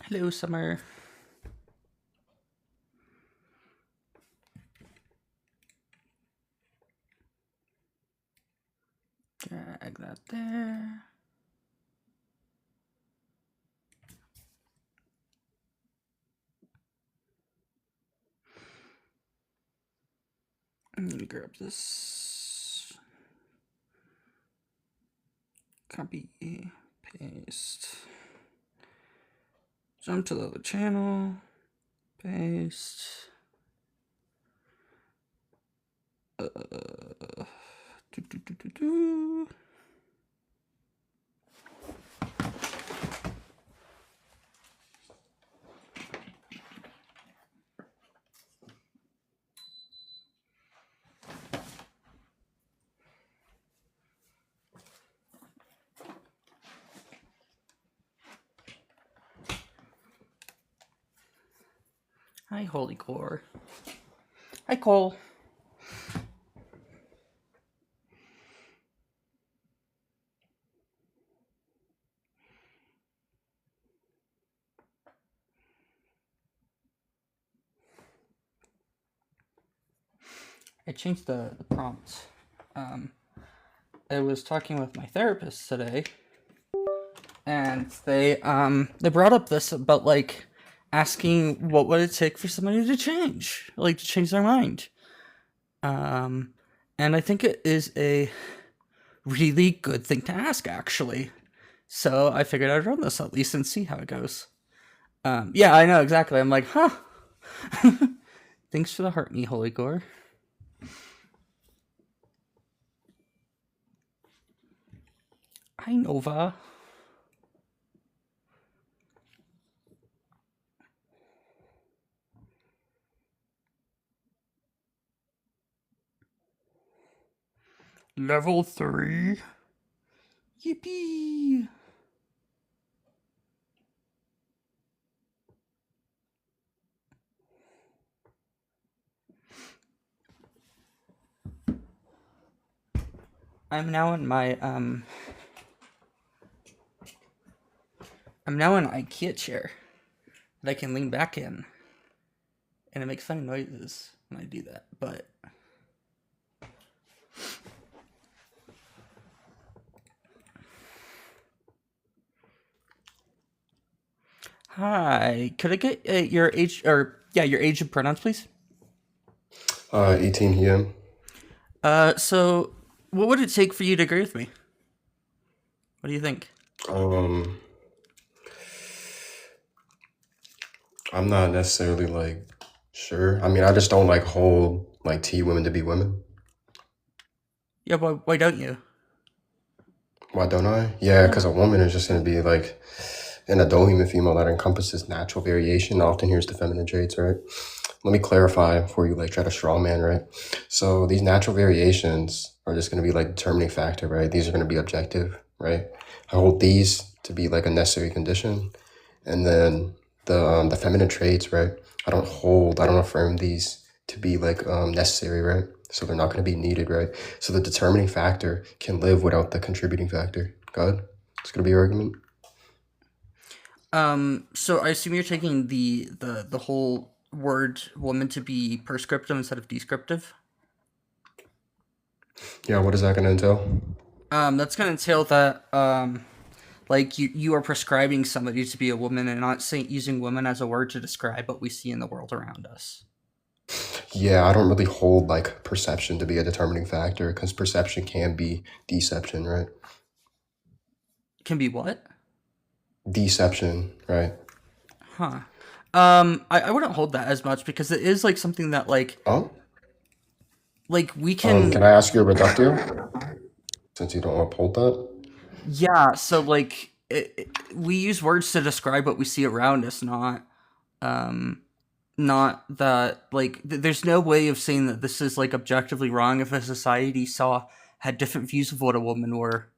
Hello, Summer. Drag that there. I'm gonna grab this. Copy, paste. Jump to the other channel. Paste. Do, do, do, do, do. Hi, Holy Core. Hi, Cole. I changed the prompt. I was talking with my therapist today, and they brought up this about like asking what would it take for somebody to change, like to change their mind. And I think it is a really good thing to ask, actually. So I figured I'd run this at least and see how it goes. Yeah, I know exactly. I'm like, huh. Thanks for the heart, me, Holy Gore. Hi, Nova. Level 3. Yippee! I'm now in my I'm now in an IKEA chair that I can lean back in, and it makes funny noises when I do that. But hi, could I get your age your age and pronouns, please? 18 here. So what would it take for you to agree with me? What do you think? Um, I'm not necessarily like sure. I mean, I just don't like hold like T women to be women. Yeah, why don't you? Why don't I? Yeah, Yeah. because a woman is just gonna be like an adult human female that encompasses natural variation. Often here's the feminine traits, right? Let me clarify before you like try to straw man, right? So these natural variations are just gonna be like determining factor, right? These are gonna be objective, right? I hold these to be like a necessary condition, and then the feminine traits, right? I don't affirm these to be like necessary, right? So they're not going to be needed, right? So the determining factor can live without the contributing factor. God, it's going to be your argument. So I assume you're taking the whole word woman to be prescriptive instead of descriptive. Yeah, what is that going to entail? That's gonna entail that like you are prescribing somebody to be a woman and not saying using woman as a word to describe what we see in the world around us. Yeah, I don't really hold like perception to be a determining factor because perception can be deception, right? Can be what? Deception, right? Huh. I wouldn't hold that as much because it is like something that Oh, like we can can I ask you a reductio since you don't uphold that? yeah, so like we use words to describe what we see around us, um not that like there's no way of saying that this is like objectively wrong if a society saw had different views of what a woman were.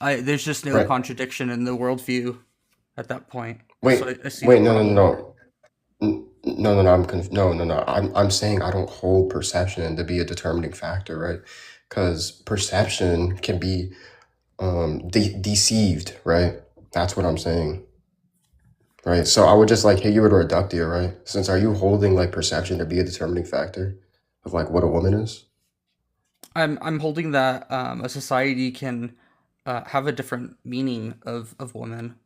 I there's just no Right. contradiction in the worldview at that point. So Wait, I see no wait, no, no, problem. no. No, no, no. No, no, no. I'm saying I don't hold perception to be a determining factor, right? Because perception can be deceived, right? That's what I'm saying. right? So I would just like hit you with a reductio, right? Since are you holding like perception to be a determining factor of like what a woman is? I'm holding that a society can have a different meaning of woman,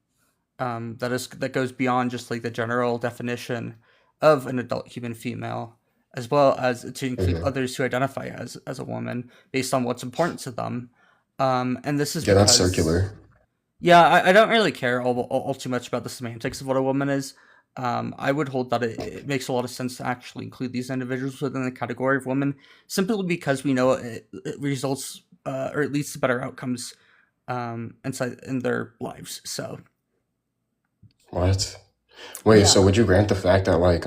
that goes beyond just like the general definition of an adult human female, as well as to include Mhm. others who identify as a woman based on what's important to them. And this is Yeah, that's because, circular. yeah, I don't really care all too much about the semantics of what a woman is. I would hold that it makes a lot of sense to actually include these individuals within the category of women, simply because we know it results, or it leads to better outcomes, inside in their lives. So What? Wait, Yeah. so would you grant the fact that like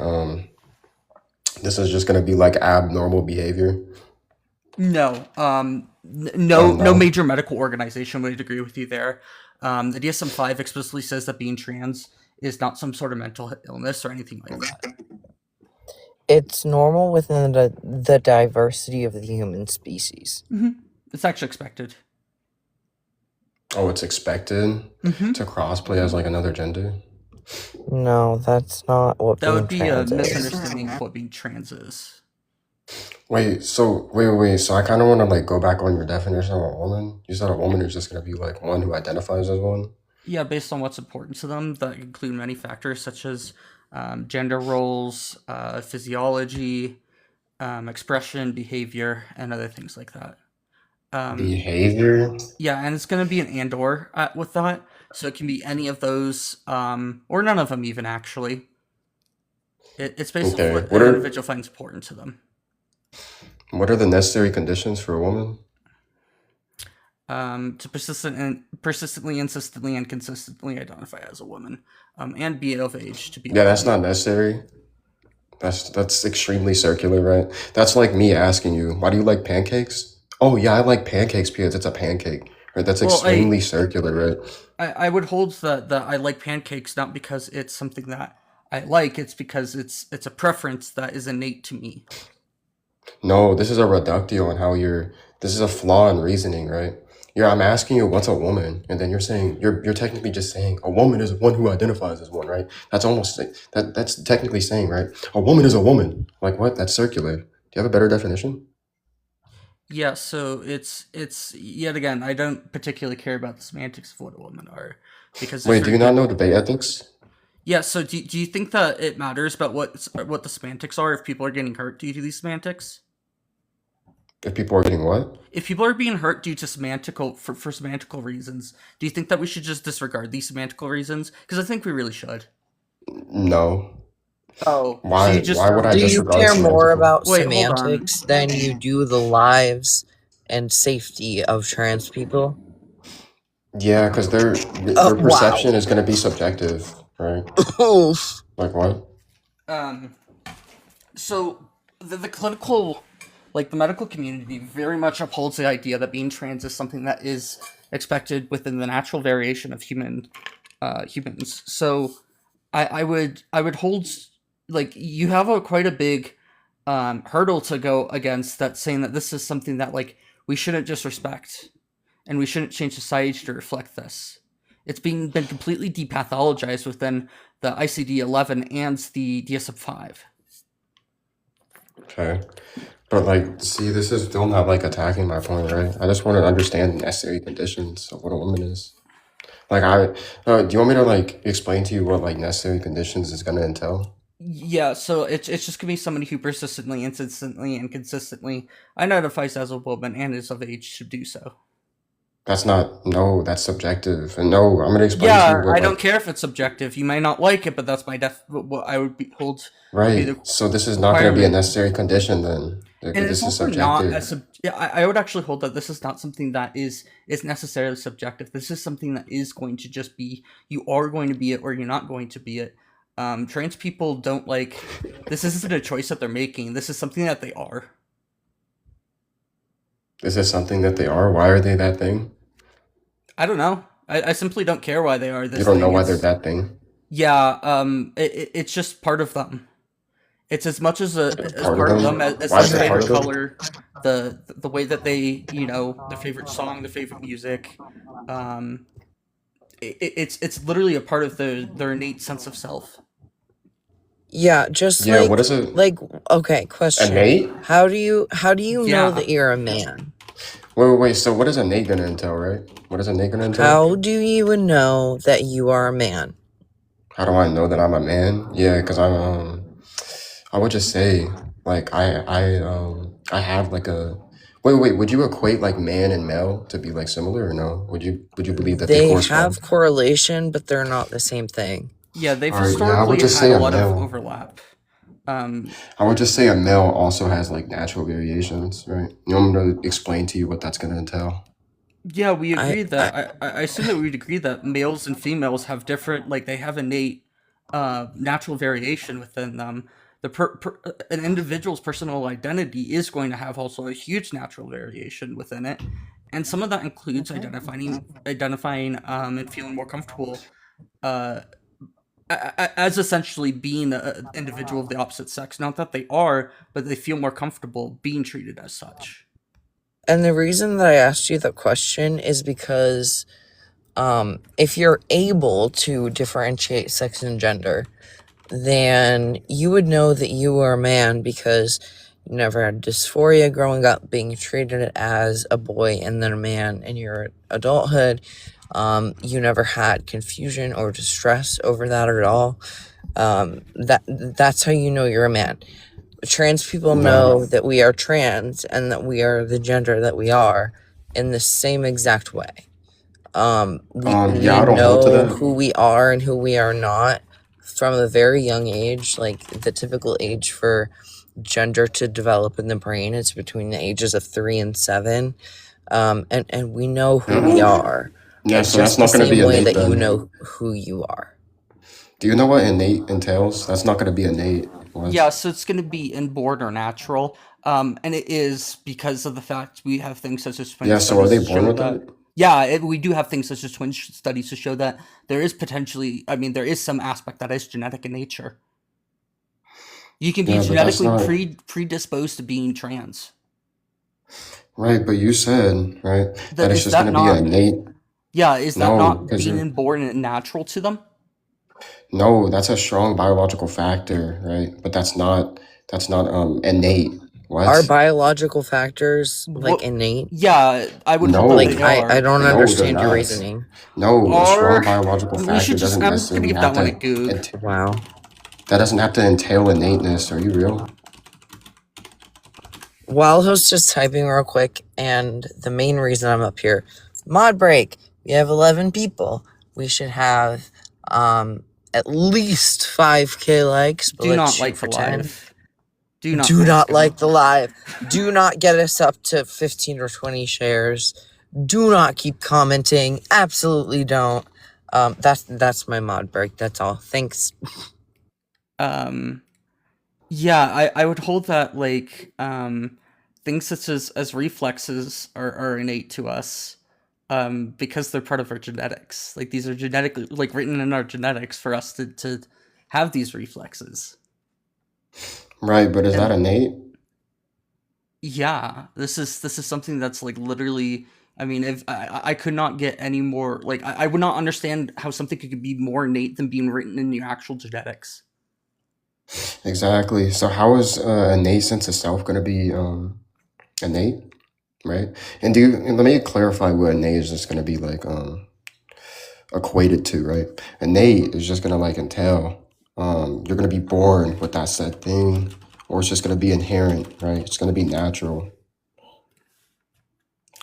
this is just gonna be like abnormal behavior? no, no No. major medical organization would agree with you there. The DSM-5 explicitly says that being trans is not some sort of mental illness or anything like that. It's normal within the diversity of the human species. It's actually expected. Oh, it's expected hmm to crossplay as like another gender? No, that's not what That being would be a trans is. misunderstanding of what being trans is. Wait. So I kind of want to like go back on your definition of a woman. You said a woman is just gonna be like one who identifies as one. Yeah, based on what's important to them, that include many factors such as gender roles, physiology, expression, behavior, and other things like that. Behavior. Yeah, and it's going to be an and/or with that, so it can be any of those, or none of them even actually. It's based on Okay. what an individual finds important to them. What are the necessary conditions for a woman? To persistently, insistently, and consistently identify as a woman, and be of age to be a Yeah, that's woman. not necessary. That's extremely circular, right? That's like me asking you, why do you like pancakes? Oh yeah, I like pancakes because it's a pancake. Right? That's Well, extremely circular, right? I would hold that I like pancakes not because it's something that I like, it's because it's a preference that is innate to me. No, this is a reductio on how you're. This is a flaw in reasoning, right? I'm asking you what's a woman, and then you're saying you're technically just saying a woman is one who identifies as one, right? That's almost like, that's technically saying, right? A woman is a woman. Like what? That's circular. Do you have a better definition? Yeah, so it's yet again, I don't particularly care about the semantics of what a woman are, because there's Wait, do very you not good. know debate ethics? Yeah, so do you think that it matters about what the semantics are if people are getting hurt due to these semantics? If people are getting what? If people are being hurt due to for semantical reasons, do you think that we should just disregard these semantical reasons? Because I think we really should. No. Oh, so Why? you just Why would I Do you disregard care more semantical? about wait, hold on. semantics than you do the lives and safety of trans people? Yeah, because their Wow. perception is going to be subjective, right? Oof. Like what? So the clinical, like the medical community, very much upholds the idea that being trans is something that is expected within the natural variation of humans. So I would hold, like, you have quite a big hurdle to go against, that saying that this is something that, like, we shouldn't just respect, and we shouldn't change society to reflect this. It's been completely depathologized within the ICD-11 and the DSM-5. Okay. But like, see, this is still not like attacking my point, right? I just want to understand the necessary conditions of what a woman is. Like, do you want me to like explain to you what like necessary conditions is gonna entail? Yeah, so it's just gonna be somebody who persistently, insistently, and consistently identifies as a woman and is of age to do so. No, that's subjective. And no, I'm gonna explain to Yeah, you what I don't like, care if it's subjective. You might not like it, but that's what I would hold to be right. the So this is not gonna be a requirement. necessary condition then. And Because it's this is also not subjective. yeah, I would actually hold that this is not something that is necessarily subjective. This is something that is going to just be, you are going to be it or you're not going to be it. Trans people don't like, this isn't a choice that they're making. This is something that they are. Is this something that they are? Why are they that thing? I don't know. I simply don't care why they are this You don't know thing. why they're that thing. Yeah, it's just part of them. It's as much as part of them as Why is their it part favorite of them? color, the way that they, their favorite song, their favorite music, it's literally a part of their innate sense of self. Yeah, just Yeah, what is it? okay, question. Innate? How do you know Yeah, that you're a man? Wait. So what is innate gonna entail, right? What is innate gonna entail? How do you even know that you are a man? How do I know that I'm a man? Yeah, because I would just say like I have like a wait. Would you equate like man and male to be like similar or no? Would you believe that they They correspond? have correlation, but they're not the same thing. yeah, they've All right. Yeah, I would historically just had say a a lot of male. overlap. Um, I would just say a male also has like natural variations, right? You want me to explain to you what that's gonna entail? yeah, we I agree I that I assume that we'd agree that males and females have different, like they have innate natural variation within them. An individual's personal identity is going to have also a huge natural variation within it, and some of that includes identifying and feeling more comfortable uh, as essentially being an individual of the opposite sex. Not that they are, but they feel more comfortable being treated as such. and the reason that I asked you that question is because if you're able to differentiate sex and gender, then you would know that you are a man because you never had dysphoria growing up, being treated as a boy and then a man in your adulthood. You never had confusion or distress over that at all. That's how you know you're a man. Trans people No. know that we are trans and that we are the gender that we are in the same exact way. We Yeah, I don't hold to know that. who we are and who we are not from a very young age. Like the typical age for gender to develop in the brain is between the ages of 3 and 7. And we know who we Yeah. are, Yeah, so that's just the not gonna same be way innate that you then. know who you are. Do you know what innate entails? That's not gonna be innate. Yeah, What? so it's going to be inborn or natural. And it is because of the fact we have things such as twin Yeah, so are studies they to born show with that. it? Yeah, we do have things such as studies to show that there is potentially, I mean, there is some aspect that is genetic in nature. You can be Yeah, but that's genetically not predisposed to being trans. right. But you said, right, that That it's is just that gonna be not? innate. Yeah, is that No, not because being you're inborn and natural to them? no, that's a strong biological factor, right? But that's not innate. Are What? biological factors like What? innate? Yeah, I would hope that Like they No, I are. don't no, they're understand your not. reasoning. No, a strong Are biological we factor should just? doesn't I'm gonna necessarily give have that one a to. goog. Wow. That doesn't have to entail innateness. Are you real? While I was just typing real quick, and the main reason I'm up here, mod break. We have 11 people. We should have at least 5K likes, but Do let's not shoot like for the 10. live. Do not Do like not them. like the live. Do not get us up to 15 or 20 shares. Do not keep commenting. Absolutely don't. That's my mod break. That's all. Thanks. Um, yeah, I would hold that like things such as reflexes are innate to us because they're part of our genetics. Like these are genetically like written in our genetics for us to have these reflexes. Right, but is that And innate? yeah, this is something that's like literally. I mean, if I could not get any more like I would not understand how something could be more innate than being written in your actual genetics. Exactly. So how is innate sense of self going to be innate, right? And let me clarify what innate is just going to be like equated to, right? Innate is just going to like entail you're going to be born with that said thing, or it's just going to be inherent, right? It's going to be natural.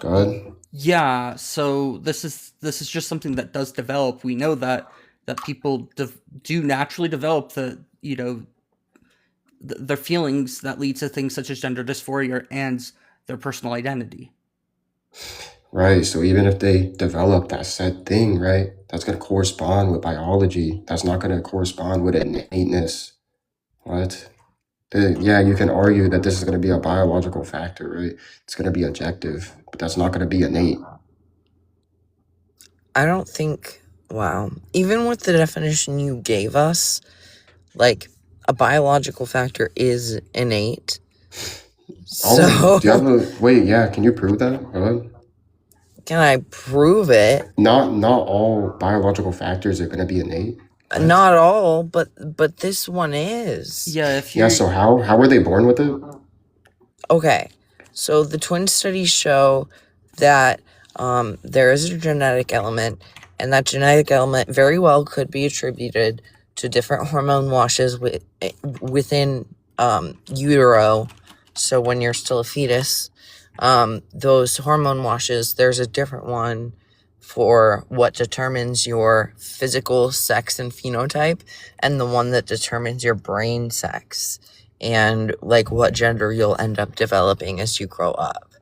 Good. Yeah, so this is just something that does develop. We know that people do naturally develop their feelings that lead to things such as gender dysphoria and their personal identity. Right. So even if they develop that said thing, right, that's going to correspond with biology. That's not going to correspond with innateness. What? Yeah, you can argue that this is going to be a biological factor, right? It's going to be objective, but that's not going to be innate. I don't think. Wow. Even with the definition you gave us, like a biological factor is innate. Oh, do you So have a wait? Yeah, can you prove that? What? Can I prove it? Not all biological factors are going to be innate. Right? Not all, but this one is. Yeah, if Yeah. you So how were they born with it? Okay, so the twin studies show that there is a genetic element, and that genetic element very well could be attributed to different hormone washes within utero. So when you're still a fetus, those hormone washes, there's a different one for what determines your physical sex and phenotype, and the one that determines your brain sex and like what gender you'll end up developing as you grow up.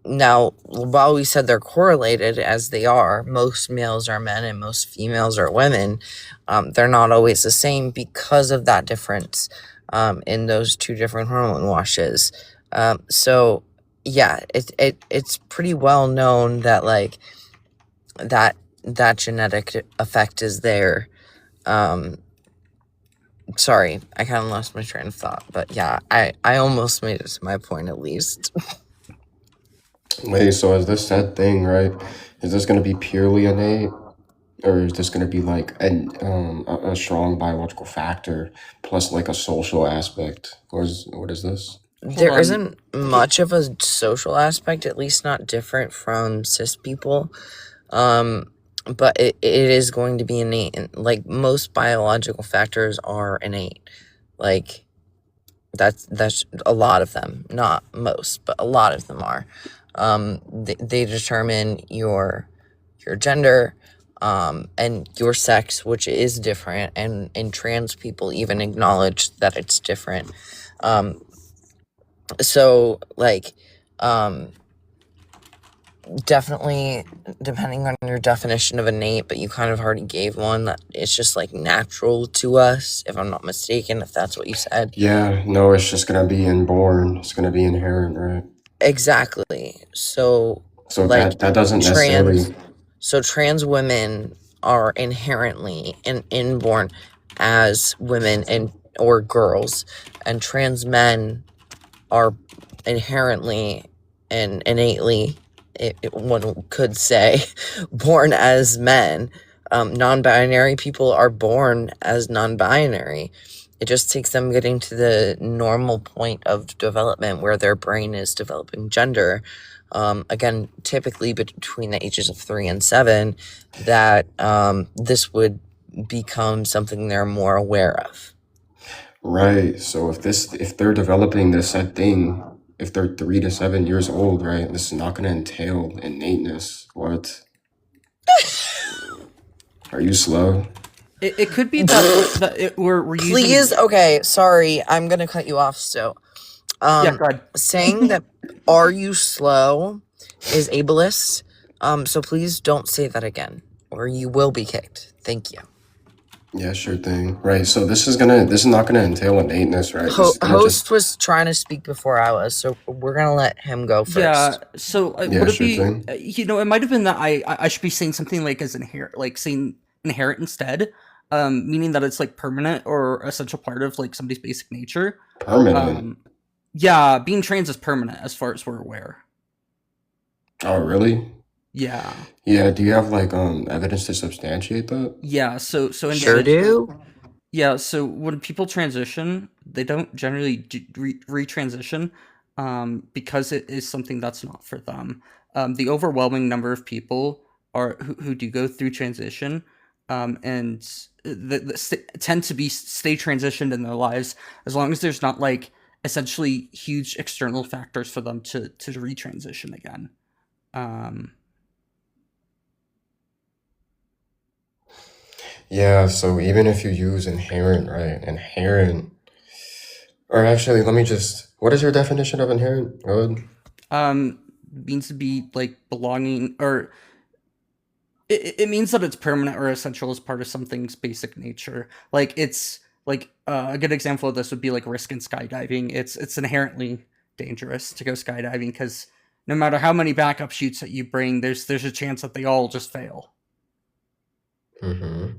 Now, while we said they're correlated, as they are, most males are men and most females are women, they're not always the same because of that difference in those two different hormone washes. So yeah, it's pretty well known that like that genetic effect is there. Sorry, I kind of lost my train of thought, but yeah, I almost made it to my point at least. Wait, so is this that thing, right? Is this going to be purely innate, or is this going to be like a strong biological factor plus like a social aspect? What is this? hold There on, isn't much of a social aspect, at least not different from cis people. But it is going to be innate. And like most biological factors are innate. Like that's a lot of them, not most, but a lot of them are. They determine your gender, and your sex, which is different, and trans people even acknowledge that it's different. So like, definitely depending on your definition of innate, but you kind of already gave one that it's just like natural to us, if I'm not mistaken, if that's what you said. Yeah, no, it's just going to be inborn. It's going to be inherent, right? Exactly. So So like that doesn't necessarily. trans women are inherently inborn as women and or girls, and trans men are inherently and innately, one could say, born as men. Non-binary people are born as non-binary. It just takes them getting to the normal point of development where their brain is developing gender. Again, typically between the ages of 3 and 7, that this would become something they're more aware of. Right. So if they're developing this said thing, if they're 3 to 7 years old, right, this is not going to entail innateness. What? Are you slow? it could be that we're using. Please, okay, sorry, I'm gonna cut you off still. Yeah, go ahead. Saying that "are you slow" is ableist. So please don't say that again, or you will be kicked. Thank you. Yeah, sure thing. Right. So this is not gonna entail innateness, right? This is gonna Host was trying to speak before I was, so we're gonna let him go first. Yeah, so Yeah, would it sure be, thing. it might have been that I should be saying something like as inherent, like saying inherent instead, meaning that it's like permanent or essential part of like somebody's basic nature. Permanent. Yeah, being trans is permanent as far as we're aware. Oh, really? Yeah, Yeah. Do you have like evidence to substantiate that? yeah. So in Sure do. yeah, so when people transition, they don't generally retransition, because it is something that's not for them. The overwhelming number of people who do go through transition, and tend to be stay transitioned in their lives as long as there's not like essentially huge external factors for them to retransition again. Yeah. So even if you use inherent, right? Inherent. Or actually, let me just. What is your definition of inherent? Go ahead. Means to be like belonging, or it means that it's permanent or essential as part of something's basic nature. Like it's like a good example of this would be like risk in skydiving. It's inherently dangerous to go skydiving because no matter how many backup chutes that you bring, there's a chance that they all just fail. Mm-hmm.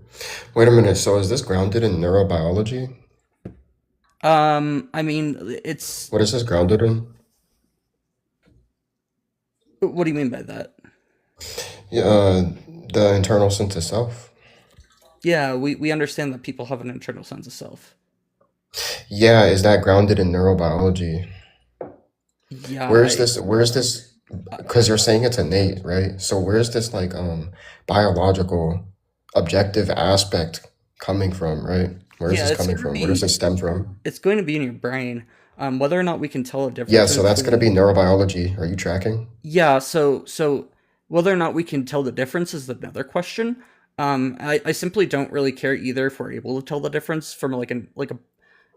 Wait a minute. So is this grounded in neurobiology? I mean, it's What is this grounded in? what do you mean by that? Yeah, the internal sense of self. Yeah, we understand that people have an internal sense of self. Yeah, is that grounded in neurobiology? Yeah, Where's this? Where's this? I Because you're saying it's innate, right? So where's this like biological, objective aspect coming from, right? Where is yeah, this coming from? Where does this stem from? it's going to be in your brain. Whether or not we can tell a Yeah, difference so that's gonna be between neurobiology. Are you tracking? yeah, so whether or not we can tell the difference is another question. I simply don't really care either if we're able to tell the difference from like a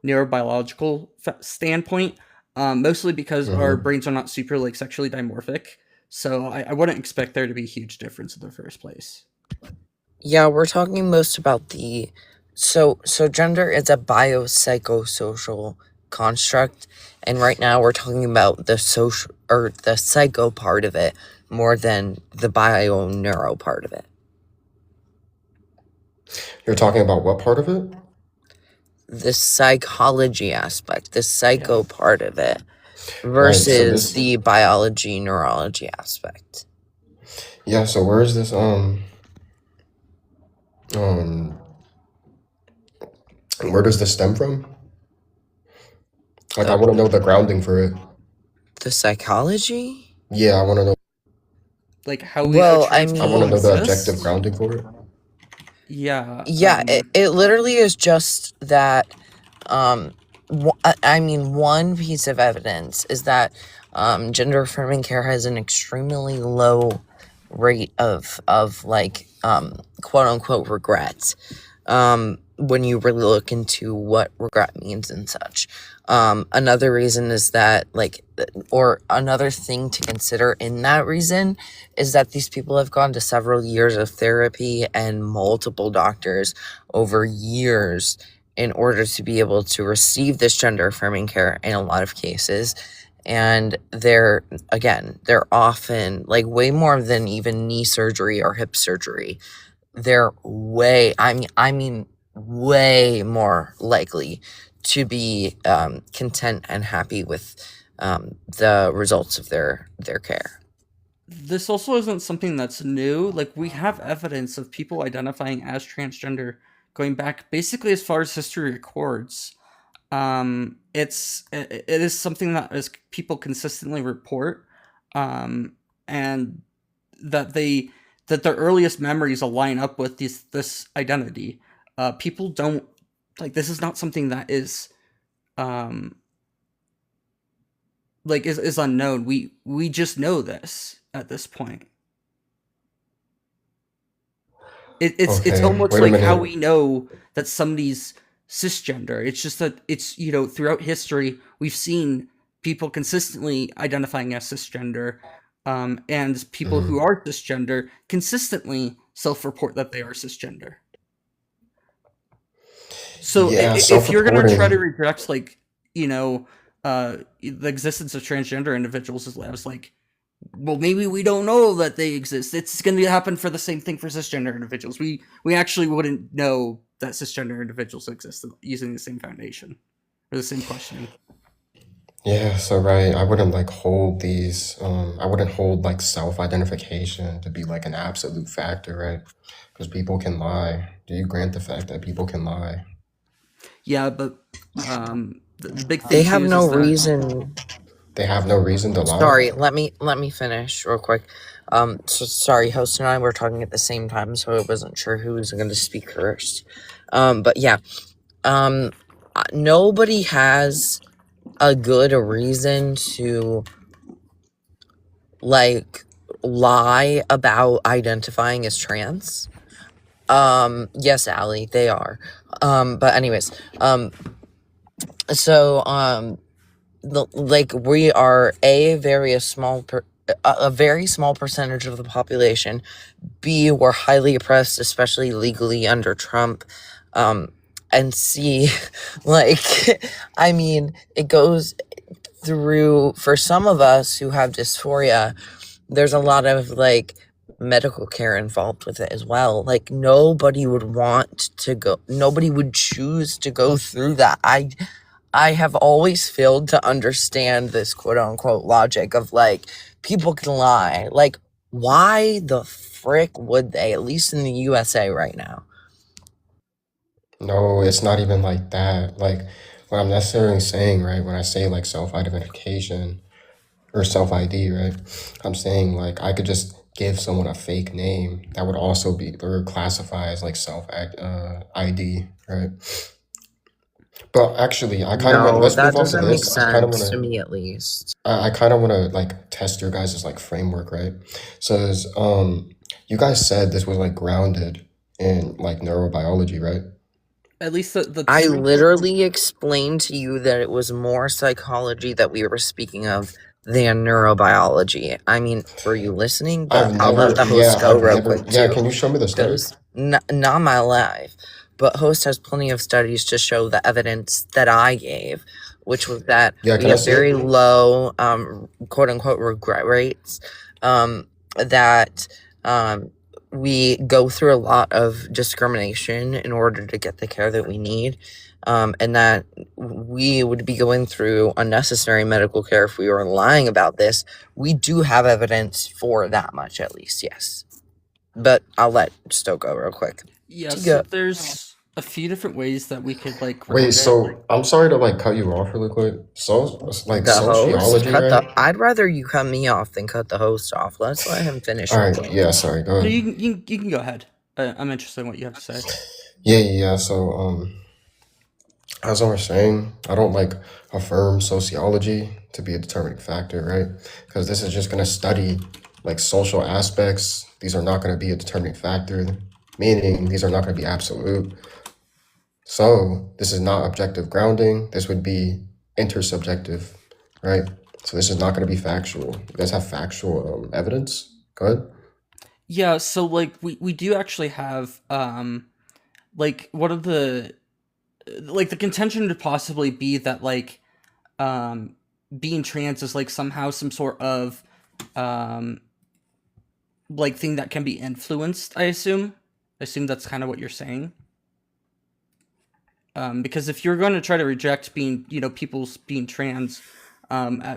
neurobiological standpoint. Mostly because our Mm-hmm. brains are not super like sexually dimorphic, so I wouldn't expect there to be a huge difference in the first place. Yeah, we're talking most about the so gender is a biopsychosocial construct, and right now we're talking about the social or the psycho part of it more than the bio neuro part of it. You're talking about what part of it? The psychology aspect, the psycho Yeah. part of it Right. So versus this, the biology neurology aspect. yeah. So where is this? Um, where does this stem from? Like, I The want to know the grounding for it. the psychology? Yeah, I want to know. Like how we a Well, I trans I want people to know the mean, objective exist. grounding for it. Yeah. yeah, it literally is just that um I mean, one piece of evidence is that gender affirming care has an extremely low rate of like quote unquote regrets when you really look into what regret means and such. Another reason is that or another thing to consider in that reason is that these people have gone to several years of therapy and multiple doctors over years in order to be able to receive this gender affirming care in a lot of cases. And they're often like way more than even knee surgery or hip surgery. They're way, I mean, way more likely to be content and happy with the results of their care. This also isn't something that's new. Like we have evidence of people identifying as transgender going back basically as far as history records. It is something that is people consistently report, um, and that their earliest memories align up with this identity. People don't like this is not something that is um is unknown. We just know this at this point. It's Okay, almost wait a like how minute. we know that somebody's cisgender. It's just that it's throughout history we've seen people consistently identifying as cisgender, and people who Mhm. are cisgender consistently self-report that they are cisgender. So Yeah, if you're gonna try to self-reporting. reject the existence of transgender individuals as labs, like well, maybe we don't know that they exist. It's going to happen for the same thing for cisgender individuals. We actually wouldn't know that cisgender individuals exist using the same foundation or the same questioning. Yeah, so right, I wouldn't like hold these, I wouldn't hold like self-identification to be like an absolute factor, right? Because people can lie. Do you grant the fact that people can lie? Yeah, but the big They thing have too no is that reason. They have no reason to lie? Sorry, let me finish real quick. So sorry, host and I were talking at the same time, so I wasn't sure who was going to speak first. But yeah, nobody has a good reason to like lie about identifying as trans. Yes, Allie, they are. But anyways, so like we are a very small percentage of the population. B, we're highly oppressed, especially legally under Trump. And C, like, I mean, it goes through, for some of us who have dysphoria, there's a lot of like medical care involved with it as well. Like, nobody would choose to go through that. I have always failed to understand this quote unquote logic of like people can lie. Like, Why the frick would they, at least in the USA right now? No, it's not even like that. Like, what I'm necessarily saying, right, when I say like self identification or self ID, right, I'm saying like I could just give someone a fake name that would also be or classify as like self ID, right? But actually, I kind of want, No, let's move that off of doesn't make this. I kind of want sense to to, me, at least. I kind of want to like test your guys' like framework, right? So, you guys said this was like grounded in like neurobiology, right? At least the I two. literally explained to you that it was more psychology that we were speaking of than neurobiology. I mean, were you listening? But I'll let the host go I've real never, quick yeah, too. can you show me the study? Because not my life, but host has plenty of studies to show the evidence that I gave, which was that Yeah, we can I have see it? very low quote unquote regret rates, that we go through a lot of discrimination in order to get the care that we need, and that we would be going through unnecessary medical care if we were lying about this. We do have evidence for that much, at least, yes. But I'll let Stowe go real quick. Yeah, so Go. there's a few different ways that we could like Wait, ground it. so I'm sorry to like cut you off really quick. So, like The host? sociology, right? I'd rather you cut me off than cut the host off. Let's let him finish All real right, quick. yeah, sorry, go No, ahead. you can go ahead. I'm interested in what you have to say. Yeah. So, as I was saying, I don't like affirm sociology to be a determining factor, right? Because this is just going to study like social aspects. These are not going to be a determining factor, meaning these are not going to be absolute. So this is not objective grounding. This would be intersubjective, right? So this is not going to be factual. You guys have factual evidence? Go ahead. Yeah, so like we do actually have like one of the like the contention would possibly be that like um being trans is like somehow some sort of um like thing that can be influenced, I assume. I assume that's kind of what you're saying. Because if you're going to try to reject being, people's being trans,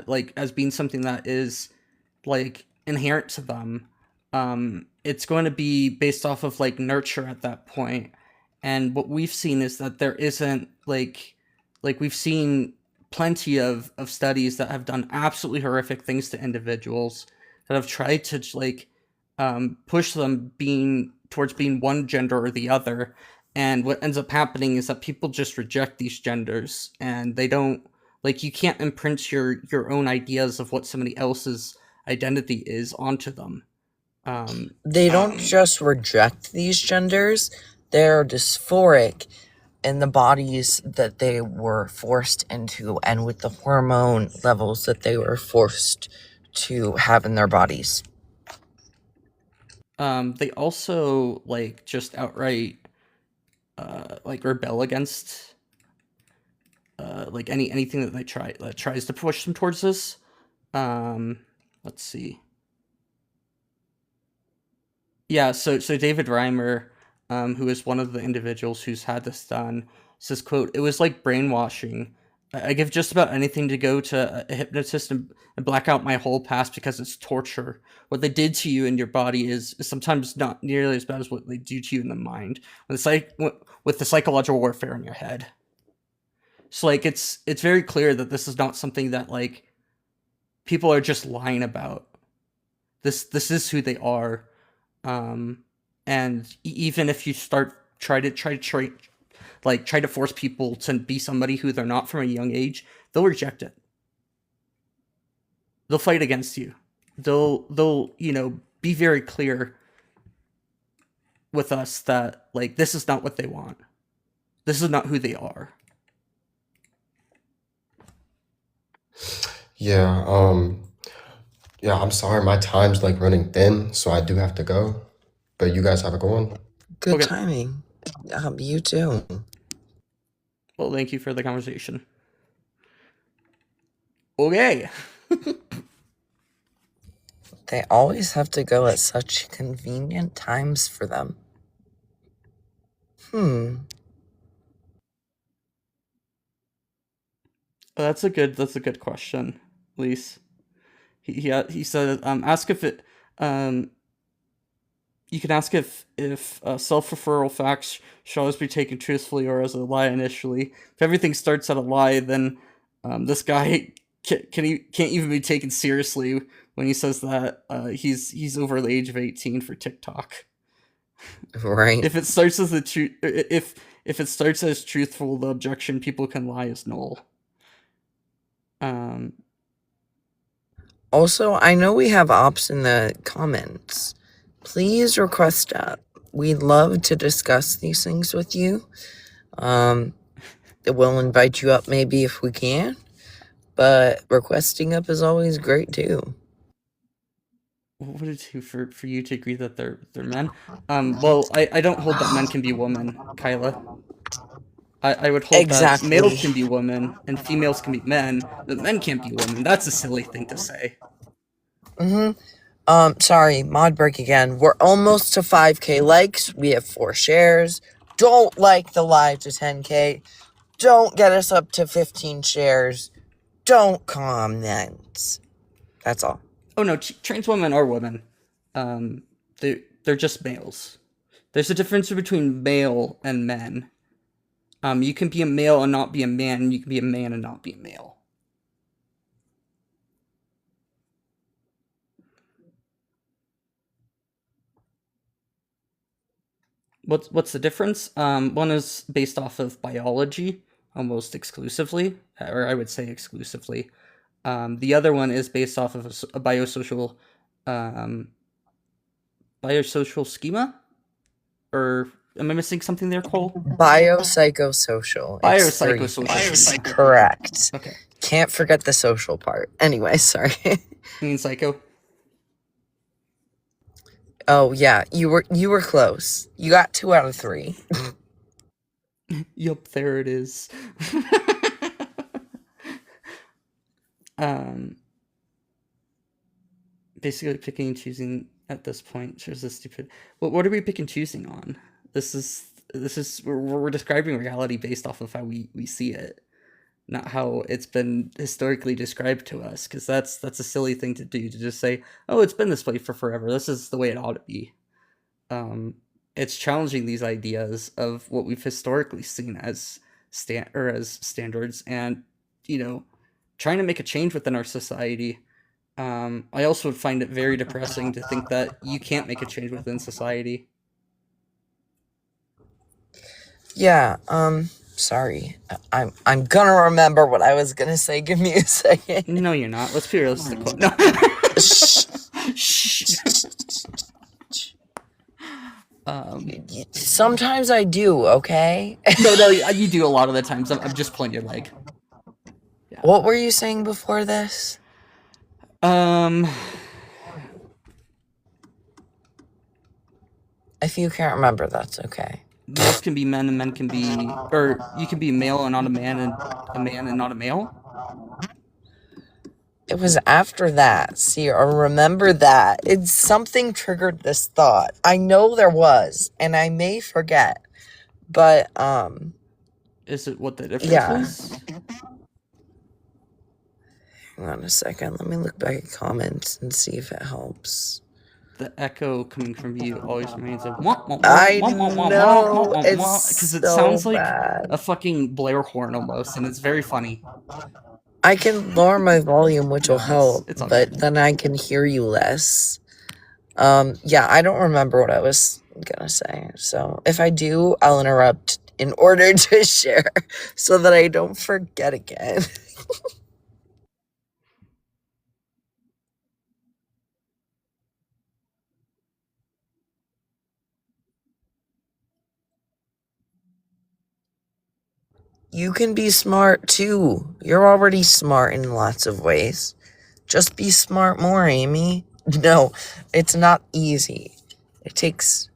like as being something that is like inherent to them, it's going to be based off of like nurture at that point. And what we've seen is that there isn't like we've seen plenty of studies that have done absolutely horrific things to individuals that have tried to like push them being towards being one gender or the other, and what ends up happening is that people just reject these genders, and they don't like you can't imprint your own ideas of what somebody else's identity is onto them. They don't just reject these genders, they're dysphoric in the bodies that they were forced into and with the hormone levels that they were forced to have in their bodies. They also like just outright like rebel against like anything that they try that tries to push them towards this. Um, let's see. Yeah, so David Reimer, who is one of the individuals who's had this done, says, "quote It was like brainwashing. I give just about anything to go to a hypnotist and black out my whole past because it's torture. What they did to you in your body is sometimes not nearly as bad as what they do to you in the mind. With the psychological warfare in your head. So like it's very clear that this is not something that like people are just lying about. This is who they are." And even if you try to force people to be somebody who they're not from a young age, they'll reject it. They'll fight against you. They'll be very clear with us that like this is not what they want. This is not who they are. Yeah. Yeah. I'm sorry, my time's like running thin, so I do have to go. But you guys have a good one. Good Okay. timing. You too. Well, thank you for the conversation. Okay. They always have to go at such convenient times for them. That's a good question, Lise. He said ask if it Um, you can ask if self-referral facts should always be taken truthfully or as a lie initially. If everything starts at a lie, then this guy can't even be taken seriously when he says that he's over the age of 18 for TikTok. Right. If it starts as the truth, if it starts as truthful, the objection people can lie is null. Also, I know we have ops in the comments. Please request up. We'd love to discuss these things with you. We'll invite you up maybe if we can, but requesting up is always great too. What would it do for you to agree that they're men? Well, I don't hold that men can be women, Kyla. I would hold that males Exactly. can be women and females can be men, but men can't be women. That's a silly thing to say. Sorry, mod break again. We're almost to 5K likes. We have 4 shares. Don't like the live to 10K. Don't get us up to 15 shares. Don't comment. That's all. Oh no, trans women are women. They're just males. There's a difference between male and men. You can be a male and not be a man, and you can be a man and not be a male. What's the difference? One is based off of biology, almost exclusively, or I would say exclusively. The other one is based off of a biosocial schema, or am I missing something there, Cole? Biopsychosocial. It's 3 Biopsychosocial. things. Correct. Okay. Can't forget the social part. Anyway, sorry. I mean psycho. Oh yeah, you were close. You got 2 out of 3. Yup, there it is. Basically picking and choosing at this point. There's a stupid. What are we picking and choosing on? This is we're describing reality based off of how we see it, not how it's been historically described to us. Because that's a silly thing to do, to just say, oh, it's been this way for forever. This is the way it ought to be. It's challenging these ideas of what we've historically seen as standards, and trying to make a change within our society. I also would find it very depressing to think that you can't make a change within society. Yeah, sorry. I'm gonna remember what I was gonna say. Give me a second. No, you're not. Let's be realistic. No. Sometimes I do, okay? No, you do a lot of the times. I'm just pulling your leg. Yeah. What were you saying before this? If you can't remember, that's okay. Males can be men and men can be, or you can be male and not a man, and a man and not a male. It was after that. See, I remember that. It's something triggered this thought. I know there was, and I may forget. But, Is it what the difference is? Hang on a second. Let me look back at comments and see if it helps. The echo coming from you always remains a I know, it's because it so sounds like bad. a fucking Blair horn almost, and it's very funny. I can lower my volume, which will help, it's all but good. then I can hear you less. Yeah, I don't remember what I was gonna say. So if I do, I'll interrupt in order to share so that I don't forget again. You can be smart too. You're already smart in lots of ways. Just be smart more, Amy. No, it's not easy. It takes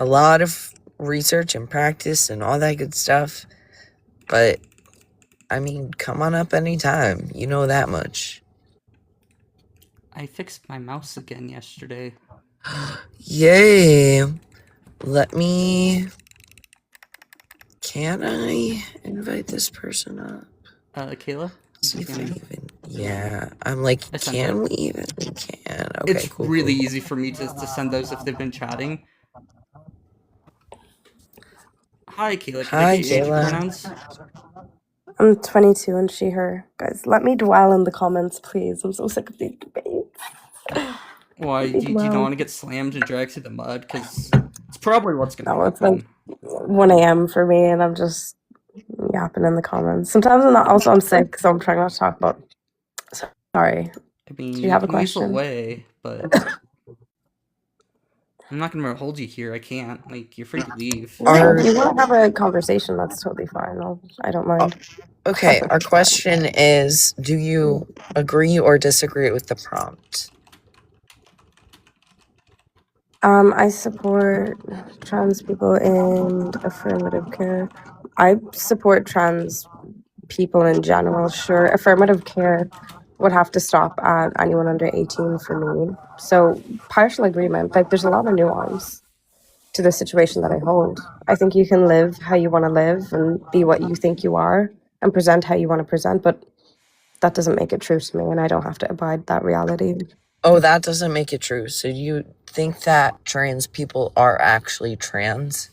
a lot of research and practice and all that good stuff. But, I mean, come on up anytime. You know that much. I fixed my mouse again yesterday. Yay. Let me... Can I invite this person up? Kayla? See if I even... Yeah, I'm like, I sent can it. we even? We can. Okay, It's cool, really cool. easy for me to send those if they've been chatting. Hi, Kayla. Could I Hi, get your age and Kayla. pronouns? I'm 22 and she, her. Guys, let me dwell in the comments, please. I'm so sick of these debates. Why? Let me Do you not dwell. want to get slammed and dragged through the mud? Because it's probably what's going to No, it's like happen. 1 a.m. for me and I'm just yapping in the comments. Sometimes I'm not, also I'm sick, so I'm trying not to talk about. Sorry. I mean, Do you have a can weasel question? away, but I'm not going to hold you here. I can't. Like, you're free to leave. No, Our if you want to have a conversation, that's totally fine. I don't mind. okay, our question is, do you agree or disagree with the prompt? I support trans people in affirmative care. I support trans people in general. Sure, affirmative care would have to stop at anyone under 18 for me. So partial agreement. Like there's a lot of nuance to the situation that I hold. I think you can live how you want to live and be what you think you are and present how you want to present, but that doesn't make it true to me, and I don't have to abide that reality. Oh, that doesn't make it true. So you think that trans people are actually trans?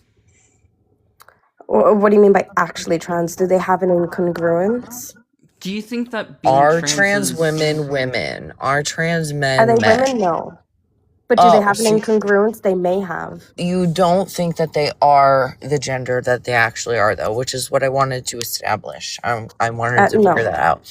What do you mean by actually trans? Do they have an incongruence? Do you think that being Are trans trans is... women women? Are trans men Are they men? women? No. But do they Oh, have an so incongruence? They may have. you don't think that they are the gender that they actually are, though, which is what I wanted to establish. I wanted to figure No. that out.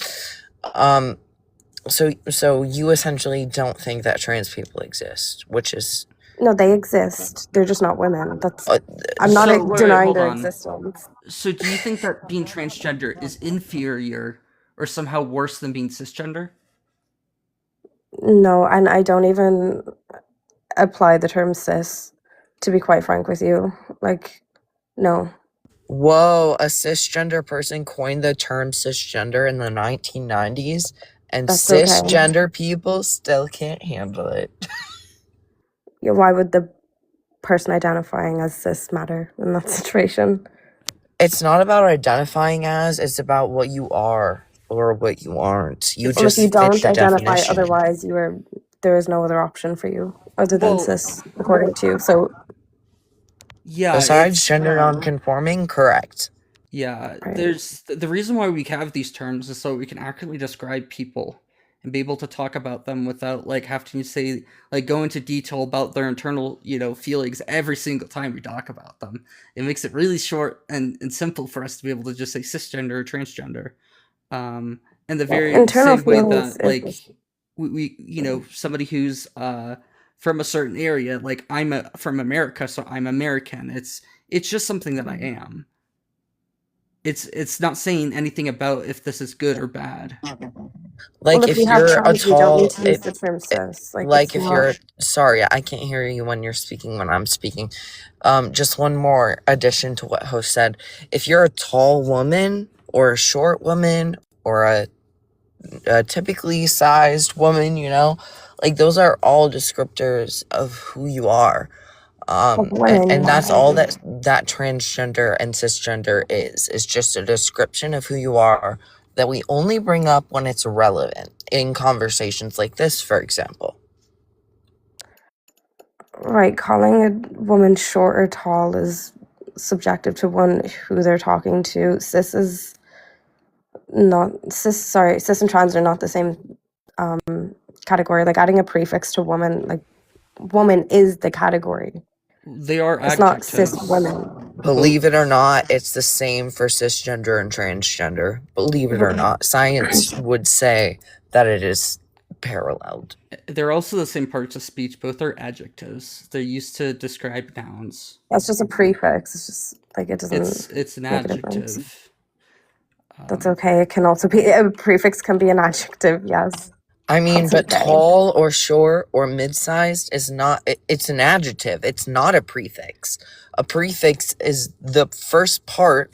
So you essentially don't think that trans people exist, which is No, they exist. They're just not women. That's. uh, I'm not So, wait, denying hold their on. existence. So, do you think that being transgender is inferior or somehow worse than being cisgender? No, and I don't even apply the term cis, to be quite frank with you. Like, no. whoa, a cisgender person coined the term cisgender in the 1990s, and That's okay. cisgender people still can't handle it. Yeah, why would the person identifying as cis matter in that situation? It's not about identifying as, it's about what you are or what you aren't. You Well, if just you fit don't the identify definition. otherwise, there is no other option for you other than Well, cis, according to you. So, yeah, Besides it's... gender nonconforming, correct. Yeah, right. there's... The reason why we have these terms is so we can accurately describe people and be able to talk about them without, like, having to say, like, go into detail about their internal, feelings every single time we talk about them. It makes it really short and simple for us to be able to just say cisgender or transgender. In the very Internal same way feelings that, like, is we somebody who's from a certain area, like I'm from America, so I'm American. It's just something that I am. It's not saying anything about if this is good or bad. Like well, if if we have you're a trans, we don't tall, need to use the term cis. Like, like it's if not. you're sorry, I can't hear you when you're speaking when I'm speaking. Just one more addition to what host said. If you're a tall woman or a short woman or a typically sized woman, like those are all descriptors of who you are. Of women, And that's yeah. all that transgender and cisgender is just a description of who you are that we only bring up when it's relevant in conversations like this, for example. Right, calling a woman short or tall is subjective to one who they're talking to. Cis and trans are not the same category. Like adding a prefix to woman, like woman is the category. They are It's not adjectives. cis women. Believe it or not, it's the same for cisgender and transgender. Believe it or not, science would say that it is paralleled. They're also the same parts of speech. Both are adjectives. They're used to describe nouns. That's just a prefix. It's just like it doesn't. It's an make a difference. adjective. That's okay. It can also be a prefix. Can be an adjective. Yes. I mean, That's but okay. tall or short or mid-sized is not, it's an adjective. It's not a prefix. A prefix is the first part.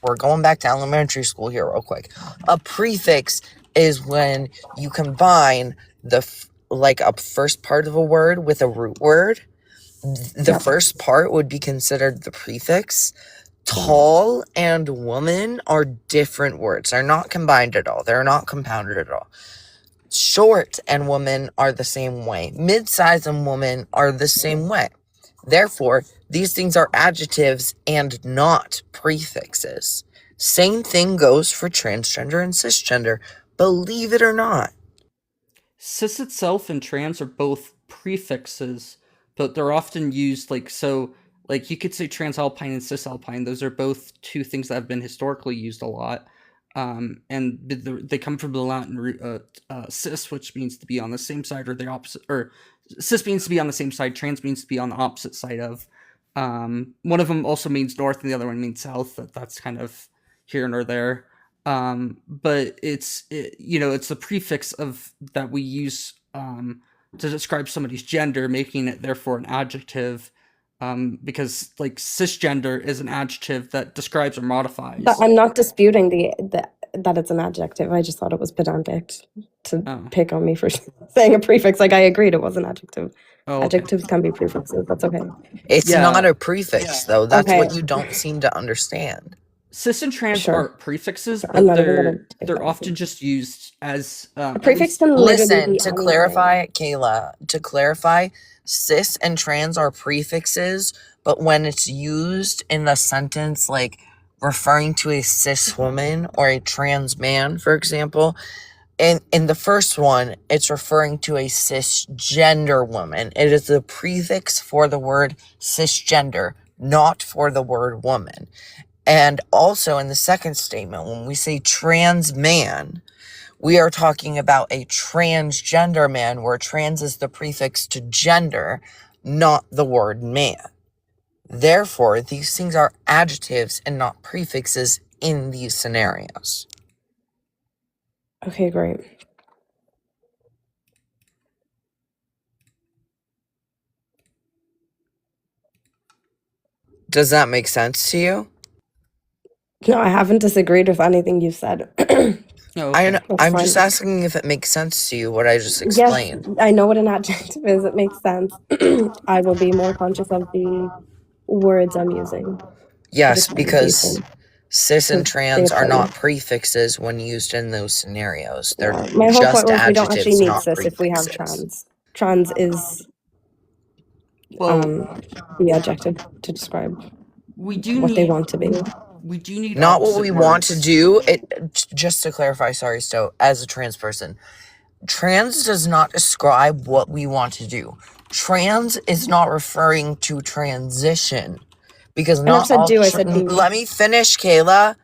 We're going back to elementary school here real quick. A prefix is when you combine like a first part of a word with a root word. The Yep. first part would be considered the prefix. Tall and woman are different words. They're not combined at all. They're not compounded at all. Short and woman are the same way. Mid-size and woman are the same way. Therefore, these things are adjectives and not prefixes. Same thing goes for transgender and cisgender. Believe it or not. Cis itself and trans are both prefixes, but they're often used like you could say transalpine and cisalpine. Those are both two things that have been historically used a lot. And they come from the Latin root cis, which means to be on the same side or the opposite, or cis means to be on the same side, trans means to be on the opposite side of. One of them also means north, and the other one means south. That's kind of here and or there. But it's the prefix of that we use to describe somebody's gender, making it therefore an adjective. Because like cisgender is an adjective that describes or modifies. But I'm not disputing that it's an adjective. I just thought it was pedantic to pick on me for saying a prefix. Like, I agreed it was an adjective. Okay. Adjectives can be prefixes. That's okay. It's not a prefix, though. That's Okay. what you don't seem to understand. Cis and trans Sure. are prefixes, I'm but not even gonna take they're that often just used as A prefix can literally Listen, be to anything. clarify, Kayla, cis and trans are prefixes, but when it's used in a sentence like referring to a cis woman or a trans man, for example, in the first one, it's referring to a cisgender woman. It is the prefix for the word cisgender, not for the word woman. And also in the second statement, when we say trans man, we are talking about a transgender man, where trans is the prefix to gender, not the word man. Therefore, these things are adjectives and not prefixes in these scenarios. Okay, great. Does that make sense to you? No, I haven't disagreed with anything you've said. No, I okay. know, That's I'm fine. just asking if it makes sense to you, what I just Yes, explained. I know what an adjective is. It makes sense. I will be more conscious of the words I'm using. Yes, describe these because things. cis and Because trans are they're not funny. prefixes when used in those scenarios. They're Yeah. My whole just point was we don't actually adjectives, need not cis if we have prefixes. trans. Trans is Well, the adjective to describe we do what they need want to be. Not what opposite we want to words. do. Just to clarify, sorry, Stowe, as a trans person, trans does not describe what we want to do. Trans is not referring to transition, because I never not said all. do, I said be. Let me finish, Kayla.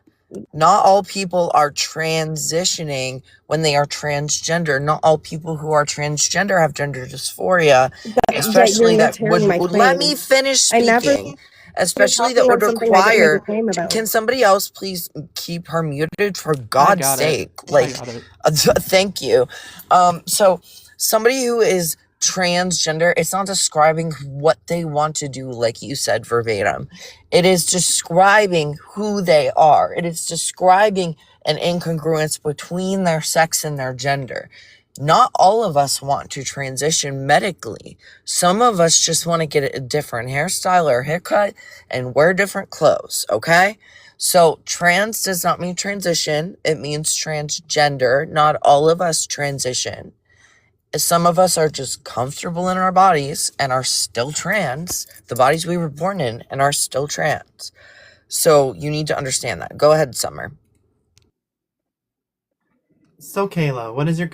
Not all people are transitioning when they are transgender. Not all people who are transgender have gender dysphoria, especially you're that mishearing my would. Let me claim. finish I never speaking. Especially that talking would on something I didn't make require. a claim about. Can somebody else please keep her muted, for I God's got sake? it. Like, I got it. thank you. So somebody who is transgender, it's not describing what they want to do, like you said verbatim. It is describing who they are. It is describing an incongruence between their sex and their gender. Not all of us want to transition medically. Some of us just want to get a different hairstyle or haircut and wear different clothes, okay? So trans does not mean transition. It means transgender. Not all of us transition. Some of us are just comfortable in our bodies and are still trans, the bodies we were born in, and are still trans. So you need to understand that. Go ahead, Summer. So Kayla, what is your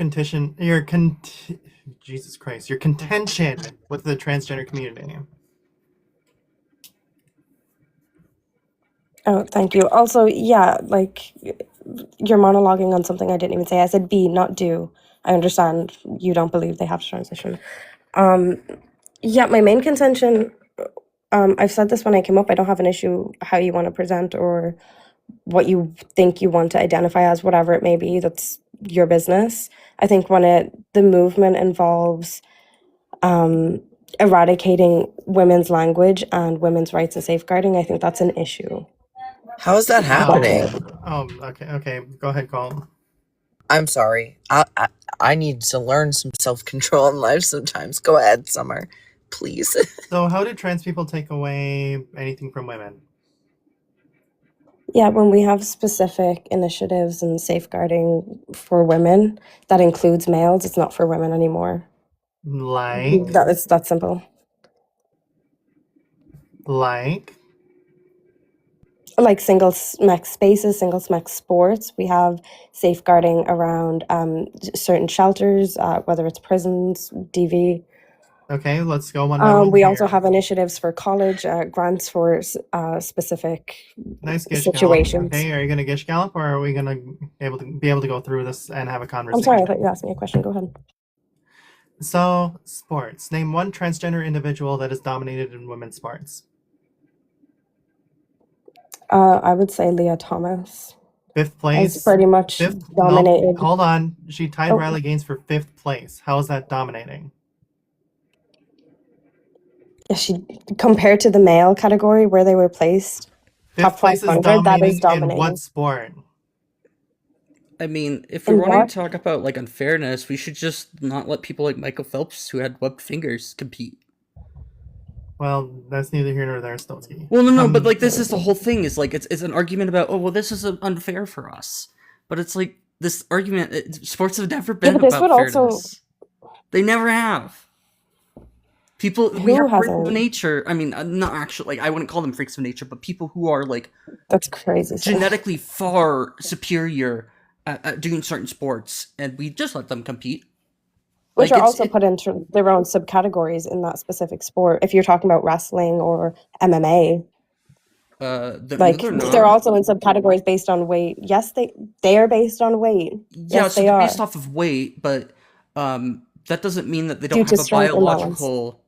Jesus Christ, your contention with the transgender community? Oh, thank you. Also, yeah, like you're monologuing on something I didn't even say. I said be, not do. I understand you don't believe they have to transition. Yeah, my main contention, I've said this when I came up, I don't have an issue how you want to present or what you think you want to identify as, whatever it may be, that's your business. I think when the movement involves eradicating women's language and women's rights and safeguarding, I think that's an issue. How is that happening? Okay. Go ahead, Colin. I'm sorry. I need to learn some self-control in life sometimes. Go ahead, Summer, please. So how do trans people take away anything from women? Yeah, when we have specific initiatives and safeguarding for women, that includes males. It's not for women anymore. Like, It's that simple. like, Like single SMEC spaces, single SMEC sports, we have safeguarding around certain shelters, whether it's prisons, DV. okay, let's go one by one We here. also have initiatives for college, grants for specific Nice gish situations. gallop. Okay, are you gonna gish gallop, or are we gonna be able to go through this and have a I'm conversation? sorry, I thought you asked me a question. Go ahead. So, sports. Name one transgender individual that is dominated in women's sports. I would say Leah Thomas. Fifth Is place. pretty much Fifth. dominated. No, hold on. She tied Oh. Riley Gaines for 5th place. How is that dominating? Yeah, she compared to the male category where they were placed. 5th Top place is 500, that is dominating in dominating. what sport? I mean, if we're In wanting what? to talk about like unfairness, we should just not let people like Michael Phelps, who had webbed fingers, compete. Well, that's neither here nor there, Stolsky. Well, no, but like this is the whole thing. Is like it's an argument about, oh well, this is unfair for us, but it's like this argument. Sports have never been but this about would also- fairness. They never have. People we Who have freaks hasn't? of nature. I mean, not actually. Like I wouldn't call them freaks of nature, but people who are like That's crazy. stuff. genetically far superior at doing certain sports, and we just let them compete. Which Like, are it's- also put into their own subcategories in that specific sport. If you're talking about wrestling or MMA, like they're not. they're also in subcategories based on weight. Yes, they are based on weight. Yeah, Yes, so they they're are. based off of weight, but that doesn't mean that they Due don't to have a strength biological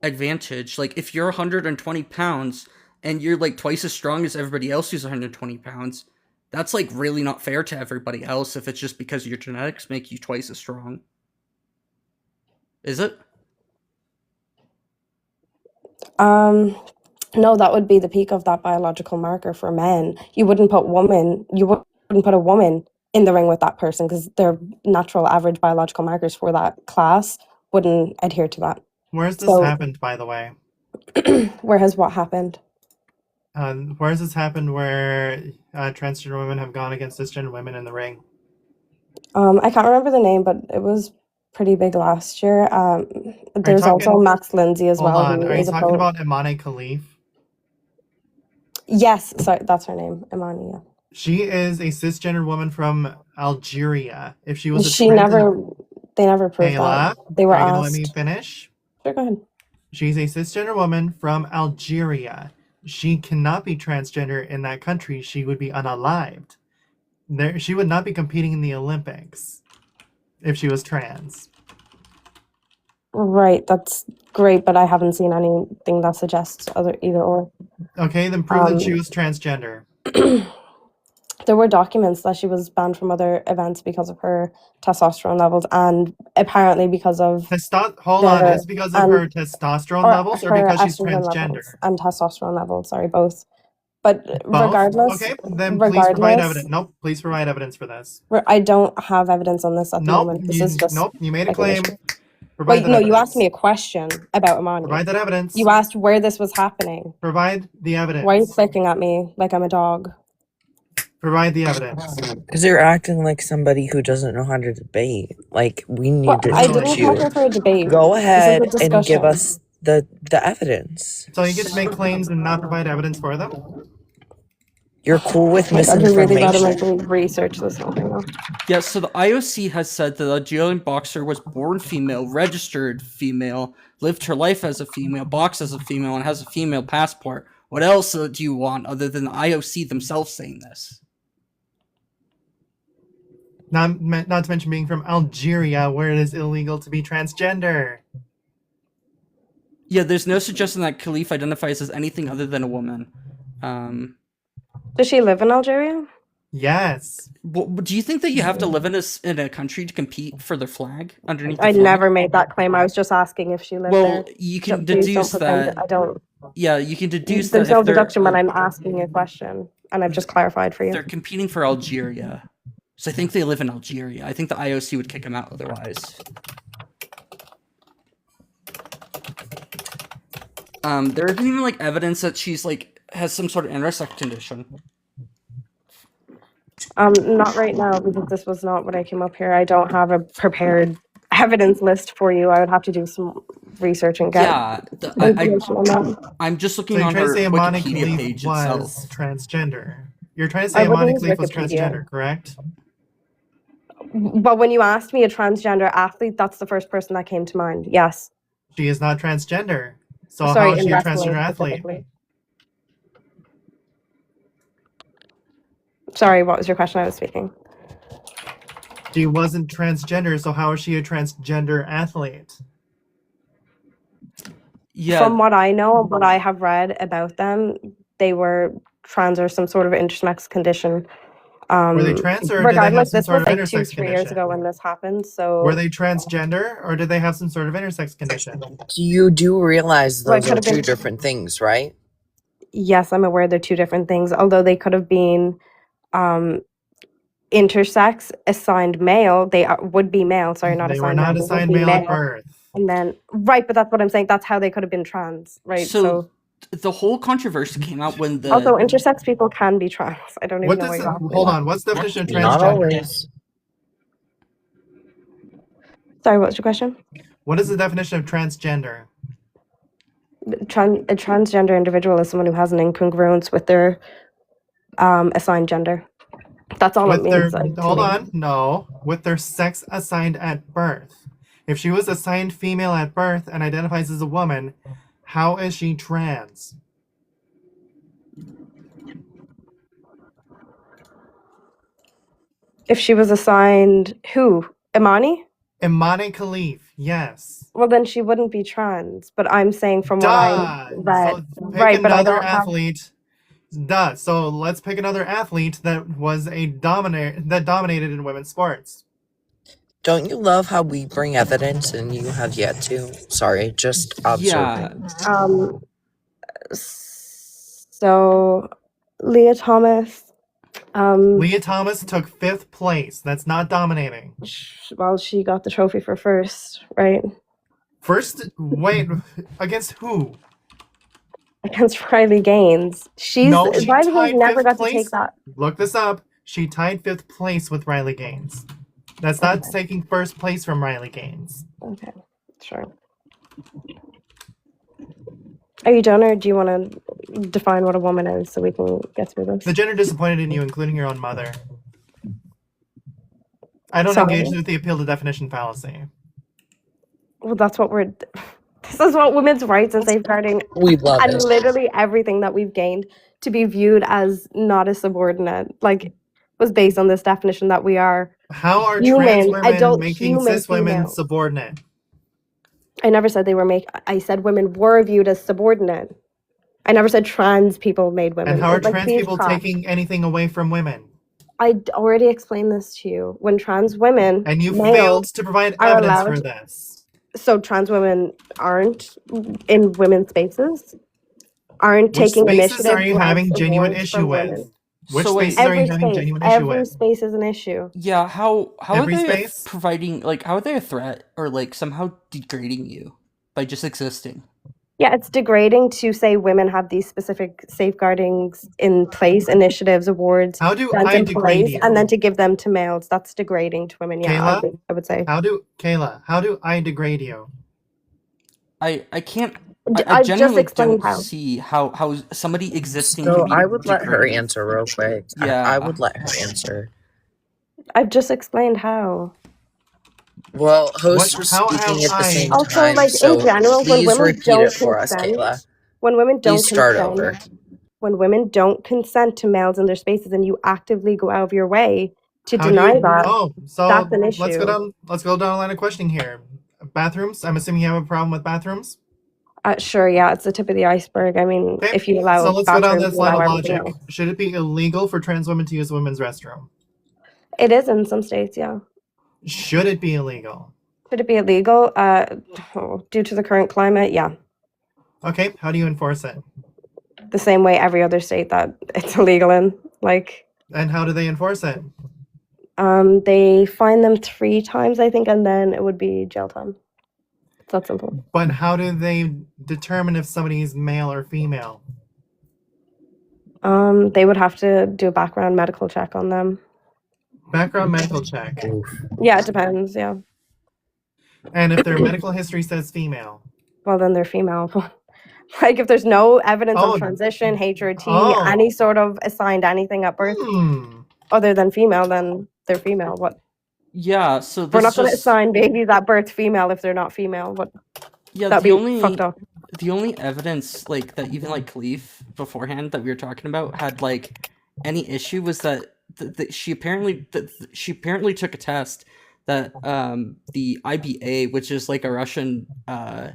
advantage. Like if you're 120 pounds and you're like twice as strong as everybody else who's 120 pounds, that's like really not fair to everybody else if it's just because your genetics make you twice as strong. Is it? No, that would be the peak of that biological marker for men. You wouldn't put a woman in the ring with that person because their natural average biological markers for that class wouldn't adhere to that. Where's this So- happened, by the way? Where has what happened? Where has this happened where transgender women have gone against cisgender women in the ring? I can't remember the name, but it was pretty big last year. There's also talking- Max Lindsay as Hold well. on, who are you is a talking pro- about Imane Khalif? Yes, sorry, that's her name, Imani. Yeah. She is a cisgender woman from Algeria. If she was a They never proved Kayla, that. They were are you gonna let me asked. finish? Sure, go ahead. She's a cisgender woman from Algeria. She cannot be transgender in that country. She would be unalived. She would not be competing in the Olympics if she was trans. Right, that's great, but I haven't seen anything that suggests either or. Okay, then prove that she Um, was transgender. There were documents that she was banned from other events because of her testosterone levels, and apparently because of Hold on, the- is it because of her testosterone levels or her because she's estrogen transgender? levels and testosterone levels. Sorry, both. But Both? regardless, Okay, then please provide regardless- evidence. Nope, please provide evidence for this. I don't have evidence on this at the Nope, moment. This is just you made a claim. speculation. Provide Wait, that no, you evidence. asked me a question about Imani. Provide that evidence. You asked where this was happening. Provide the evidence. Why are you clicking at me like I'm a dog? Provide the evidence. Because you're acting like somebody who doesn't know how to debate. Like, we need Well, to I teach didn't you. come here for a debate. Go This is a ahead and give discussion. us the evidence. So you get to make claims and not provide evidence for them? You're cool with Like, I'd be really bad at misinformation. my research this whole thing now. Yeah, so the IOC has said that the Algerian boxer was born female, registered female, lived her life as a female, boxed as a female, and has a female passport. What else do you want other than the IOC themselves saying this? Not to mention being from Algeria, where it is illegal to be transgender. Yeah, there's no suggestion that Khalif identifies as anything other than a woman. Does she live in Algeria? Yes. Do you think that you have to live in a country to compete for their flag underneath the I flag? never made that claim. I was just asking if she lived Well, there. you So can please don't deduce pretend that. I don't. Yeah, you can deduce There's that no if they're, deduction when I'm asking you a question, and I've just clarified for they're you. competing for Algeria. So I think they live in Algeria. I think the IOC would kick them out otherwise. There isn't even like evidence that she's like has some sort of intersex condition. Not right now because this was not what I came up here. I don't have a prepared evidence list for you. I would have to do some research and get Yeah, information on that. I'm just So looking you're on trying to her say Imani Wikipedia Khalif page was itself. transgender. You're trying to I say wouldn't Imani use Khalif was Wikipedia. transgender, correct? But when you asked me a transgender athlete, that's the first person that came to mind. Yes. She is not transgender. So how Sorry, is in she a wrestling transgender athlete? specifically. Sorry, what was your question? I was speaking. She wasn't transgender, so how is she a transgender athlete? Yeah, From what I know, what I have read about them, they were trans or some sort of intersex condition. Were they trans or did they have Regardless, some this sort was of like 2, intersex 3 years ago condition? when this happened. Were So they transgender or did they have some sort of intersex condition? You do realize well, it those could are have two been. different things, right? Yes, I'm aware they're two different things. Although they could have been intersex, assigned male. They would be male. Sorry, not They were assigned not male. They would assigned be male at male. birth. And then right, but that's what I'm saying. That's how they could have been trans, right? so the whole controversy came out when Also, the intersex people can be trans. I don't even What know does why it, you're asking hold that. on, what's the definition of Not transgender? always. Sorry, what was your question? What is the definition of transgender? A transgender individual is someone who has an incongruence with their assigned gender. That's all it With their, means. To hold me. on, no, with their sex assigned at birth. If she was assigned female at birth and identifies as a woman, how is she trans? If she was assigned who? Imani? Imani Khalif, yes. Well, then she wouldn't be trans. But I'm saying from what I Duh. read, So pick right? But I another don't have. athlete. Duh. So let's pick another athlete that was a dominated in women's sports. Don't you love how we bring evidence and you have yet to? Sorry, just observing. So Leah Thomas. Leah Thomas took 5th place. That's not dominating. Well, she got the trophy for first, right? First, wait, against who? Against Riley Gaines. No, she Riley tied Gaines never 5th got to place. take that. Look this up. She tied 5th place with Riley Gaines. That's not taking first place from Riley Gaines. Okay, sure. Are you done, or do you want to define what a woman is so we can get through this? The gender disappointed in you, including your own mother. I don't Sorry. engage with the appeal to definition fallacy. Well, that's what we're. This is what women's rights and safeguarding We love and it. literally everything that we've gained to be viewed as not a subordinate, like, was based on this definition that we are How are human, trans women adult making human cis women females. subordinate? I never said they were I said women were viewed as subordinate. I never said trans people made women. And how are Like, trans please people stop. taking anything away from women? I already explained this to you. When trans women, And you males, failed to provide are evidence for allowed- this. so trans women aren't in women's spaces, aren't Which taking spaces initiative. are you grants, having genuine awards issue for with? women. Which So wait, spaces are Every you having space, genuine issue every with? space is an issue. yeah, how are Every they space? providing, like, how are they a threat or like somehow degrading you by just existing? Yeah, it's degrading to say women have these specific safeguardings in place, initiatives, awards, How do grants I in degrade place, you? and then to give them to males. That's degrading to women. Yeah, Kayla? I would say. How do I degrade you? I can't. I I just genuinely explained don't how. see how somebody existing So can be I would let her degrading. answer real quick. Yeah. I would let her answer. I've just explained how. Well, hosts were How speaking at the I- same Also, time, like, in so general, when please women repeat don't it for us, consent, Kayla. when women don't Please start consent, over. when women don't consent to males in their spaces, and you actively go out of your way to How deny do you, that, Oh, so that's an let's go issue. down. Let's go down a line of questioning here. Bathrooms. I'm assuming you have a problem with bathrooms. Sure, yeah, it's the tip of the iceberg. I mean, Okay, if you allow so let's go down bathrooms, this you line allow of everything logic. else. Should it be illegal for trans women to use a women's restroom? It is in some states, yeah. Should it be illegal? Should it be illegal? Due to the current climate, yeah. Okay, how do you enforce it? The same way every other state that it's illegal in. Like, And how do they enforce it? they fine them 3 times, I think, and then it would be jail time. It's that simple. But how do they determine if somebody is male or female? They would have to do a background medical check on them. Background medical check. Oof. Yeah, it depends. Yeah. And if their medical history says female. Well, then they're female. Like if there's no evidence Oh. of transition, HRT, Oh. any sort of assigned anything at birth Hmm. other than female, then they're female. What? Yeah, so We're this not going to just assign babies at birth female if they're not female. What? yeah That'd the be only fucked up. the only evidence like that even like Khalif beforehand that we were talking about had like any issue was that she apparently took a test that the IBA, which is like a Russian-led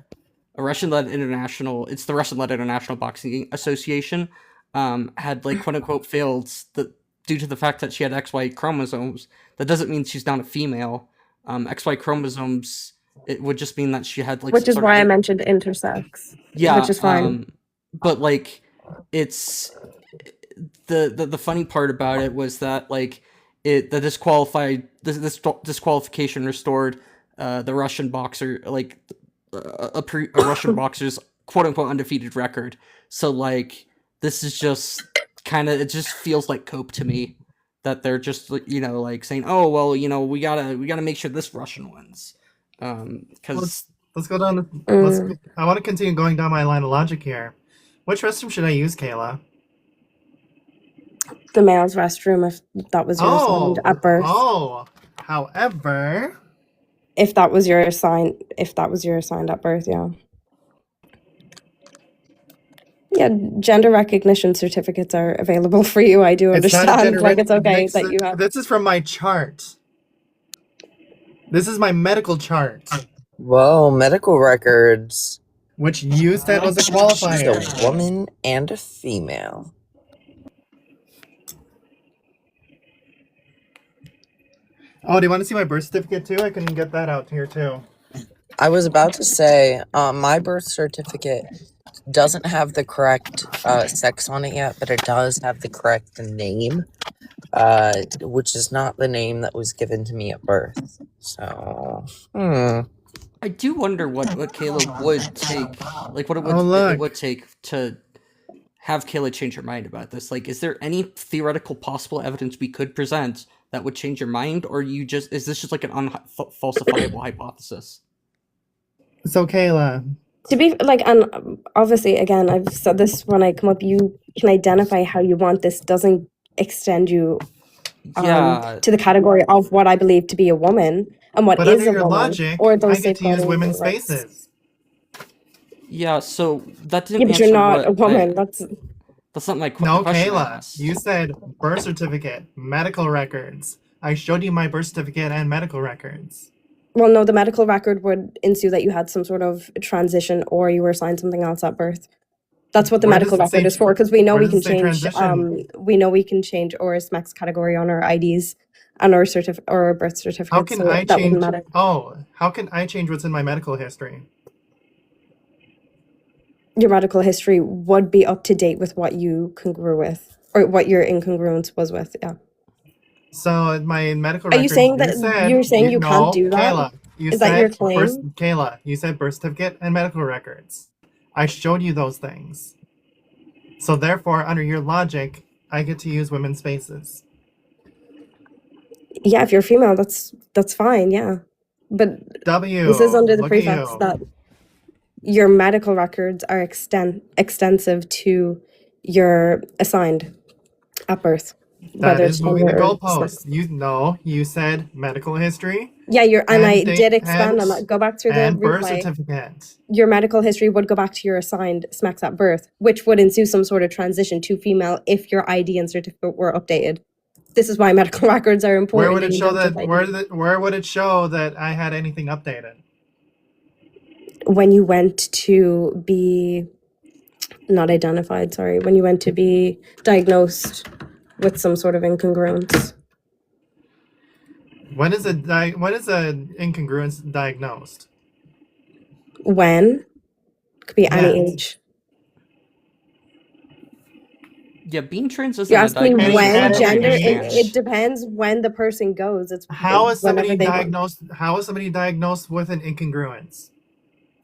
international, it's the Russian-led International Boxing Association, had like quote unquote failed due to the fact that she had XY chromosomes. That doesn't mean she's not a female. XY chromosomes, it would just mean that she had like Which some is sort why I of mentioned intersex. yeah, Which is fine. but like it's the funny part about it was that like the disqualification restored the Russian boxer like a Russian boxer's quote unquote undefeated record. So like this is just kind of, it just feels like cope to me that they're just like saying, oh well, we gotta make sure this Russian wins, because Let's go down. I want to continue going down my line of logic here. Which restroom should I use, Kayla? The male's restroom, if that was your assigned at birth. Oh, however, If that was your assigned at birth, yeah. Yeah, gender recognition certificates are available for you. I do it's not a understand. gender Like it's okay next- that you have. This is from my chart. This is my medical chart, Whoa, medical records. which you said was a She's qualifier. a woman and a female. Oh, do you want to see my birth certificate too? I can get that out here too. I was about to say, my birth certificate doesn't have the correct sex on it yet, but it does have the correct name, which is not the name that was given to me at birth. So, I do wonder what Caleb would take, like what it would, Oh, look. it would take to have Kayla change her mind about this. Like, is there any theoretical possible evidence we could present that would change your mind, or is this just like an unfalsifiable hypothesis? So, Kayla, To be like, and obviously, again, I've said this when I come up. You can identify how you want this. Doesn't extend you Yeah, to the category of what I believe to be a woman and what but is under a your woman, logic, or I those get to use safeguarding women's rights. spaces. yeah. So that didn't Yeah, but answer you're not what a woman. that's not my No, question. I Kayla, asked. you said birth certificate, medical records. I showed you my birth certificate and medical records. Well, no, the medical record would ensue that you had some sort of transition or you were assigned something else at birth. That's what the Where medical does it say record is for, because we know where we does can it say change. transition? We know we can change ORIS max category on our IDs and our or our birth certificates. How can so I that change? wouldn't matter. Oh, how can I change what's in my medical history? Your medical history would be up to date with what you congruent with, or what your incongruence was with. Yeah. So my medical Are you records. saying that said, you're saying you can't no, do that? Kayla, you Is said that your claim? Kayla, you said birth certificate and medical records. I showed you those things. So therefore, under your logic, I get to use women's spaces. Yeah, if you're female, that's fine. Yeah, but W. this is under the look at prefix you. that your medical records are extensive to your assigned at birth. That whether is moving the gender or goalposts. You said medical history Yeah, and I date did expand on and- that. Go back through the and birth replay. certificate. Your medical history would go back to your assigned SMEX at birth, which would ensue some sort of transition to female if your ID and certificate were updated. This is why medical records are important. Where would it and you show don't that? just, like, Where would it show that I had anything updated? when you went to be not identified, sorry, when you went to be diagnosed with some sort of incongruence. When is a incongruence diagnosed? When? Could be any Yes. age. Yeah, being trans isn't You're a asking diagnosis. when Any gender, age. it depends when the person goes. It's How is somebody whenever they want. diagnosed? How is somebody diagnosed with an incongruence?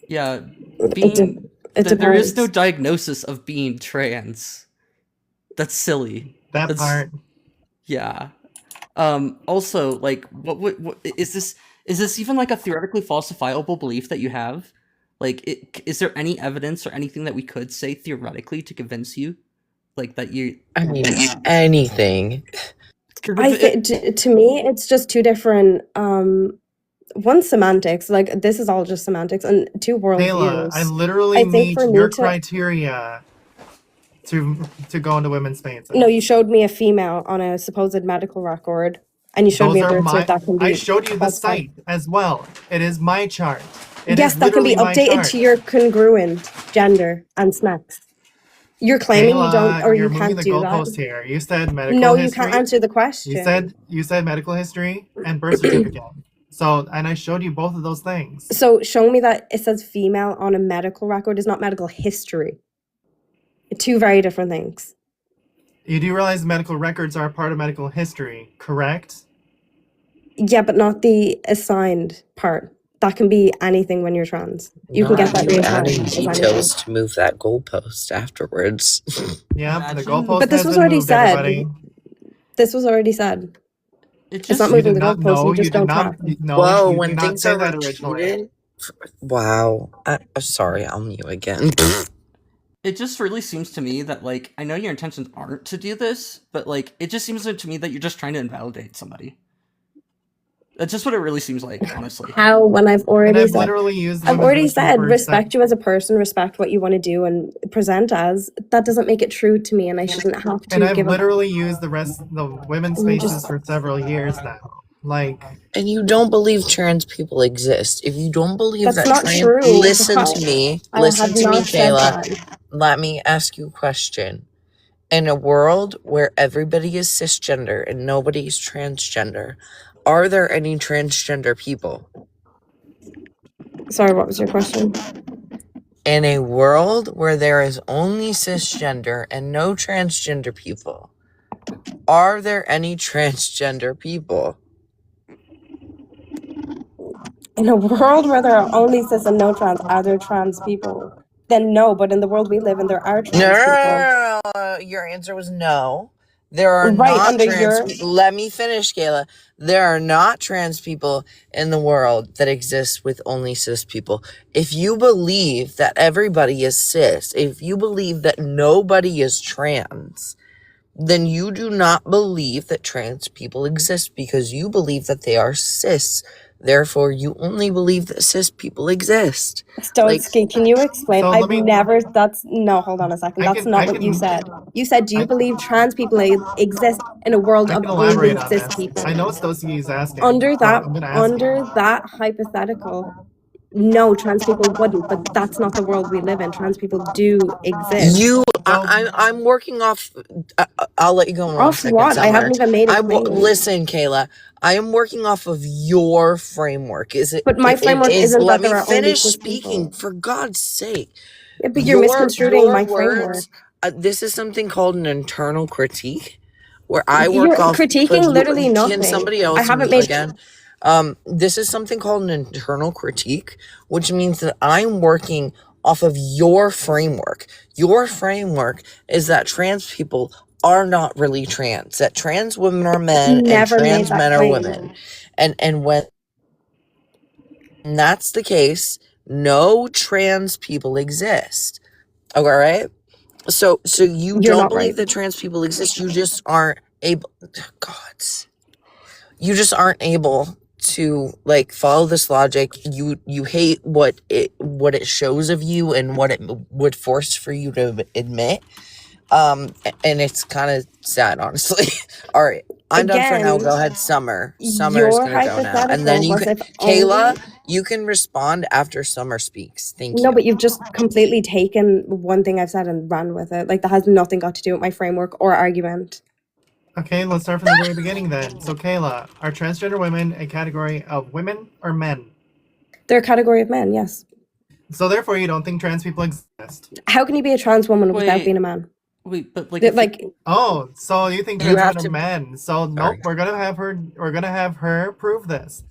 Yeah, It being It there is no depends. diagnosis of being trans. That's silly. That That's- part. Yeah. Also, like, what is this? Is this even like a theoretically falsifiable belief that you have? Like, is there any evidence or anything that we could say theoretically to convince you, like that you? I mean, anything. 'Cause I if it, think to me, it's just two different. One semantics, like this is all just semantics, and two Kayla, I worldviews. literally I think meet for me your to criteria to go into women's spaces. no, you showed me a female on a supposed medical record, and you showed me Those a are birth cert my. that can I be showed you the falsified. site as well. It is my chart. It Yes, is that can be literally my updated chart. to your congruent gender and sex. You're claiming you don't, Kayla, or you're you moving can't the do that. goalpost here. You said medical No, you history. can't answer the question. You said medical history and birth certificate. So, and I showed you both of those things. So show me that it says female on a medical record is not medical history. Two very different things. You do realize medical records are a part of medical history, correct? Yeah, but not the assigned part. That can be anything when you're trans. You can get Not that you reassigned adding as anything. details to move that goalpost afterwards. Yeah, the Imagine- goalpost But this has was been already moved, said. everybody. This was already said. it It's just not You moving did the not goalpost. know. You You just did don't not. track. No, Whoa, you when did not things say are that originally. repeated. Wow. Sorry, I'll mute again. it just really seems to me that, like, I know your intentions aren't to do this, but like it just seems to me that you're just trying to invalidate somebody. That's just what it really seems like, honestly. How when I've And already I've said literally used. I've women's already history said for respect you as a person, respect what you want to do and present as. That doesn't make it true to me, and I shouldn't have to And I've give a literally used the women's And you spaces just- for several years now. Like, And you don't believe trans people exist. If you don't believe That's that not trans true. listen How- to me. I Listen have to me, not said Kayla. that. Let me ask you a question. In a world where everybody is cisgender and nobody's transgender, are there any transgender people? Sorry, what was your question? In a world where there is only cisgender and no transgender people, are there any transgender people? In a world where there are only cis and no trans, are there trans people? Then no, but in the world we live in, there are trans people. No. Your answer was no. There are Right, not under trans your- people. Let me finish, Kayla. There are not trans people in the world that exist with only cis people. If you believe that everybody is cis, if you believe that nobody is trans, then you do not believe that trans people exist because you believe that they are cis. Therefore, you only believe that cis people exist. Stotsky, can you explain? So I've let me- never. That's no. Hold on a second. I That's can- not I what you can- said. You said, "Do you I- believe trans people exist in a world I of can only elaborate on cis this. people?" I know Stosi is asking. Under so that, I'm gonna ask you. hypothetical, no, trans people wouldn't. But that's not the world we live in. Trans people do exist. I'm working off. I'll let you go in 1 Off second. what? I Summer. haven't even made a claim. Listen, Kayla. I am working off of your framework. Is it? But my framework isn't that Let me there are only finish cis speaking, people. for God's sake. Yeah, but you're misconstruing my framework. This is something called an internal critique, where I You're work off. critiquing literally Can nothing. somebody else I haven't mute made- again? This is something called an internal critique, which means that I'm working off of your framework. Your framework is that trans people are not really trans, that trans women are men Never and made trans that men are claim. women. And when that's the case, no trans people exist. All right? So you You're don't not believe right. that trans people exist. You just aren't able. You just aren't able to like follow this logic. You hate what it shows of you and what it would force for you to admit. And it's kind of sad, honestly. All right, I'm done for now. Again, Go ahead, Summer. Summer's your gonna go now, and then you can, hypothetical was if Kayla, only- you can respond after Summer speaks. Thank you. No, but you've just completely taken one thing I've said and ran with it. Like that has nothing got to do with my framework or argument. Okay, let's start from the very beginning then. So, Kayla, are transgender women a category of women or men? They're a category of men, yes. So, therefore, you don't think trans people exist? How can you be a trans woman without Wait. being a man? Wait, but like, Like, Oh, so you think You trans have women to- are men? So, Sorry. nope, we're gonna have her prove this.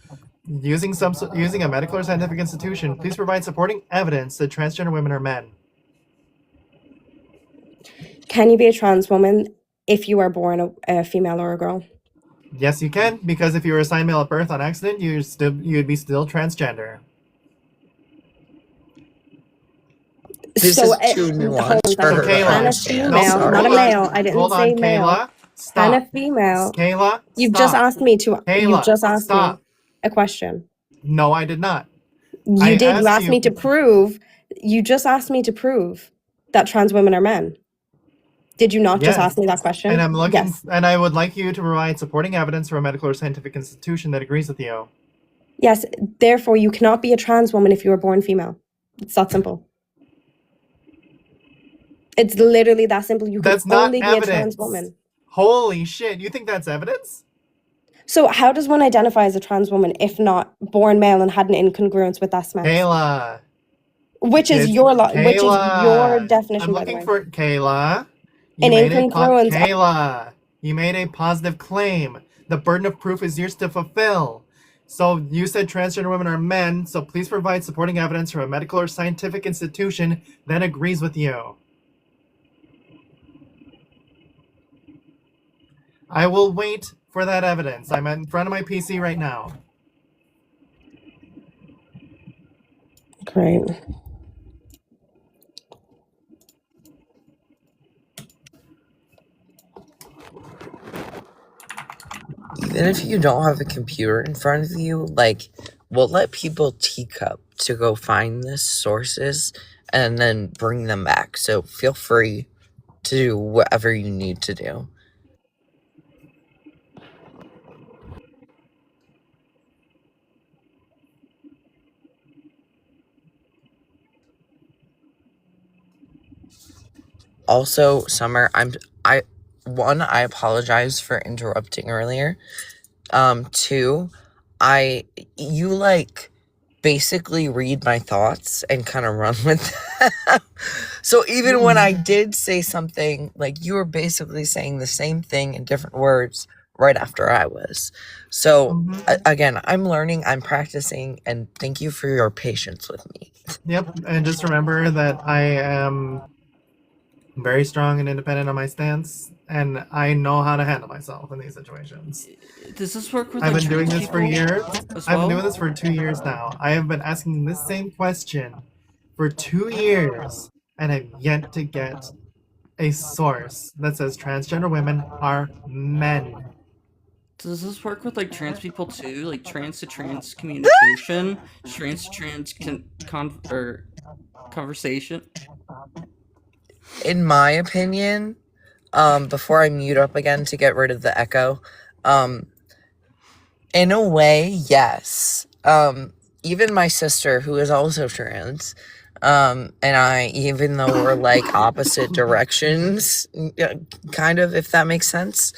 Using a medical or scientific institution, please provide supporting evidence that transgender women are men. can you be a trans woman if you are born a female or a girl? Yes, you can, because if you were assigned male at birth on accident, you'd be still transgender. This So, is too hold nuanced on a for So her second. to Kayla, Hannah understand. no, female, not a hold Sorry. male. on, I didn't hold say on, male. Kayla, Hannah stop. female. Kayla, You've just stop. asked me to. You've Kayla, just asked me stop. a question. No, I did not. You I did. You asked asked me you. to prove. You just asked me to prove that trans women are men. Did you not just Yes, ask me that and question? I'm looking, Yes. and I would like you to provide supporting evidence from a medical or scientific institution that agrees with you. Yes. Therefore, you cannot be a trans woman if you were born female. It's that simple. It's literally that simple. You can That's not only be a trans evidence. woman. Holy shit! You think that's evidence? So how does one identify as a trans woman if not born male and had an incongruence with that sex? Kayla, Which is it's your which is your Kayla. I'm definition, by the looking way. for Kayla. An incongruence. Kayla. You made a positive claim. The burden of proof is yours to fulfill. So you said transgender women are men. So please provide supporting evidence from a medical or scientific institution that agrees with you. I will wait for that evidence. I'm in front of my PC right now. Great. Even if you don't have a computer in front of you, like, we'll let people teacup to go find the sources and then bring them back. So feel free to do whatever you need to do. Also, Summer, I apologize for interrupting earlier. Two, you like basically read my thoughts and kind of run with them. So even when I did say something, like, you were basically saying the same thing in different words right after I was. So again, I'm learning, I'm practicing, and thank you for your patience with me. Yep, and just remember that I am very strong and independent on my stance, and I know how to handle myself in these situations. Does this work with I've like been doing trans this for people years. as I've been well? doing this for 2 years now. I have been asking this same question for 2 years, and I've yet to get a source that says transgender women are men. Does this work with like trans people too? Like trans to trans communication, trans to trans conversation? In my opinion, before I mute up again to get rid of the echo, in a way, yes. Even my sister, who is also trans, and I, even though we're like opposite directions, kind of, if that makes sense,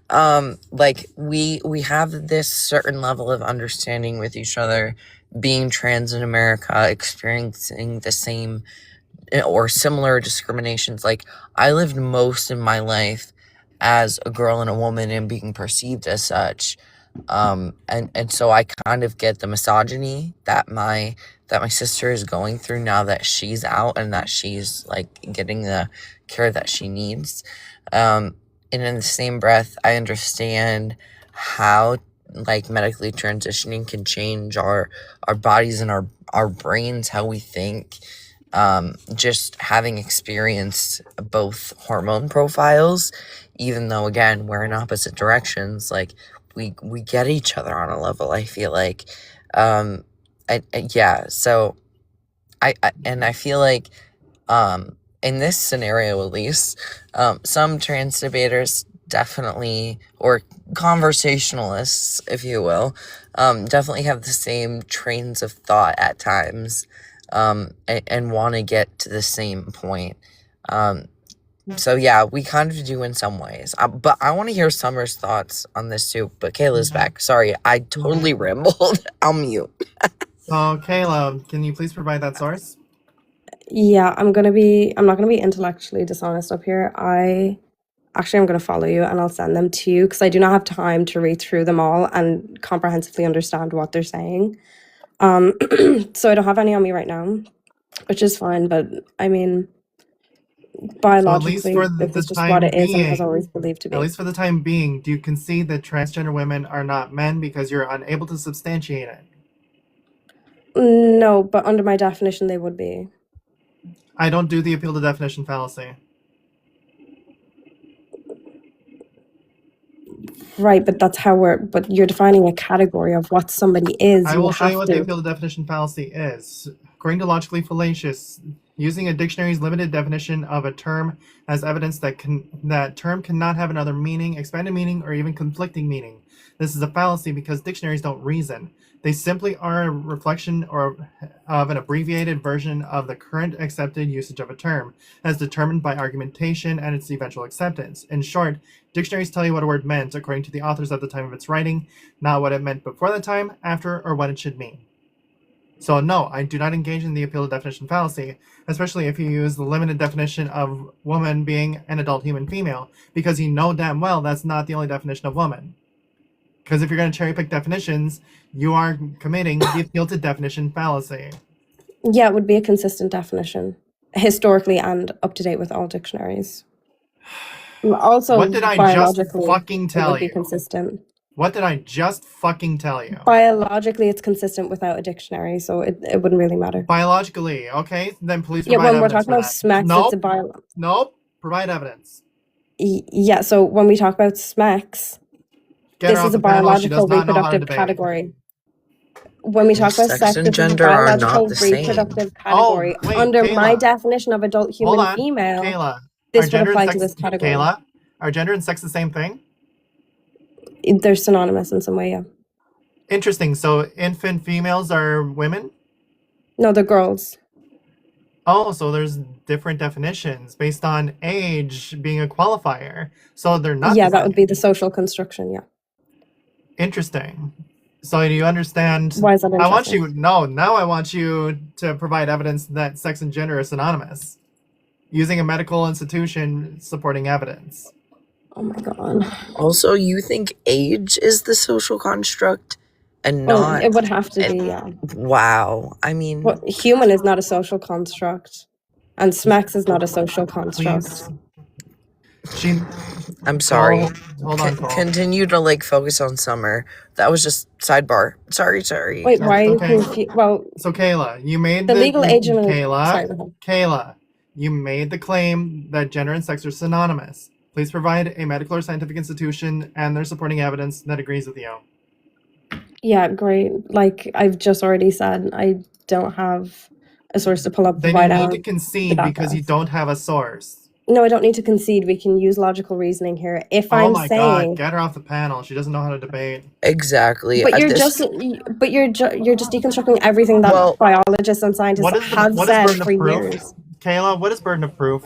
like we have this certain level of understanding with each other, being trans in America, experiencing the same or similar discriminations. Like, I lived most of my life as a girl and a woman and being perceived as such. And so I kind of get the misogyny that my sister is going through now that she's out and that she's like getting the care that she needs. And in the same breath, I understand how like medically transitioning can change our bodies and our brains, how we think. Just having experienced both hormone profiles, even though again we're in opposite directions, like we get each other on a level, I feel like. Yeah, so I feel like in this scenario at least, some trans debaters definitely, or conversationalists if you will, definitely have the same trains of thought at times, and want to get to the same point. So yeah, we kind of do in some ways. But I want to hear Summer's thoughts on this too. But Kayla's back. Sorry, I totally rambled. I'll mute. So, Kayla, can you please provide that source? Yeah, I'm not gonna be intellectually dishonest up here. I'm gonna follow you and I'll send them to you because I do not have time to read through them all and comprehensively understand what they're saying. So I don't have any on me right now, which is fine. But I mean, So at least Biologically, for this the is just what time it is and has being, always believed to at be. least for the time being, do you concede that transgender women are not men because you're unable to substantiate it? No, but under my definition, they would be. I don't do the appeal to definition fallacy. Right, but that's how but you're defining a category of what somebody is. I You will show you have what the to. appeal to definition fallacy is. According to Logically Fallacious, using a dictionary's limited definition of a term as evidence that term cannot have another meaning, expanded meaning, or even conflicting meaning. This is a fallacy because dictionaries don't reason. They simply are a reflection of an abbreviated version of the current accepted usage of a term, as determined by argumentation and its eventual acceptance. In short, dictionaries tell you what a word meant according to the authors at the time of its writing, not what it meant before the time, after, or what it should mean. So no, I do not engage in the appeal to definition fallacy, especially if you use the limited definition of woman being an adult human female, because you know damn well that's not the only definition of woman. Because if you're going to cherry pick definitions, you are committing the appeal to definition fallacy. Yeah, it would be a consistent definition, historically and up to date with all dictionaries. Also, What did I just biologically, fucking it tell would be you? consistent. What did I just fucking tell you? Biologically, it's consistent without a dictionary, so it wouldn't really matter. Biologically, okay? Then please Yeah, provide when we're evidence talking about for that. smacks, Nope, it's a bio. nope. Provide evidence. Yeah, so when we talk about smacks, Get her this off is a the panel. She does biological not know how to reproductive debate. category. When we talk about Sex sex, and this is a gender are not biological the same. reproductive Oh, category. wait, Under my Kayla. definition of adult Hold human on, female, Kayla. this Are would gender apply and to sex, this category. Kayla? Are gender and sex the same thing? They're synonymous in some way, yeah. Interesting. So infant females are women? No, they're girls. Oh, so there's different definitions based on age being a qualifier. So they're not Yeah, the that same. would be the social construction, yeah. Interesting. So do you understand? Why is that I want interesting? you, no, now I want you to provide evidence that sex and gender are synonymous using a medical institution supporting evidence. Oh my god. Also, you think age is the social construct and Oh, not. it would have to and- be, yeah. Wow. I mean, Well, human is not a social construct, and smacks is not a social construct. Please. She, I'm sorry. hold on, Cole. Continue to like focus on Summer. That was just sidebar. Sorry. Wait, No, why are you okay. confused? Well, So Kayla, you made the legal age limit. Kayla, Sorry, go ahead. Kayla, you made the claim that gender and sex are synonymous. Please provide a medical or scientific institution and their supporting evidence that agrees with you. Yeah, great. Like I've just already said, I don't have a source to pull up Then right you now. need to concede because you backup. don't have a source. No, I don't need to concede. We can use logical reasoning here. If Oh I'm my saying, god, get her off the panel. She doesn't know how to debate. exactly. but at you're this- just, you're just deconstructing everything that Well, biologists and scientists What is have burden said of for proof? years. Kayla, what is burden of proof?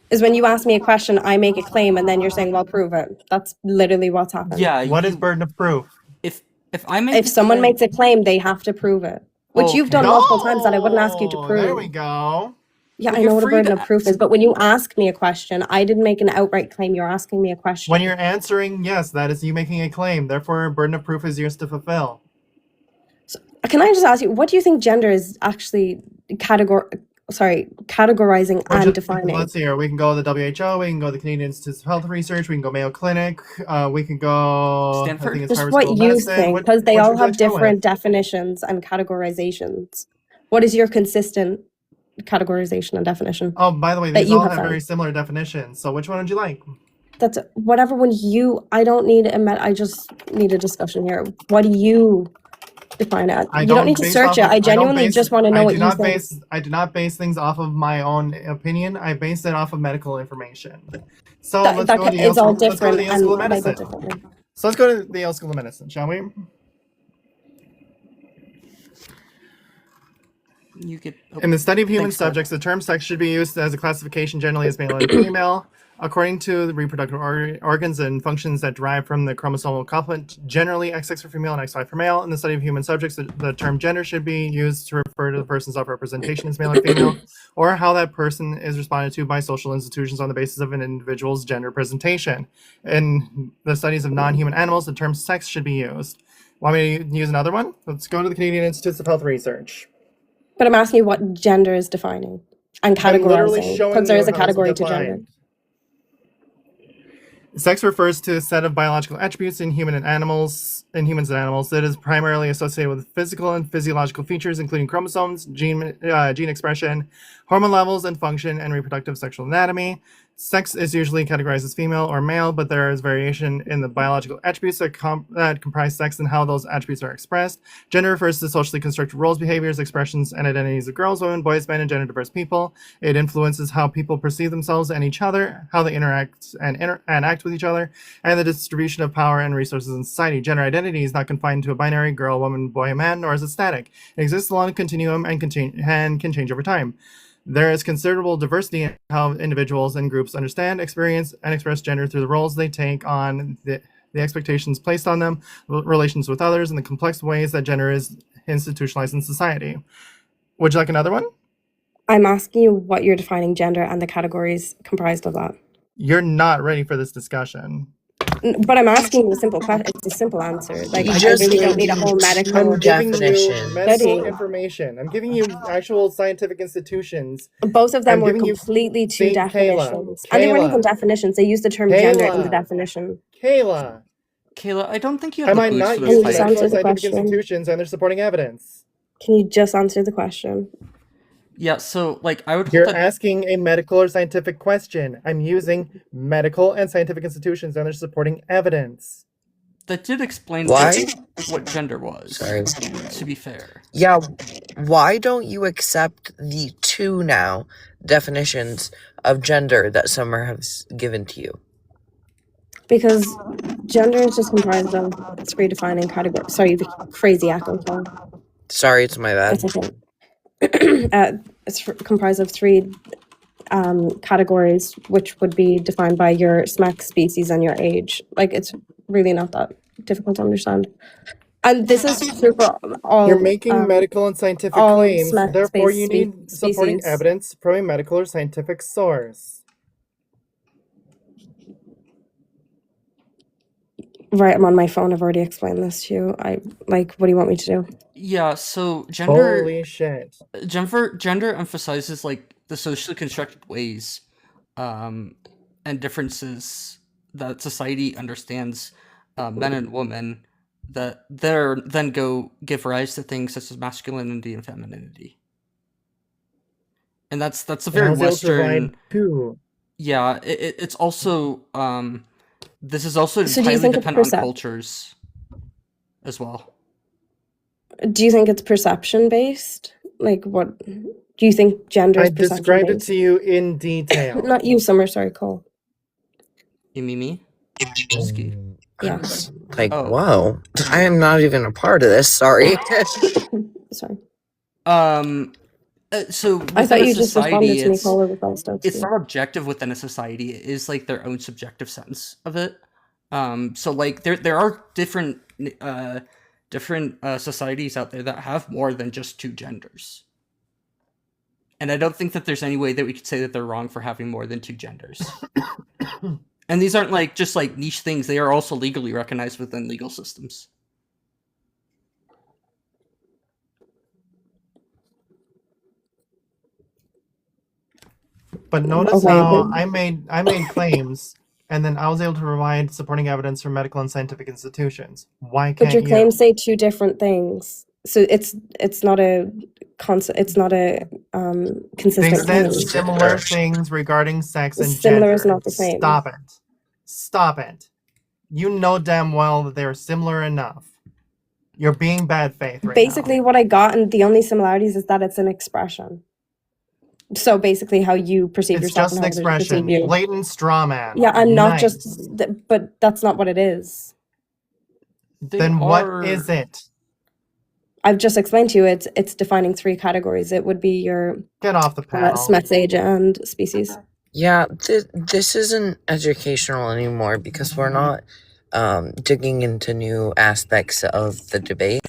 Is when you ask me a question, I make a claim, and then you're saying, "Well, prove it." That's literally what's happened. Yeah. What is burden of proof? If I make If a someone claim- makes a claim, they have to prove it, which you've Okay. done multiple times that I wouldn't ask you to No, prove. There we go. Yeah, Well, I you're know what a free burden to of proof is, but when you ask me a question, I didn't make an outright claim. You're asking me a question. When you're answering, yes, that is you making a claim. Therefore, burden of proof is yours to fulfill. Can I just ask you, what do you think gender is actually categorizing Or and ju- defining? Let's see here. We can go to the WHO. We can go to the Canadian Institute of Health Research. We can go Mayo Clinic. We can go. Stanford? I think it's Just Harvard what School of you Medicine. think, What- because they what all would you have like to go with? different definitions and categorizations. What is your consistent categorization and definition? Oh, by the way, that these you all have have found? very similar definitions. So, which one would you like? That's whatever. When I don't need I just need a discussion here. What do you define it? You don't need to base search off it. of- I genuinely base- just want to know I what do you not think. I do not base things off of my own opinion. I base it off of medical information. So let's go to the Yale It's all School- let's go to different the Yale and School of labeled Medicine. differently. So let's go to the Yale School of Medicine, shall we? You could. In the study of human Thanks, Cole. subjects, the term sex should be used as a classification generally as male and female. According to the reproductive organs and functions that derive from the chromosomal complement, generally XX for female and XY for male. In the study of human subjects, the term gender should be used to refer to the person's self-representation as male or female, or how that person is responded to by social institutions on the basis of an individual's gender presentation. In the studies of non-human animals, the term sex should be used. Want me to use another one? Let's go to the Canadian Institutes of Health Research. But I'm asking you what gender is defining. and I'm literally categorizing, showing because there you is a how it's category to gender. defined. Sex refers to a set of biological attributes in humans and animals that is primarily associated with physical and physiological features, including chromosomes, gene expression, hormone levels and function, and reproductive sexual anatomy. Sex is usually categorized as female or male, but there is variation in the biological attributes that comprise sex and how those attributes are expressed. Gender refers to socially constructed roles, behaviors, expressions, and identities of girls, women, boys, men, and gender diverse people. It influences how people perceive themselves and each other, how they interact and act with each other, and the distribution of power and resources in society. Gender identity is not confined to a binary girl, woman, boy, man, nor is it static. It exists along a continuum and can change over time. There is considerable diversity in how individuals and groups understand, experience, and express gender through the roles they take on, the expectations placed on them, relations with others, and the complex ways that gender is institutionalized in society. Would you like another one? I'm asking you what you're defining gender and the categories comprised of that. You're not ready for this discussion. But I'm asking you a simple question. It's a simple answer. Like, He I just really don't gave need a you whole two medical. I'm giving you definitions. medical Study. information. I'm giving you actual scientific institutions. Both of them I'm were giving you- completely two See, Kayla, definitions. And they weren't even Kayla, definitions. They used the term gender in the Kayla. definition. Kayla, Kayla, I don't think you have am the I boost not for Can this you using just type. medical answer and the scientific question? institutions and their supporting evidence? Can you just answer the question? Yeah, so like I would hope You're that asking a medical or scientific question. I'm using medical and scientific institutions and their supporting evidence. that did explain Why? what gender was. Sorry. To be fair. Yeah, why don't you accept the two now definitions of gender that Summer has given to you? Because gender is just comprised of three defining categories. Sorry, the crazy echo. Paul. Sorry, it's my bad. It's okay. It's comprised of three categories, which would be defined by your sex, species, and your age. Like, it's really not that difficult to understand. And this is true for all. You're making medical and scientific all claims, smack therefore space you need supporting species. evidence from a medical or scientific source. Right, I'm on my phone. I've already explained this to you. What do you want me to do? Yeah, so gender Holy shit. gender emphasizes like the socially constructed ways and differences that society understands men and women that then go give rise to things such as masculinity and femininity. And that's a very And I was able to Western. provide two. Yeah, it's also this is also So do you highly think it's dependent on cultures as well. Do you think it's perception based? Like, what do you think gender is I perception described it based? to you in detail. Not you, Summer. Sorry, Cole. You mean me? Ski. Yeah. Like, Oh. wow. I am not even a part of this. Sorry. Sorry. So I thought within a you just society, responded to me, Cole, with that stuff. it's not objective within a society. It is like their own subjective sense of it. So like there are different societies out there that have more than just two genders. And I don't think that there's any way that we could say that they're wrong for having more than two genders. And these aren't like just like niche things. They are also legally recognized within legal systems. But notice Okay, how then. I made claims, and then I was able to provide supporting evidence from medical and scientific institutions. Why But can't your you? claims say two different things. So it's not a consistent They said claim. similar things regarding sex and Similar gender. is not the same. Stop it. Stop it. You know damn well that they are similar enough. You're being bad faith right Basically, now. what I got, and the only similarities is that it's an expression. So basically, how you perceive It's yourself just and an how others perceive expression. you. Blatant straw man. Yeah, I'm not Nice. just, but that's not what it is. Then what is it? I've just explained to you. It's defining three categories. It would be your Get off the panel. sex, age, and species. Yeah, this isn't educational anymore because we're not digging into new aspects of the debate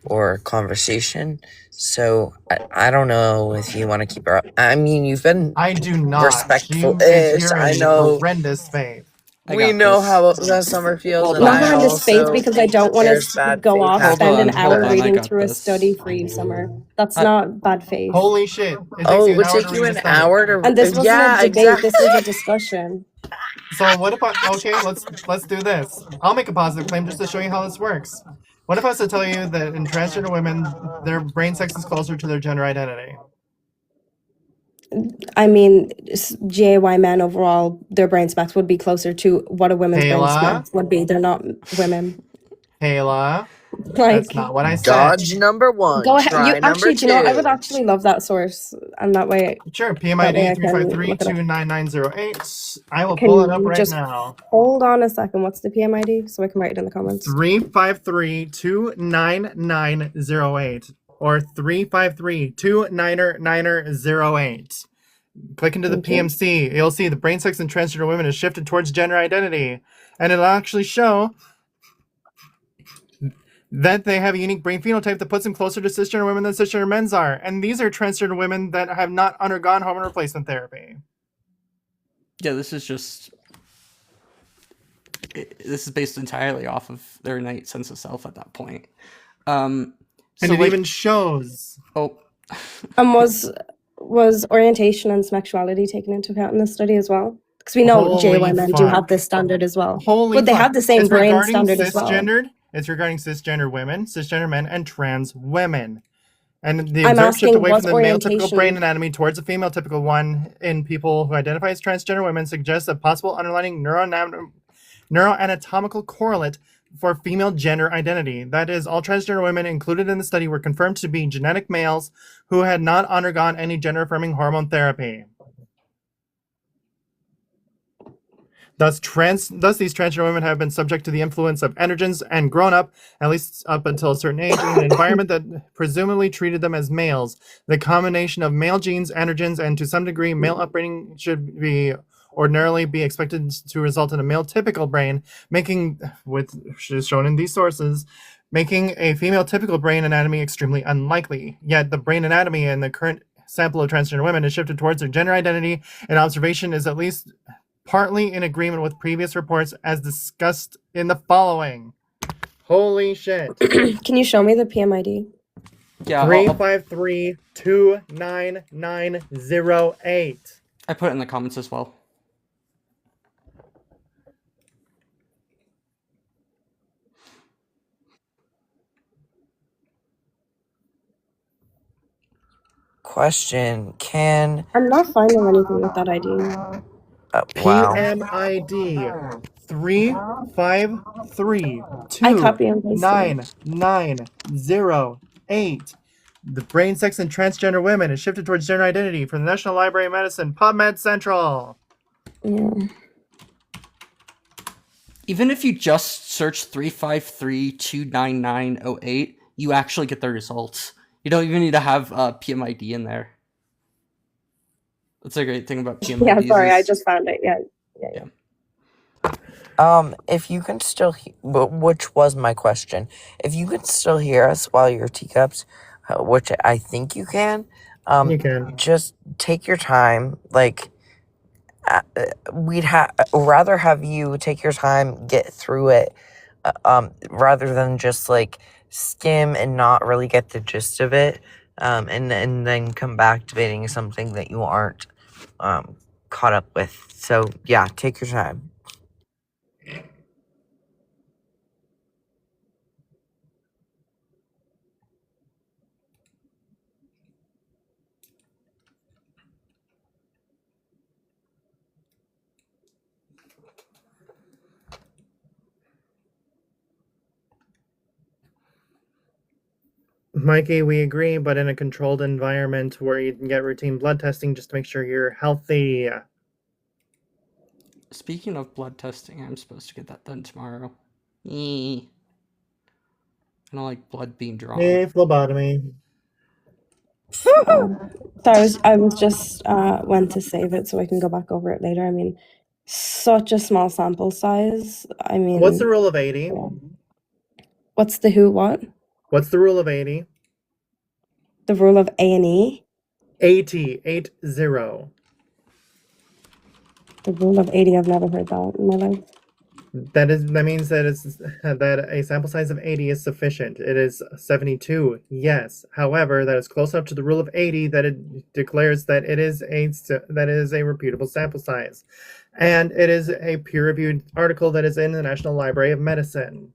or conversation. So I don't know if you want to keep her up. I mean, you've been I do not. respectful-ish, You experienced I know. horrendous faith. I We got know this. how that summer feels, Hold and on. I'm not I going into space also because I think don't that want there's to bad go faith off, Hold spend on, an hold hour on. I reading got through a this. study for you, Summer. That's I, not bad faith. Holy shit! It takes Oh, you it an would hour to take you read an a study. hour to. And this wasn't Yeah, a debate. exactly. This was a discussion. So what if okay, let's do this. I'll make a positive claim just to show you how this works. What if I was to tell you that in transgender women, their brain sex is closer to their gender identity? I mean, GAY men overall, their brain specs would be closer to what a woman's brain Kayla, specs would be. They're not women. Kayla, Like, that's not what I said. Dodge number one. go ahead. You Try number actually, do you know, I would two. actually love that source, and that way Sure, I PMID can look it up. 353-29908. I will Can pull it up you right just now. hold on a second? What's the PMID so I can write it in the comments? 353-29908 or 353-29908. Click into the Thank you. PMC. You'll see the brain sex in transgender women is shifted towards gender identity. And it'll actually show that they have a unique brain phenotype that puts them closer to cisgender women than cisgender men's are. And these are transgender women that have not undergone hormone replacement therapy. yeah, this is just. This is based entirely off of their innate sense of self at that point. And So it like, even shows. oh, And was orientation and sexuality taken into account in this study as well? Because we know Holy JY men do have fuck. this standard as well. Holy But they fuck. have the same It's brain regarding standard as well. It's regarding cisgender women, cisgender men, and trans women. And the I'm observed shift asking, away was from the male typical orientation- brain anatomy towards the female typical one in people who identify as transgender women suggests a possible underlying neuroanatomical correlate for female gender identity. That is, all transgender women included in the study were confirmed to be genetic males who had not undergone any gender-affirming hormone therapy. Thus, these transgender women have been subject to the influence of androgens and grown up, at least up until a certain age, in an environment that presumably treated them as males. The combination of male genes, androgens, and to some degree male upbringing should be ordinarily be expected to result in a male typical brain, making, which is shown in these sources, making a female typical brain anatomy extremely unlikely. Yet the brain anatomy in the current sample of transgender women is shifted towards their gender identity, and observation is at least partly in agreement with previous reports as discussed in the following. Holy shit. Can you show me the PMID? yeah, 353-29908. I put it in the comments as well. Question: Can I'm not finding anything with that ID. wow? PMID 353-29908. The brain sex in transgender women is shifted towards gender identity from the National Library of Medicine, PubMed Central. Yeah. Even if you just search 353-29908, you actually get the results. You don't even need to have PMID in there. That's a great thing about PMIDs. Yeah, sorry, I is- just found it. Yeah. If you can still, which was my question, if you can still hear us while you're teacups, which I think you can, You can. just take your time. Like, we'd rather have you take your time, get through it, rather than just like skim and not really get the gist of it, and then come back debating something that you aren't caught up with. So yeah, take your time. Mikey, we agree, but in a controlled environment where you can get routine blood testing just to make sure you're healthy. Speaking of blood testing, I'm supposed to get that done tomorrow. I don't like blood being drawn. Hey, phlebotomy. So I was just went to save it so I can go back over it later. I mean, such a small sample size. I mean, What's the rule of 80? what's the who? What? What's the rule of 80? The rule of A&E. 80. 80. The rule of 80. I've never heard that in my life. That means that that a sample size of 80 is sufficient. It is 72, yes. However, that is close enough to the rule of 80 that it declares that it is a reputable sample size, and it is a peer-reviewed article that is in the National Library of Medicine.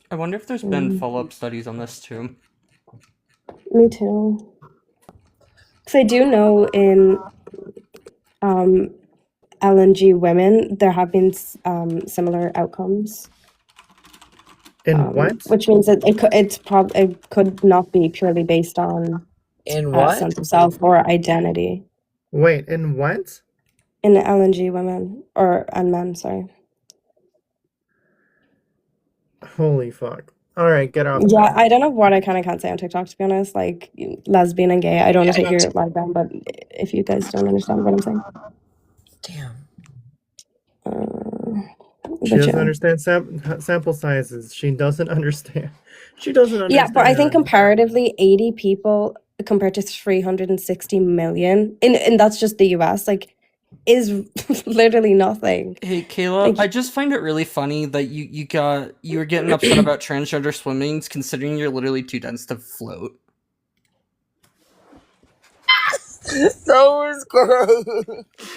I wonder if there's been Mm, follow-up studies on this too. me too. Because I do know in LNG women, there have been similar outcomes, In what? which means that it could not be purely based on In what? sense of self or identity Wait, in what? in the LNG women and men. Sorry. Holy fuck. All right, get off. Yeah, I don't know what I kind of can't say on TikTok, to be honest. Like lesbian and gay, I don't want to take your live down, but if you guys don't understand what I'm saying, Damn. She but doesn't yeah. understand sample sizes. She doesn't understand. She doesn't understand. Yeah, but I think comparatively, 80 people compared to 360 million, and that's just the US, like, is literally nothing. Hey Kayla, Like- I just find it really funny that you were getting upset about transgender swimmings, considering you're literally too dense to float. That was gross.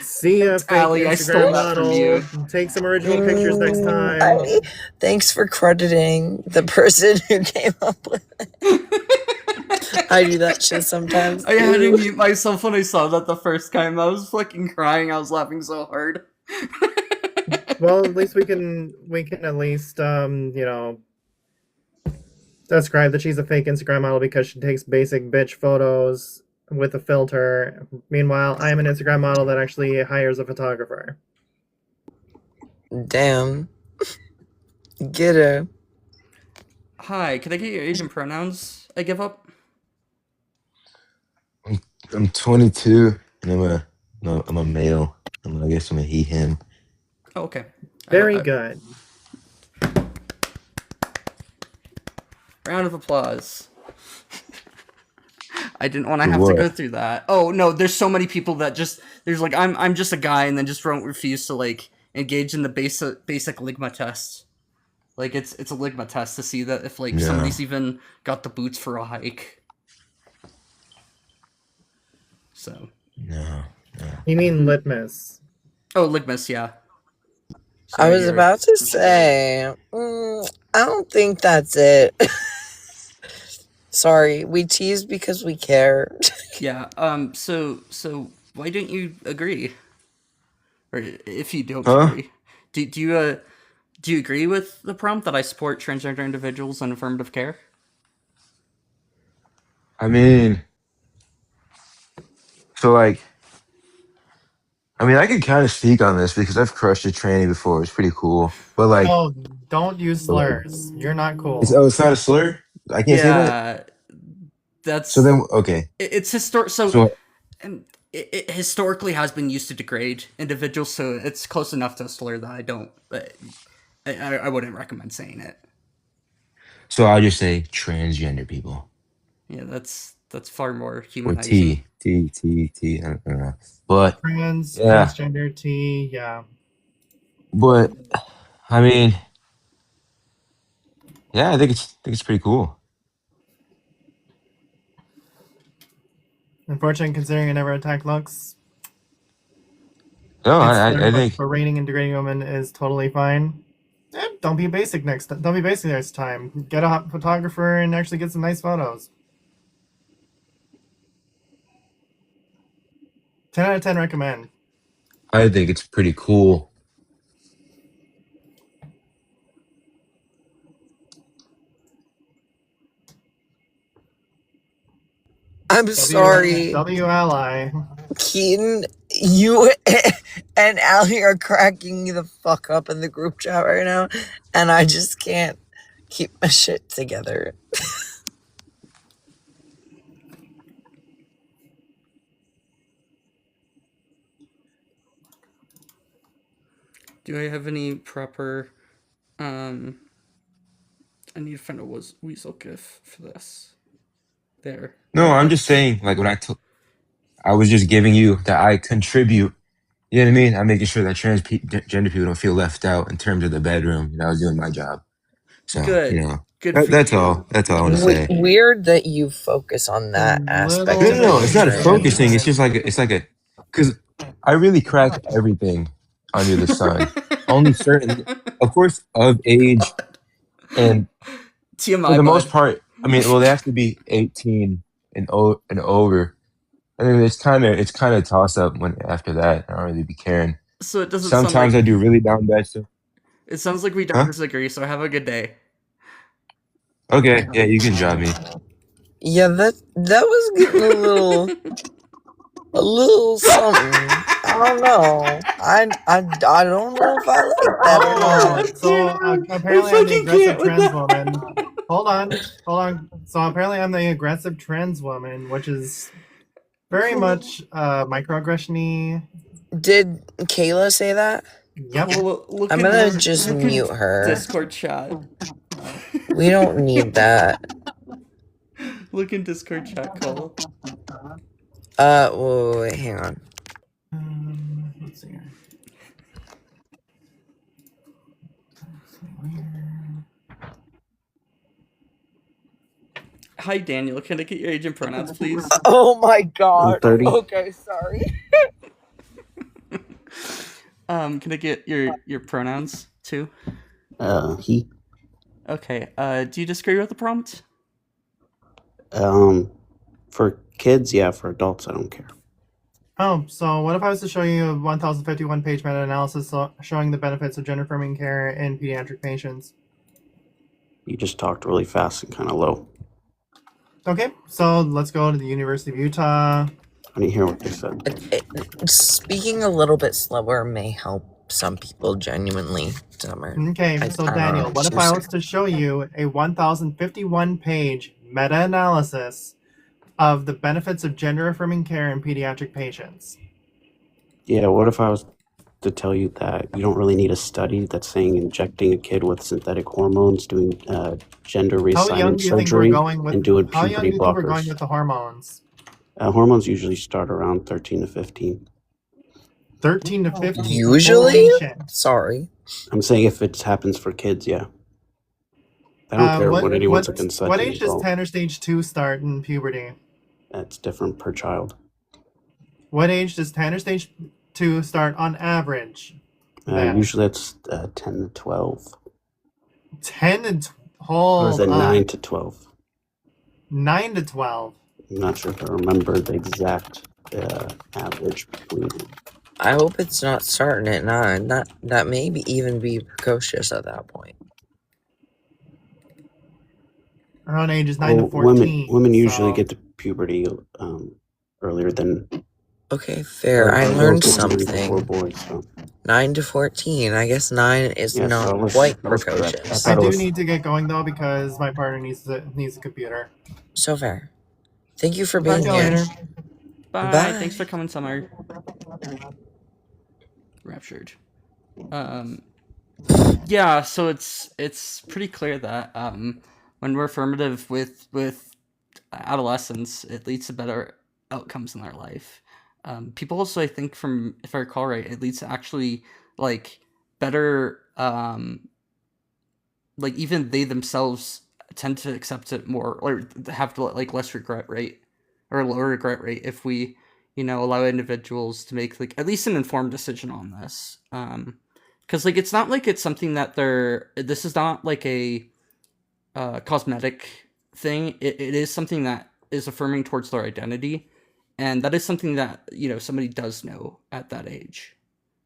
See ya, fake Allie, I stole Instagram that from model. you. Take some original pictures next time. I- thanks for crediting the person who came up with it. I do that shit sometimes. I had to too. mute myself when I saw that the first time. I was fucking crying. I was laughing so hard. Well, at least we can at least describe that she's a fake Instagram model because she takes basic bitch photos with a filter. Meanwhile, I am an Instagram model that actually hires a photographer. Damn. Get her. Hi, can I get your Asian pronouns? I give up. I'm 22 and I'm a male. I guess I'm a he him. Oh, okay. Very good. Round of applause. I didn't want to For have what? to go through that. Oh no, there's so many people that there's like I'm just a guy and then just won't refuse to like engage in the basic ligma test. Like it's a ligma test to see that if like Yeah. somebody's even got the boots for a hike. So No. You mean litmus? oh ligmas, yeah. I Sorry, was you're- about to say, I don't think that's it. Sorry, we tease because we care. Yeah. So why don't you agree? Or if you don't Huh? agree, do you agree with the prompt that I support transgender individuals and affirmative care? I mean, so like, I could kind of speak on this because I've crushed a tranny before. It's pretty cool. But like, Oh, don't use slurs. You're not cool. it's not a slur. I can't say that. That's So then, okay. it's historic. So, So and it historically has been used to degrade individuals. So it's close enough to a slur that I don't. I wouldn't recommend saying it. I'll just say transgender people. Yeah, that's far more Or humanizing. T. I don't know. But Trans, Yeah. transgender, T, yeah. But I mean, yeah, I think it's pretty cool. Unfortunately, considering I never attacked looks, No, it's I think berating and degrading women is totally fine. Don't be basic next time. Don't be basic next time. Get a hot photographer and actually get some nice photos. 10 out of 10 recommend. it's pretty cool. I'm sorry, WLI. Keaton. You and Allie are cracking me the fuck up in the group chat right now, and I just can't keep my shit together. Do I have any proper? I need to find a weasel gif for this. There. No, I'm just saying, like when I was just giving you that I contribute, You know what I mean? I'm making sure that gender people don't feel left out in terms of the bedroom. I was doing my job. So, Good. Good for that's you. all. That's all I want to say. Weird that you focus on that aspect of No, it. it's not a Right? focus thing. It's just because I really crack everything under the sun. Only certain, of course, of age and TMI, for the most bud. part. I mean, well, they have to be 18 and over. I mean, it's kind of toss up when after that. I don't really be caring. So it doesn't sound Sometimes like I do really down bad stuff. it sounds like we don't Huh? disagree. So have a good day. Okay, yeah, you can drop me. Yeah, that was getting a little something. I don't know. I don't know if I like that or not. So apparently I'm the aggressive trans woman. Hold on. So apparently I'm the aggressive trans woman, which is very much microaggression-y. Did Kayla say that? Yep. Look I'm in gonna this just mute her. Discord chat. We don't need that. Look in Discord chat, Cole. Wait, hang on. Let's see here. Hi, Daniel. Can I get your age and pronouns, please? Oh my god. I'm 30. Okay, sorry. Can I get your pronouns too? He. Okay. Do you disagree with the prompt? For kids, yeah. For adults, I don't care. Oh, so what if I was to show you a 1,051-page meta-analysis showing the benefits of gender-affirming care in pediatric patients? You just talked really fast and kind of low. Okay, so let's go to the University of Utah. I didn't hear what they said. Speaking a little bit slower may help some people genuinely dumber. Okay, I so don't Daniel, know, what if I was to show you a 1,051-page meta-analysis of the benefits of gender-affirming care in pediatric patients? Yeah, what if I was to tell you that you don't really need a study that's saying injecting a kid with synthetic hormones, doing gender How young reassignment do you think we're surgery, going with? and doing How young do puberty you think we're going blockers? with the hormones? Hormones usually start around 13 to 15. 13 to 15. Usually? Holy shit. Sorry. I'm saying if it happens for kids, yeah. I don't care what anyone's consent. What age does Tanner stage 2 start in puberty? That's different per child. What age does Tanner stage 2 start on average? Usually that's 10 to 12. 10 and Or is it 9 to 12? 9 to 12. I'm not sure if I remember the exact average between. I hope it's not starting at 9. That may even be precocious at that point. Around ages 9 to 14. Women usually get to puberty earlier than. Okay, fair. I learned something. Boys, so. 9 to 14. I guess 9 is not quite precocious. I do need to get going though because my partner needs a computer. So fair. Thank you for being Talk to you here. later. Bye. Bye. Thanks for coming, Summer. Raptured. Yeah. So it's pretty clear that when we're affirmative with adolescents, it leads to better outcomes in their life. People also, I think, from if I recall right, it leads to actually like better, like even they themselves tend to accept it more or have to like less regret rate or lower regret rate if we, allow individuals to make like at least an informed decision on this. Because like it's not like it's something that this is not like a cosmetic thing. It is something that is affirming towards their identity. And that is something that, somebody does know at that age.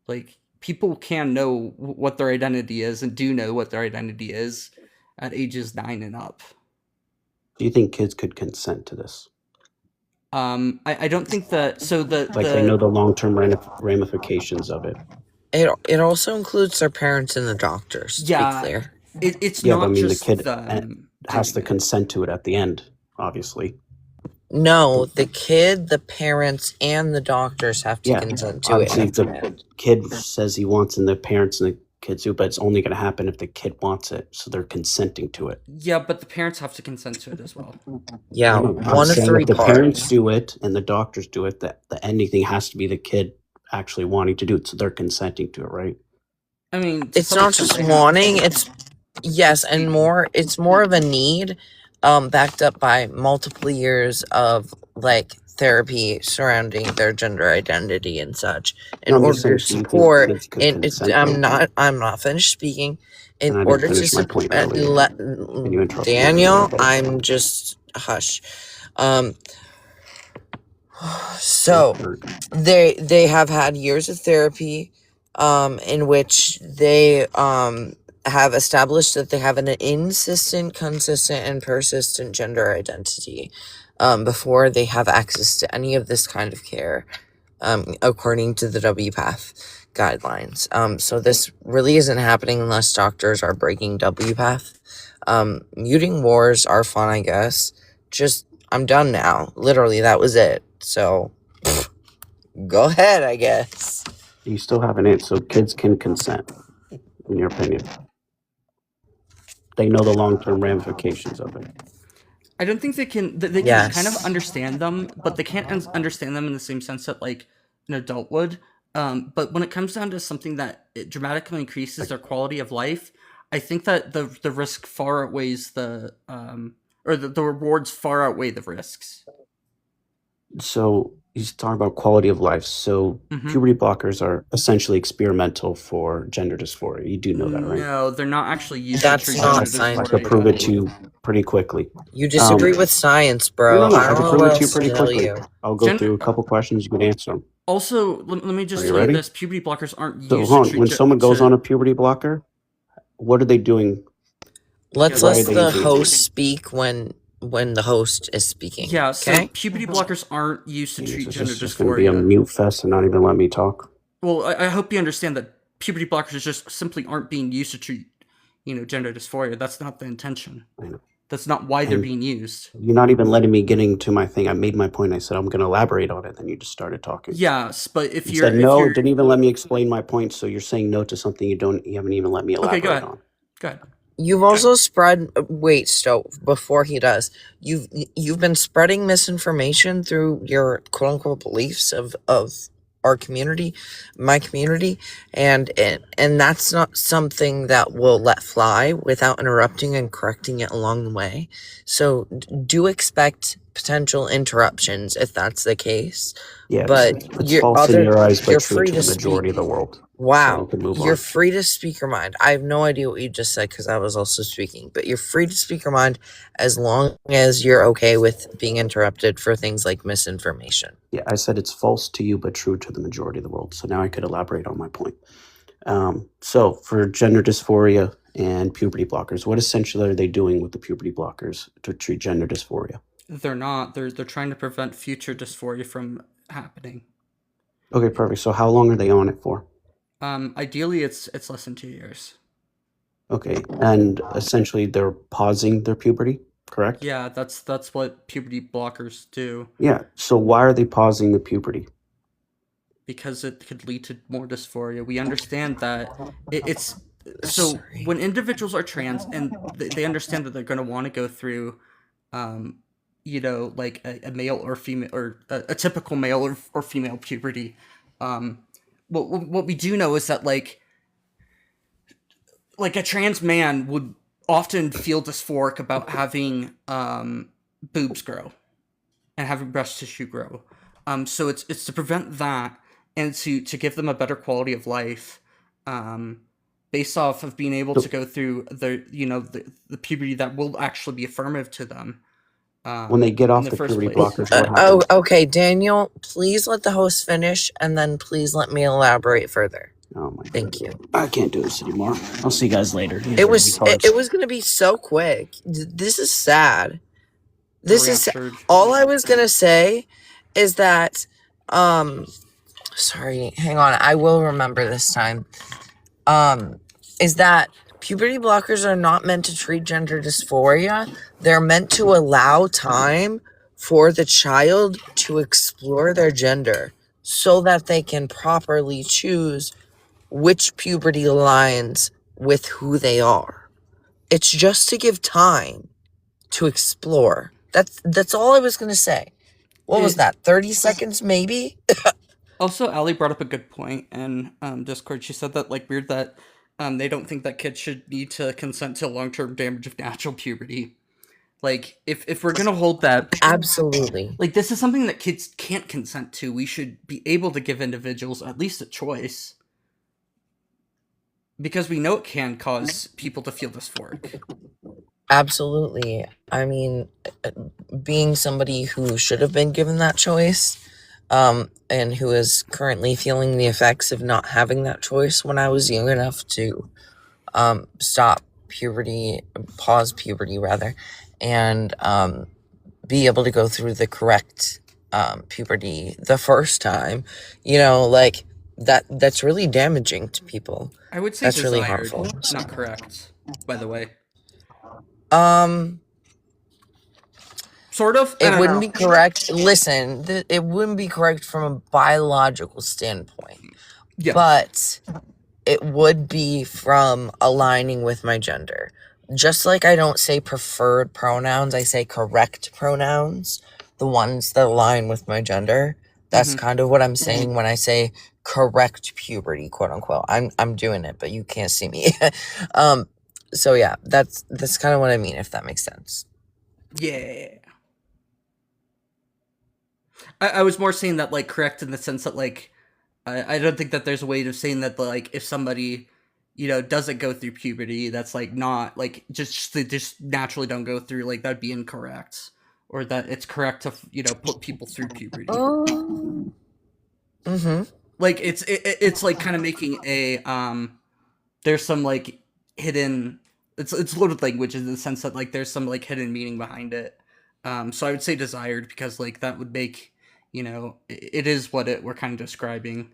Like, people can know what their identity is and do know what their identity is at ages 9 and up. Do you think kids could consent to this? I don't think that... So they know the long-term ramifications of it. It also includes their parents and the doctors, to be clear. It's not just the kid has to consent to it at the end, obviously. No, the kid, the parents, and the doctors have to consent to it. If the kid says he wants and the parents and the kids do, but it's only going to happen if the kid wants it, so they're consenting to it. Yeah, but the parents have to consent to it as well. Yeah, one of 3 parts. If the parents do it and the doctors do it, the ending thing has to be the kid actually wanting to do it, so they're consenting to it, right? I mean, to It's some not extent just they have. wanting, yes, and it's more of a need, backed up by multiple years of like therapy surrounding their gender identity and such in No, I'm order just to saying, do you think support. kids could And consent though? I'm not finished speaking. In And I didn't order to finish my support, point earlier. And you interrupted me. Daniel, I'm just hush. Um, so they have had years of therapy, in which they have established that they have an consistent and persistent gender identity, before they have access to any of this kind of care, according to the WPATH guidelines. So this really isn't happening unless doctors are breaking WPATH. Muting wars are fun, I guess. Just, I'm done now. Literally, that was it. So, go ahead, I guess. You still haven't answered. So kids can consent, in your opinion. They know the long-term ramifications of it. I don't think they can. They can kind of understand them, but they can't understand them in the same sense that like an adult would. But when it comes down to something that it dramatically increases their quality of life, I think that the risk far outweighs the rewards far outweigh the risks. So he's talking about quality of life. So puberty blockers are essentially experimental for gender dysphoria. You do know that, right? No, they're not actually used That's to treat not gender science. I could dysphoria. prove it to you pretty quickly. You disagree with science, bro. No, I I don't can know prove what it to you else to pretty tell quickly. you. I'll go through a couple questions. You can answer them. Also, let me just Are you tell you ready? this: puberty blockers aren't So used hold to on. treat When someone goes on a puberty blocker, what are they doing? Let's Why are let they the using it? host speak when the host is speaking. Yeah, so Okay? puberty blockers aren't used to treat It's gender just going to be a dysphoria. mute fest and not even let me talk. Well, I hope you understand that puberty blockers just simply aren't being used to treat, gender dysphoria. That's not the intention. I know. That's not why they're And being used. You're not even letting me getting to my thing. I made my point. I said I'm going to elaborate on it. Then you just started talking. Yes, but if You you're said no. Didn't even let me explain my point. So you're saying no to something you haven't even let me elaborate go ahead. on. Go ahead. You've also spread wait, Stowe, before he does. You've been spreading misinformation through your quote unquote beliefs of our community, my community, and that's not something that we'll let fly without interrupting and correcting it along the way. So do expect potential interruptions if that's the case. Yeah, But it's false in your eyes, but you're true free to to the majority speak. of the world. Wow, So we can move you're on. free to speak your mind. I have no idea what you just said because I was also speaking, but you're free to speak your mind as long as you're okay with being interrupted for things like misinformation. Yeah, I said it's false to you, but true to the majority of the world. So now I could elaborate on my point. So for gender dysphoria and puberty blockers, what essentially are they doing with the puberty blockers to treat gender dysphoria? They're not. They're trying to prevent future dysphoria from happening. Okay, perfect. So how long are they on it for? Ideally, it's less than 2 years. Okay, and essentially they're pausing their puberty, correct? Yeah, that's what puberty blockers do. Yeah. So why are they pausing the puberty? Because it could lead to more dysphoria. We understand that it's so when individuals are trans and they understand that they're going to want to go through, like a male or female or a typical male or female puberty. What we do know is that like a trans man would often feel dysphoric about having boobs grow and having breast tissue grow. So it's to prevent that and to give them a better quality of life, based off of being able to go through the puberty that will actually be affirmative to them. When they get off the the first puberty place. blockers, what happens? Okay, Daniel, please let the host finish and then please let me elaborate further. Oh my Thank you. I can't do this anymore. I'll see you guys later. It was going to be so quick. This is sad. All I was going to say is that sorry, hang on. I will remember this time. Is that puberty blockers are not meant to treat gender dysphoria. They're meant to allow time for the child to explore their gender so that they can properly choose which puberty aligns with who they are. It's just to give time to explore. That's all I was going to say. What was that? 30 seconds maybe? Also, Ali brought up a good point in Discord. She said that like weird that they don't think that kids should need to consent to long-term damage of natural puberty. Like if we're gonna hold that, Absolutely. like this is something that kids can't consent to, we should be able to give individuals at least a choice, because we know it can cause people to feel dysphoric. Absolutely. I mean, being somebody who should have been given that choice, and who is currently feeling the effects of not having that choice when I was young enough to stop puberty, pause puberty rather, and be able to go through the correct puberty the first time, like that's really damaging to people. I would say That's really desired, harmful. not correct, by the way. Sort of. I It don't wouldn't know. be correct. Listen, it wouldn't be correct from a biological standpoint, Yeah. but it would be from aligning with my gender. Just like I don't say preferred pronouns, I say correct pronouns, the ones that align with my gender. That's Mhm. kind of what I'm saying when I say correct puberty, quote unquote. I'm doing it, but you can't see me. So yeah, that's kind of what I mean, if that makes sense. Yeah. I was more saying that like correct in the sense that like I don't think that there's a way of saying that like if somebody doesn't go through puberty, that's like not like they just naturally don't go through, like that'd be incorrect, or that it's correct to put people through puberty. Oh. Mm-hmm. Like it's like kind of making a there's some like hidden, it's loaded language in the sense that like there's some like hidden meaning behind it. So I would say desired, because like that would make it is what we're kind of describing.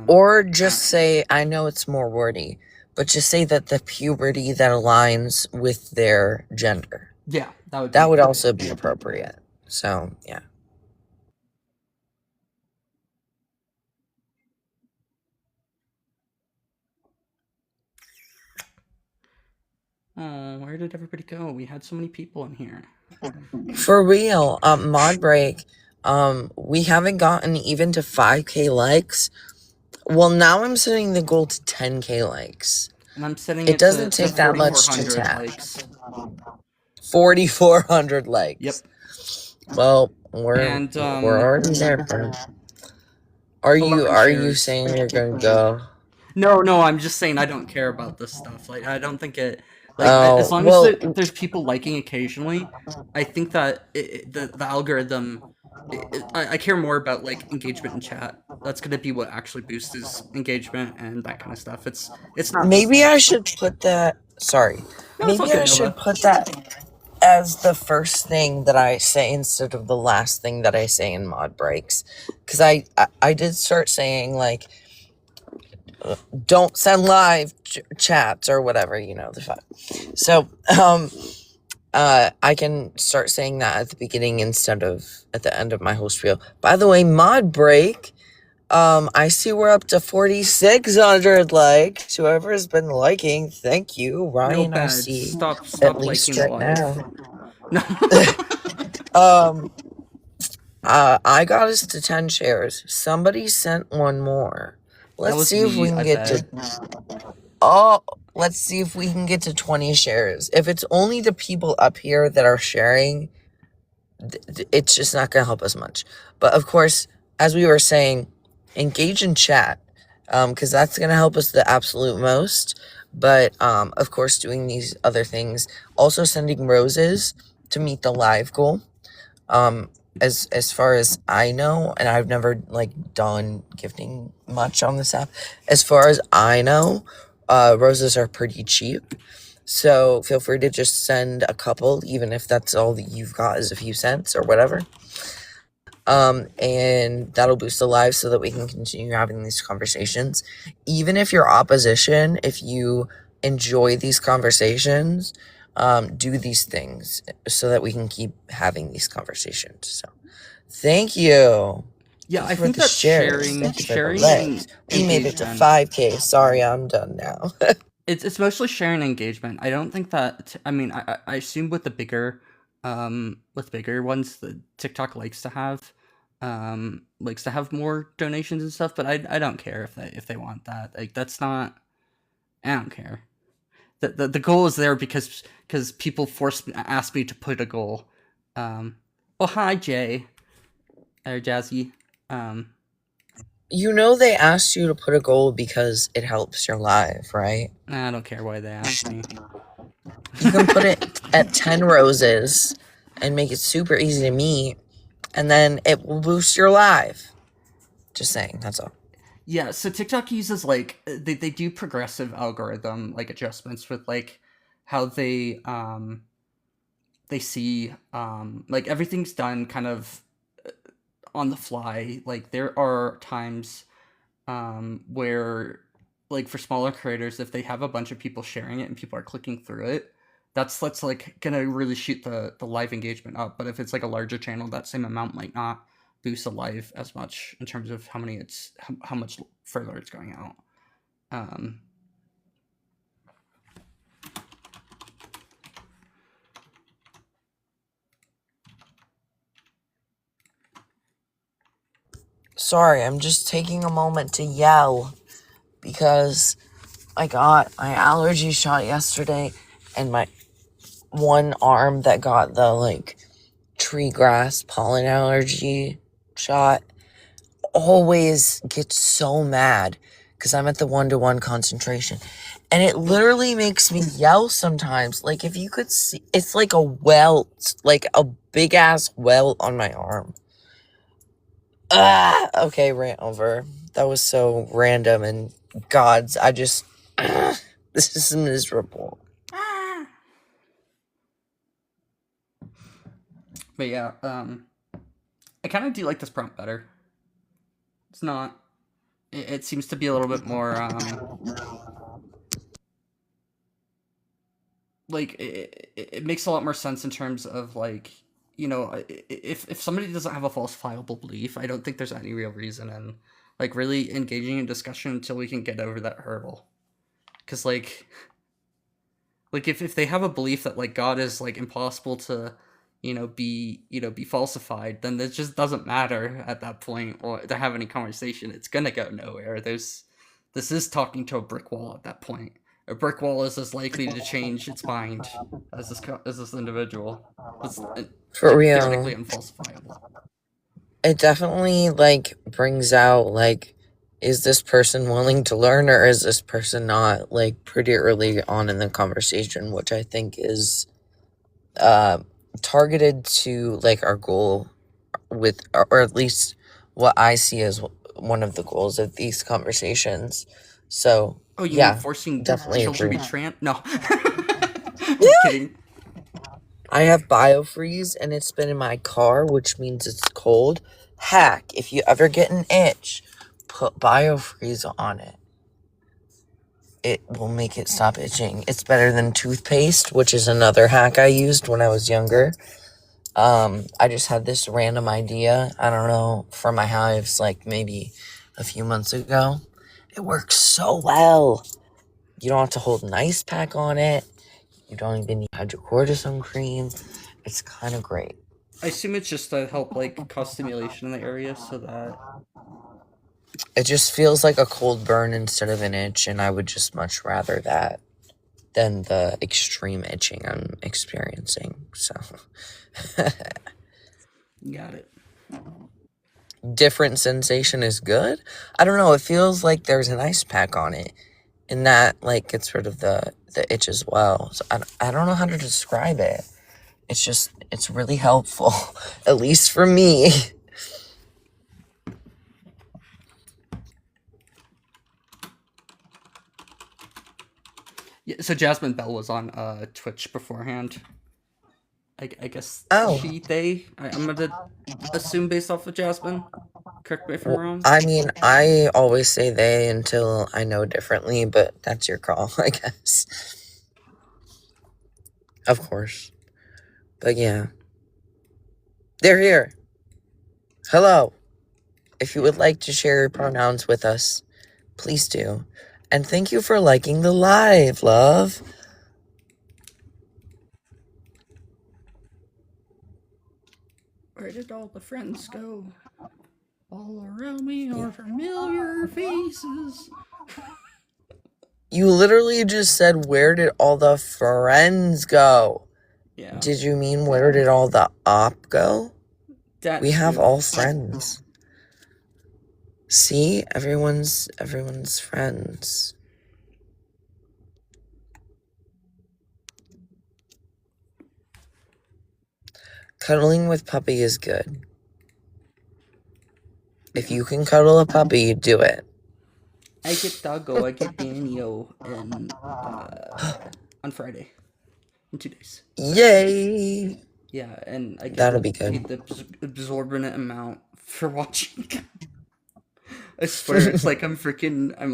Or just say, I know it's more wordy, but just say that the puberty that aligns with their gender. Yeah, that would also be appropriate. So yeah. Oh, where did everybody go? We had so many people in here. For real, mod break. We haven't gotten even to 5K likes. Well, now I'm setting the goal to 10K likes. And I'm setting it doesn't take that much to 4,400 tap. likes. 4,400 likes. Yep. Well, we're already there, bro. Are you saying you're gonna go? No, I'm just saying I don't care about this stuff. Like I don't think it. Like as long as there's people liking occasionally, I think that the algorithm. I care more about like engagement in chat. That's gonna be what actually boosts engagement and that kind of stuff. It's not. Maybe I should put that. Sorry. No, Maybe I should put that as the first thing that I say instead of the last thing that I say in mod breaks, because I did start saying like, don't send live chats or whatever, the fact. So I can start saying that at the beginning instead of at the end of my whole spiel. By the way, mod break, I see we're up to 4,600 likes. Whoever has been liking, thank you, Ryan. No, I see. Stop at least liking right live. now. I got us to 10 shares. Somebody sent one more. Let's see if we can get to. Let's see if we can get to 20 shares. If it's only the people up here that are sharing, it's just not going to help us much. But of course, as we were saying, engage in chat, because that's going to help us the absolute most. But of course, doing these other things, also sending roses to meet the live goal. As far as I know, and I've never done gifting much on this app, as far as I know, roses are pretty cheap. So feel free to just send a couple, even if that's all that you've got is a few cents or whatever. And that'll boost the live so that we can continue having these conversations. Even if you're opposition, if you enjoy these conversations, do these things so that we can keep having these conversations. So thank you. Yeah, I think that sharing we made it to 5K. Sorry, I'm done now. It's mostly sharing engagement. I don't think that. I mean, I assume with bigger ones that TikTok likes to have, likes to have more donations and stuff, but I don't care if they want that. Like that's not. I don't care. The goal is there because people asked me to put a goal. Oh hi Jay or Jazzy. You know they asked you to put a goal because it helps your life, right? I don't care why they asked me. You can put it at 10 roses and make it super easy to meet, and then it will boost your live. Just saying, that's all. Yeah, so TikTok uses like they do progressive algorithm like adjustments with like how they see like everything's done kind of on the fly. Like there are times where like for smaller creators, if they have a bunch of people sharing it and people are clicking through it, that's like gonna really shoot the live engagement up. But if it's like a larger channel, that same amount might not boost the live as much in terms of how much further it's going out. Sorry, I'm just taking a moment to yell because I got my allergy shot yesterday, and my one arm that got the like tree grass pollen allergy shot always gets so mad because I'm at the 1-to-1 concentration, and it literally makes me yell sometimes. Like if you could see, it's like a welt, like a big ass welt on my arm. Okay, rant over. That was so random, and gods, I just this is miserable. But yeah, I kind of do like this prompt better. It's not. It seems to be a little bit more like it makes a lot more sense in terms of like, you know, if somebody doesn't have a falsifiable belief, I don't think there's any real reason in like really engaging in discussion until we can get over that hurdle. Because like if they have a belief that like God is like impossible to be falsified, then it just doesn't matter at that point or to have any conversation. It's gonna go nowhere. This is talking to a brick wall at that point. A brick wall is as likely to change its mind as this individual. It's For theoretically real. unfalsifiable. It definitely like brings out like, is this person willing to learn, or is this person not, like pretty early on in the conversation, which I think is targeted to like our goal with, or at least what I see as one of the goals of these conversations. So Oh, you mean yeah, forcing definitely children to agree. be trans? No. Just kidding. I have biofreeze and it's been in my car, which means it's cold. Hack, if you ever get an itch, put biofreeze on it. It will make it stop itching. It's better than toothpaste, which is another hack I used when I was younger. I just had this random idea, I don't know, for my hives like maybe a few months ago. It works so well. You don't have to hold an ice pack on it. You don't even need hydrocortisone cream. It's kind of great. I assume it's just to help like cause stimulation in the area so that It just feels like a cold burn instead of an itch, and I would just much rather that than the extreme itching I'm experiencing. So, got it. different sensation is good. I don't know. It feels like there's an ice pack on it, and that like gets rid of the itch as well. So I don't know how to describe it. It's really helpful, at least for me. Yeah, so Jasmine Bell was on Twitch beforehand. I guess Oh. I'm gonna assume based off of Jasmine. Correct me if I'm wrong. I mean, I always say they until I know differently, but that's your call, I guess. Of course. But yeah. They're here. Hello. If you would like to share your pronouns with us, please do. And thank you for liking the live, love. Where did all the friends go? All around me are familiar faces. You literally just said, where did all the friends go? Yeah. Did you mean where did all the op go? That We have too. all friends. See? Everyone's friends. Cuddling with puppy is good. If you can cuddle a puppy, do it. I get Doggo, I get Daniel, and on Friday. In 2 days. Yay! Yeah, and I That'll be get good. the absorbent amount for watching. I swear, it's like I'm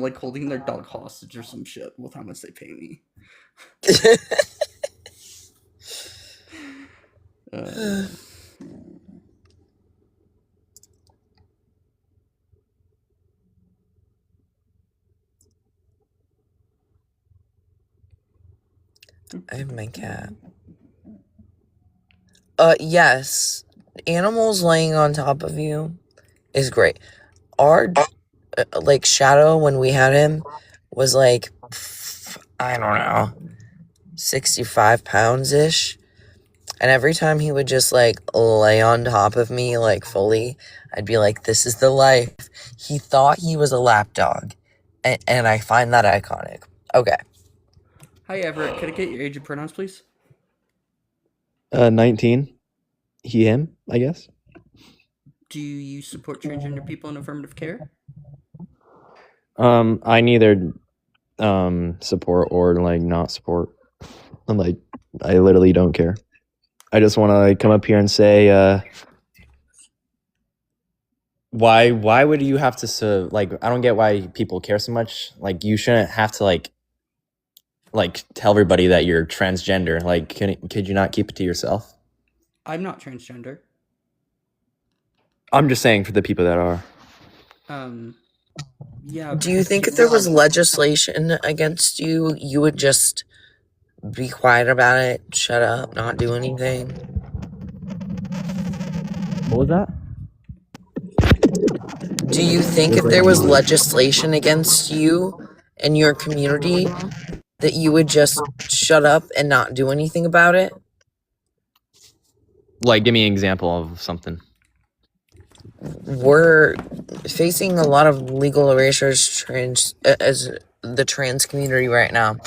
like holding their dog hostage or some shit with how much they pay me. I have my cat. Yes. Animals laying on top of you is great. Our, like, Shadow, when we had him, was like, I don't know, 65 pounds-ish. And every time he would just, like, lay on top of me, like, fully, I'd be like, this is the life. He thought he was a lap dog. And I find that iconic. Okay. Hi, Everett. Could I get your age and pronouns, please? 19. He, him, I guess. Do you support transgender people in affirmative care? I neither support or like not support. I'm like, I literally don't care. I just want to like come up here and say, why would you have to like? I don't get why people care so much. Like, you shouldn't have to like tell everybody that you're transgender. Like, could you not keep it to yourself? I'm not transgender. I'm just saying for the people that are. Yeah. Do you think if there was legislation against you, you would just be quiet about it, shut up, not do anything? What was that? Do you think if there was legislation against you and your community that you would just shut up and not do anything about it? Like, give me an example of something. We're facing a lot of legal erasures as the trans community right now,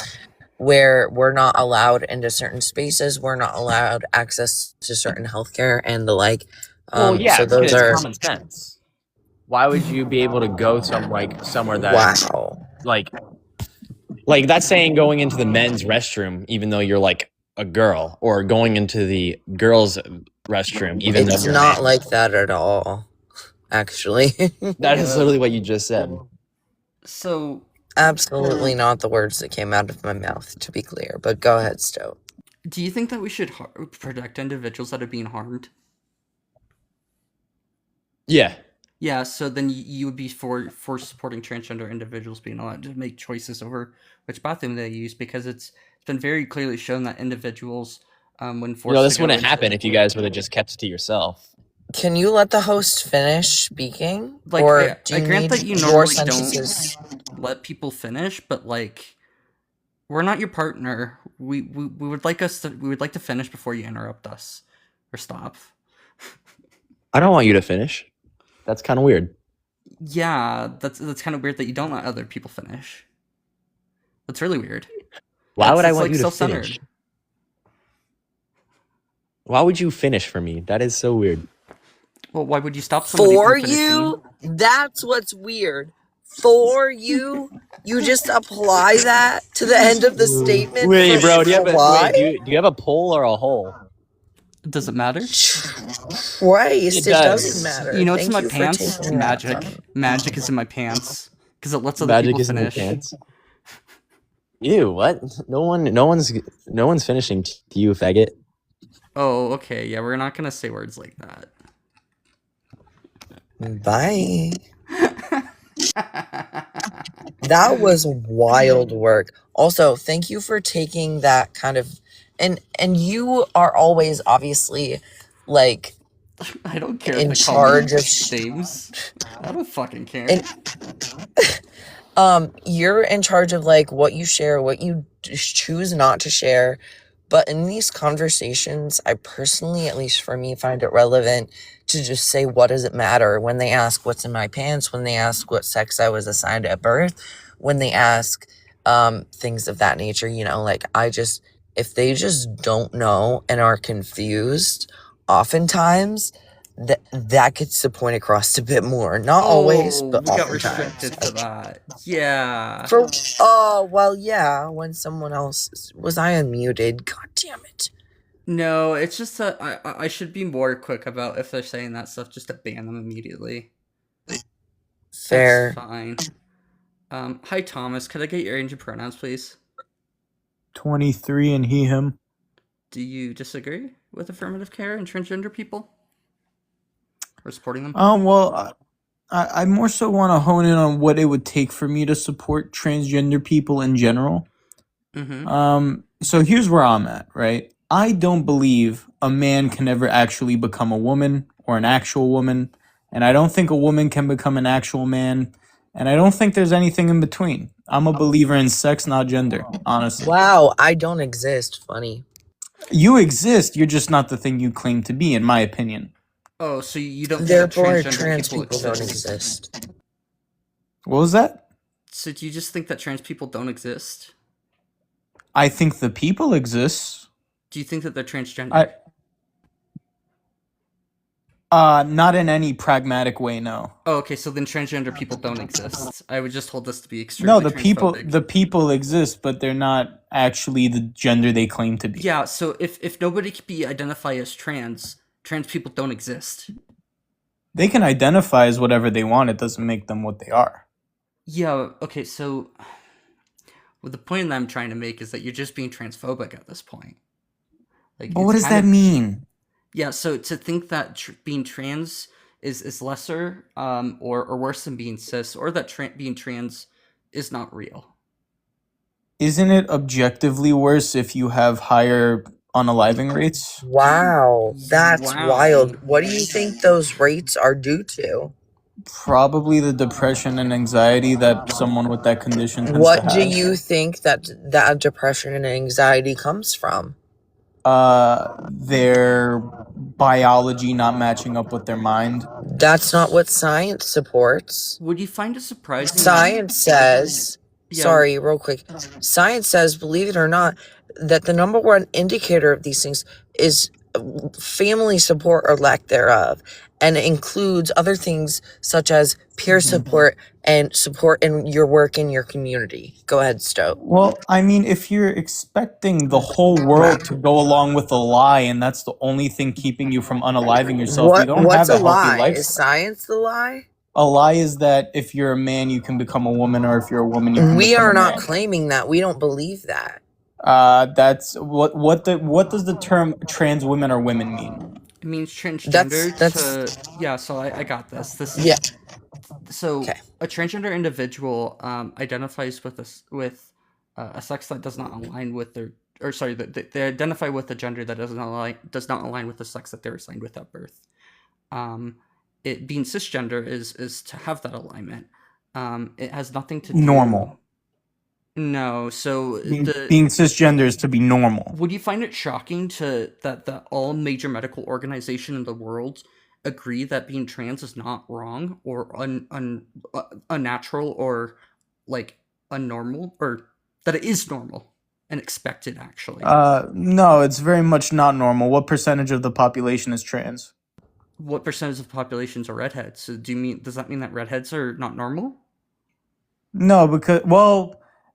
where we're not allowed into certain spaces, we're not allowed access to certain healthcare and the like. Well, yeah, so those it's are common sense. Why would you be able to go somewhere that wow. like that's saying going into the men's restroom even though you're like a girl, or going into the girls' restroom even though It's you're a not man? like that at all, actually. That is literally what you just said. So Absolutely not the words that came out of my mouth, to be clear. But go ahead, Stowe. do you think that we should protect individuals that are being harmed? Yeah. Yeah, so then you would be for supporting transgender individuals being allowed to make choices over which bathroom they use, because it's been very clearly shown that individuals, when forced This to go wouldn't into- happen if you guys would have just kept it to yourself. Can you let the host finish speaking? Like, or do I you grant need that you your normally sentences? don't let people finish, but like, we're not your partner. We would like to finish before you interrupt us or stop. I don't want you to finish. That's kind of weird. Yeah, that's kind of weird that you don't let other people finish. That's really weird. Why would I It's, want like, you to self-centered. finish? Why would you finish for me? That is so weird. Well, why would you stop somebody For from finishing? you? That's what's weird. For you? You just apply that to the end of the statement? Wait, bro, do you Why? have a pole or a hole? Does it matter? Christ, it doesn't matter. You know, it's Thank in my you for pants. taking that Magic. from me. Magic is in my pants because it lets other Magic people is in your finish. pants. Ew, what? No one's finishing to you, faggot. Oh, okay. Yeah, we're not gonna say words like that. Bye. That was wild work. Also, thank you for taking that kind of and you are always obviously like I don't care if in they call me charge of names. I don't fucking care. in, you're in charge of like what you share, what you choose not to share. But in these conversations, I personally, at least for me, find it relevant to just say, what does it matter? When they ask what's in my pants, when they ask what sex I was assigned at birth, when they ask things of that nature, like if they just don't know and are confused, oftentimes that gets the point across a bit more. Not always, Oh, but we got oftentimes. restricted for that. Yeah. Well, yeah, when someone else was I unmuted? God damn it. No, it's just that I should be more quick about if they're saying that stuff, just to ban them immediately. Fair. That's fine. Hi Thomas, could I get your age and pronouns, please? 23 and he, him. Do you disagree with affirmative care and transgender people? Or supporting them? Well, I more so want to hone in on what it would take for me to support transgender people in general. Mm-hmm. So here's where I'm at, right? I don't believe a man can ever actually become a woman or an actual woman, and I don't think a woman can become an actual man, and I don't think there's anything in between. I'm a believer in sex, not gender, honestly. Wow, I don't exist. Funny. You exist, you're just not the thing you claim to be, in my opinion. Oh, so you don't think that Therefore, transgender trans people people don't exist? exist. What was that? So do you just think that trans people don't exist? I think the people exist. Do you think that they're transgender? Not in any pragmatic way, no. Oh, okay, so then transgender people don't exist. I would just hold this to be extremely No, transphobic. the people exist, but they're not actually the gender they claim to be. Yeah, so if nobody can be identified as trans people don't exist. They can identify as whatever they want. It doesn't make them what they are. Yeah, okay, so well, the point that I'm trying to make is that you're just being transphobic at this point. Like, But what does that mean? Yeah, so to think that being trans is lesser or worse than being cis, or that being trans is not real. Isn't it objectively worse if you have higher unaliving rates? Wow, that's Wow. wild. What do you think those rates are due to? Probably the depression and anxiety that someone with that condition tends What to do have. you think that depression and anxiety comes from? Their biology not matching up with their mind. That's not what science supports. Would you find it surprising? Science says, Yeah. sorry, real quick. Science says, believe it or not, that the number one indicator of these things is family support or lack thereof, and it includes other things such as peer support and support in your work in your community. Go ahead, Stowe. Well, I mean, if you're expecting the whole world to go along with a lie and that's the only thing keeping you from unaliving yourself, you don't What's have a a healthy lie? lifestyle. Is science the lie? A lie is that if you're a man, you can become a woman, or if you're a woman, you can We become are a not man. claiming that. We don't believe that. That's what does the term trans women or women mean? It means transgender That's- yeah, so I got this. Yeah. So Okay. a transgender individual identifies with a sex that does not align with their, or sorry, they identify with a gender that does not align with the sex that they're assigned with at birth. It being cisgender is to have that alignment. It has nothing to do. Normal. No, so Being cisgender is to be normal. would you find it shocking that all major medical organizations in the world agree that being trans is not wrong or unnatural or like unnormal, or that it is normal and expected actually? No, it's very much not normal. What percentage of the population is trans? What percentage of populations are redheads? So does that mean that redheads are not normal? No, because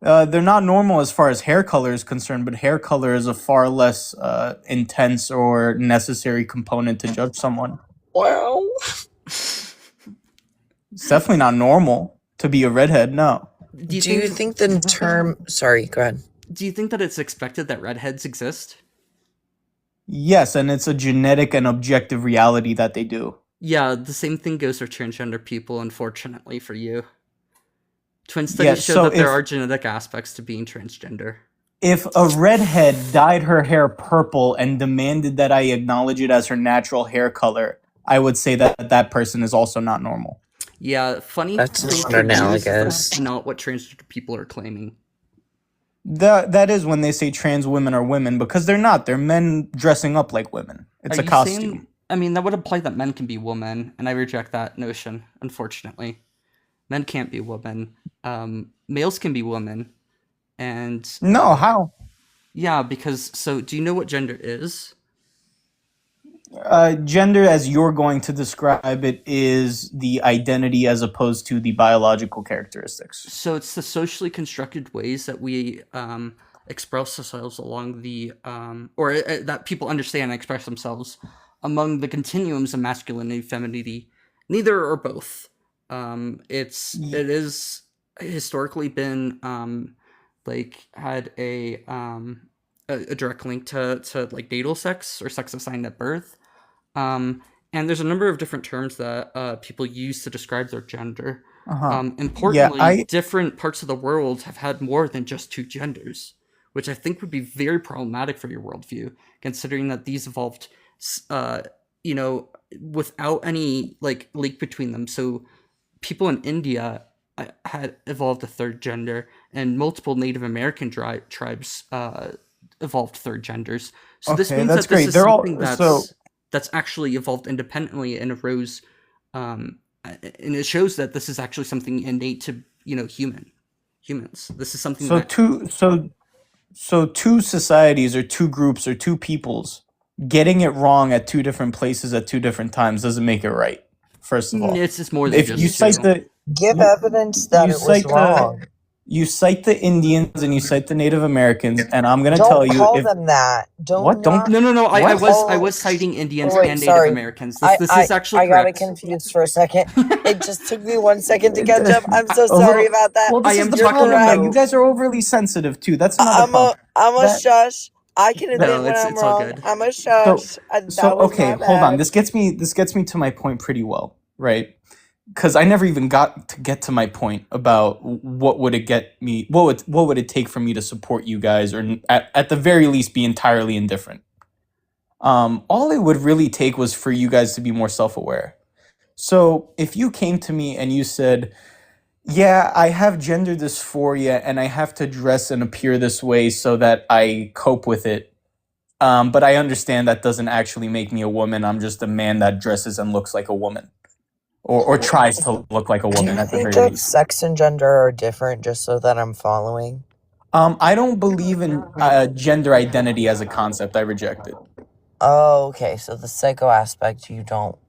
they're not normal as far as hair color is concerned, but hair color is a far less intense or necessary component to judge someone. Well, It's definitely not normal to be a redhead, no. do you think the term... Sorry, go ahead. Do you think that it's expected that redheads exist? Yes, and it's a genetic and objective reality that they do. Yeah, the same thing goes for transgender people, unfortunately for you. Twin studies show that there are genetic aspects to being transgender. If a redhead dyed her hair purple and demanded that I acknowledge it as her natural hair color, I would say that that person is also not normal. Yeah, funny That's thing not to use, that's analogous. not what transgender people are claiming. That is when they say trans women are women, because they're not. They're men dressing up like women. It's Are a you costume. saying? I mean, that would imply that men can be women, and I reject that notion. Unfortunately, men can't be women. Males can be women, and No, how? yeah, because so do you know what gender is? Gender, as you're going to describe it, is the identity as opposed to the biological characteristics. So it's the socially constructed ways that we express ourselves along the or that people understand and express themselves among the continuums of masculinity, femininity, neither or both. It is historically been like had a direct link to like natal sex or sex assigned at birth. And there's a number of different terms that people use to describe their gender. Yeah, Importantly, different parts of the world have had more than just two genders, which I think would be very problematic for your worldview, considering that these evolved, you know, without any like link between them. So people in India had evolved a third gender, and multiple Native American tribes evolved third genders. So this okay, means that's that this great. is They're all something so that's actually evolved independently and arose, and it shows that this is actually something innate to humans. This is something so that two societies or two groups or two peoples getting it wrong at two different places at two different times doesn't make it right. First of all, it's just more than if you just cite two. the Give you, evidence that you it was cite the wrong. you cite the Indians and you cite the Native Americans, and I'm gonna tell Don't you call if them that. Do what don't not No. I what was call. citing Indians Oh, wait, and Native sorry. Americans. This is actually I got it correct. confused for a second. It just took me 1 second to catch up. I'm so a sorry little. about that. Well, I this is am the You're talking problem that correct. you about. guys are overly sensitive too. That's another I'm problem. a That shush. I can admit No, when I'm it's all wrong. good. I'm a so shush. That was okay. my Hold on. bad. This gets me to my point pretty well, right? Because I never even got to my point about what would it get me, what would it take for me to support you guys, or at the very least be entirely indifferent. All it would really take was for you guys to be more self-aware. So if you came to me and you said, yeah, I have gender dysphoria and I have to dress and appear this way so that I cope with it, but I understand that doesn't actually make me a woman. I'm just a man that dresses and looks like a woman. Or tries to look like a Do woman you at the think very that least. sex and gender are different, just so that I'm following? I don't believe in gender identity as a concept. I reject it. Oh, okay. So the psycho aspect you don't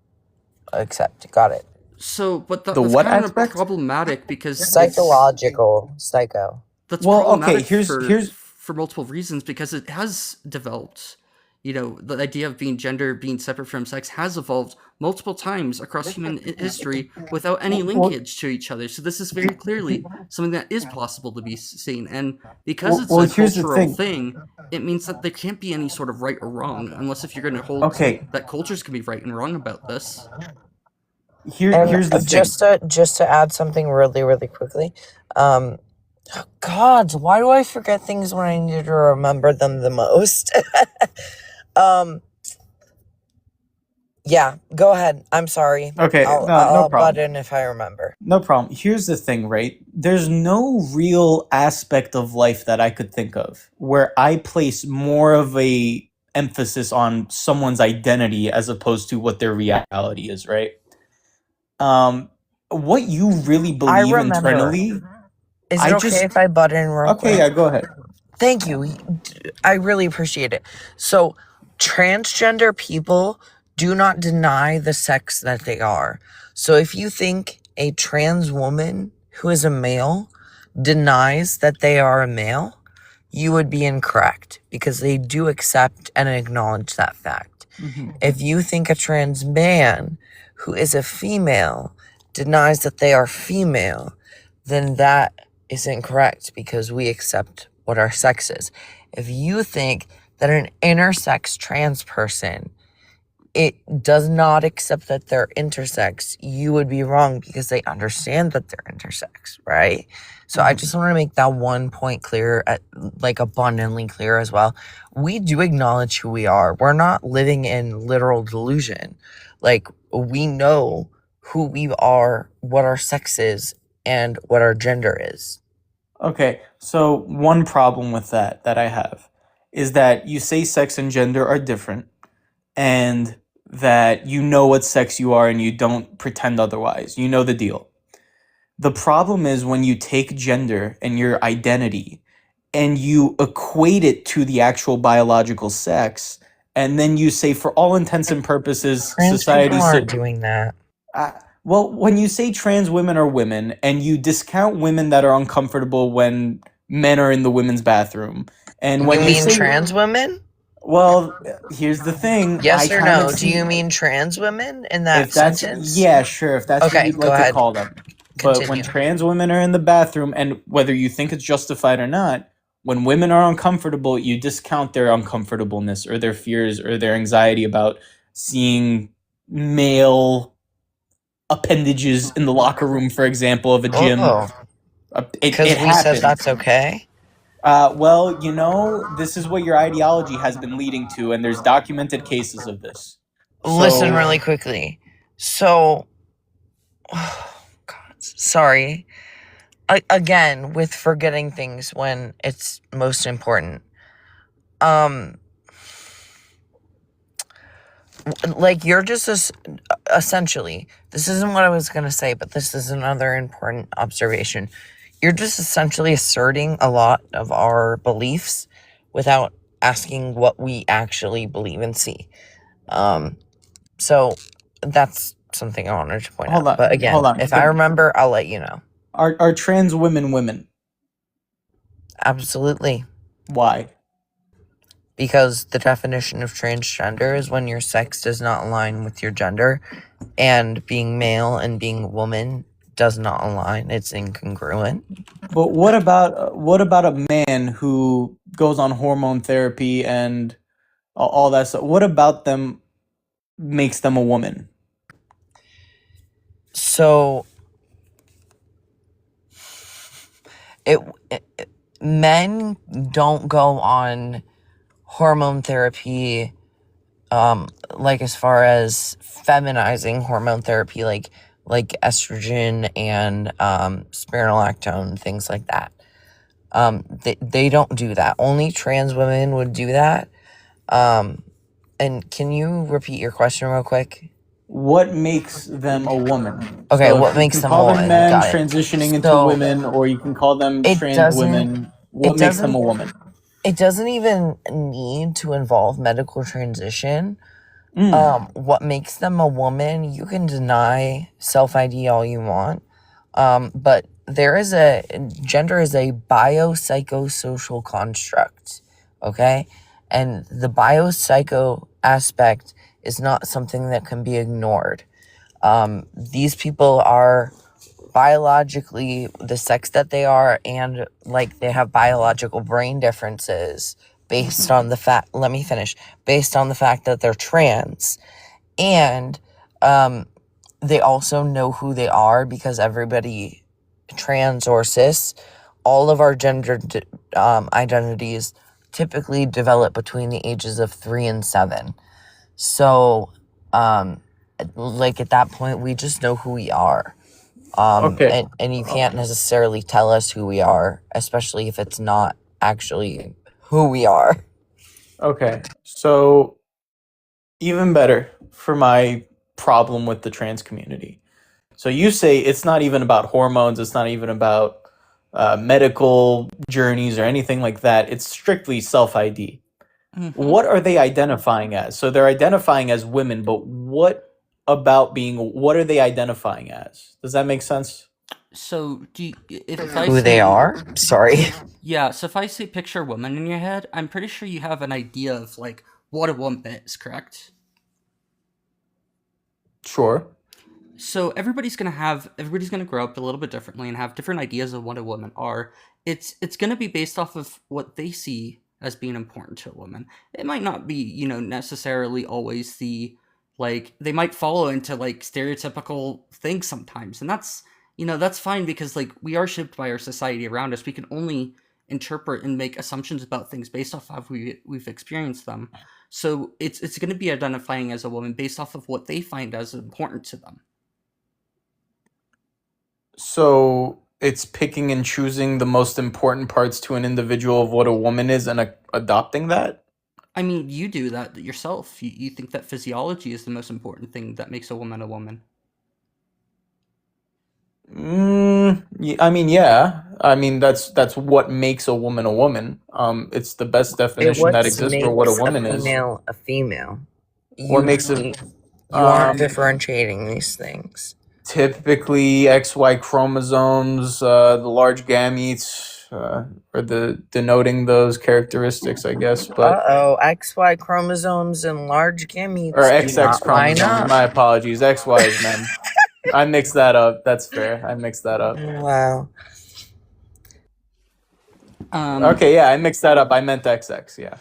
accept. Got it. So, but The that's what kind of aspect? problematic because Psychological psycho. that's Well, okay. problematic Here's for multiple reasons, because it has developed. You know, the idea of gender being separate from sex has evolved multiple times across human history without any linkage to each other. So this is very clearly something that is possible to be seen, and because it's a here's the cultural thing. thing, it means that there can't be any sort of right or wrong, unless if you're going to hold Okay. that cultures can be right and wrong about this. Here's the thing. Just to add something really, really quickly. God, why do I forget things when I need to remember them the most? Yeah, go ahead. I'm sorry. Okay, I'll no butt problem. in if I remember. No problem. Here's the thing, right? There's no real aspect of life that I could think of where I place more of a emphasis on someone's identity as opposed to what their reality is, right? What you really I believe remember. internally, Is I it okay just if I butt in real okay, quick? yeah, go ahead. Thank you. I really appreciate it. So, transgender people do not deny the sex that they are. So, if you think a trans woman who is a male denies that they are a male, you would be incorrect because they do accept and acknowledge that fact. Mhm. If you think a trans man who is a female denies that they are female, then that is incorrect because we accept what our sex is. If you think that an intersex trans person it does not accept that they're intersex, you would be wrong because they understand that they're intersex, right? So I just want to make that one point clear, like abundantly clear as well. We do acknowledge who we are. We're not living in literal delusion. Like we know who we are, what our sex is, and what our gender is. Okay, so one problem with that I have is that you say sex and gender are different, and that you know what sex you are and you don't pretend otherwise. You know the deal. The problem is when you take gender and your identity and you equate it to the actual biological sex, and then you say, for all intents and purposes, Trans people society aren't should. doing that. Well, when you say trans women are women and you discount women that are uncomfortable when men are in the women's bathroom, and when You you mean say, trans women? well, here's the thing, I Yes or kind of no? Do you see, mean trans women in that if that's, sentence? yeah, sure, if that's what Okay, you'd go like to ahead. call them. But when Continue. trans women are in the bathroom, and whether you think it's justified or not, when women are uncomfortable, you discount their uncomfortableness or their fears or their anxiety about seeing male appendages in the locker room, for example, of a gym. Oh, It because we said happens. that's okay? Well, this is what your ideology has been leading to, and there's documented cases of this. Listen So, really quickly. So, God, sorry. Again, with forgetting things when it's most important. Like, you're just essentially, this isn't what I was going to say, but this is another important observation. You're just essentially asserting a lot of our beliefs without asking what we actually believe and see. So that's something I wanted to point hold out. But on, again, hold on. if I remember, I'll let you know. Are trans women women? Absolutely. Why? Because the definition of transgender is when your sex does not align with your gender, and being male and being a woman does not align. It's incongruent. But what about a man who goes on hormone therapy and all that stuff? What about them makes them a woman? So men don't go on hormone therapy, like as far as feminizing hormone therapy, like estrogen and spironolactone, things like that. They don't do that. Only trans women would do that. And can you repeat your question real quick? What makes them a woman? Okay, So what you makes can them a call them woman? men Got it. transitioning into So women, or you can call them it trans women. What makes them a woman? It doesn't even need to involve medical transition. What makes them a woman, you can deny self-ID all you want. But gender is a biopsychosocial construct, okay? And the biopsycho aspect is not something that can be ignored. These people are biologically the sex that they are, and like they have biological brain differences based on the fact, let me finish, based on the fact that they're trans. And they also know who they are because everybody, trans or cis, all of our gender identities typically develop between the ages of 3 and 7. So like at that point we just know who we are. Okay. And you can't necessarily tell us who we are, especially if it's not actually who we are. Okay. So even better for my problem with the trans community. So you say it's not even about hormones, it's not even about medical journeys or anything like that. It's strictly self-ID. What are they identifying as? So they're identifying as women, but what are they identifying as? Does that make sense? So, if I Who say, they are? Sorry. Yeah, so if I say picture woman in your head, I'm pretty sure you have an idea of, like, what a woman is, correct? Sure. So everybody's gonna grow up a little bit differently and have different ideas of what a woman are. It's gonna be based off of what they see as being important to a woman. It might not be, necessarily always like, they might follow into, like, stereotypical things sometimes, and that's fine because, like, we are shaped by our society around us. We can only interpret and make assumptions about things based off of how we've experienced them. So it's going to be identifying as a woman based off of what they find as important to them. So it's picking and choosing the most important parts to an individual of what a woman is and adopting that? I mean, you do that yourself. You think that physiology is the most important thing that makes a woman a woman. I mean, yeah. I mean, that's what makes a woman a woman. It's the best definition that What exists for what a makes a woman is. female a female? What makes You it aren't um differentiating these things. typically XY chromosomes, the large gametes, or the denoting those characteristics, I guess. But XY chromosomes and large or gametes do XX not line chromosomes. up. My apologies. XY is men. I mixed that up. That's fair. I mixed that up. Wow. Okay, yeah, I mixed that up. I meant XX. Yeah.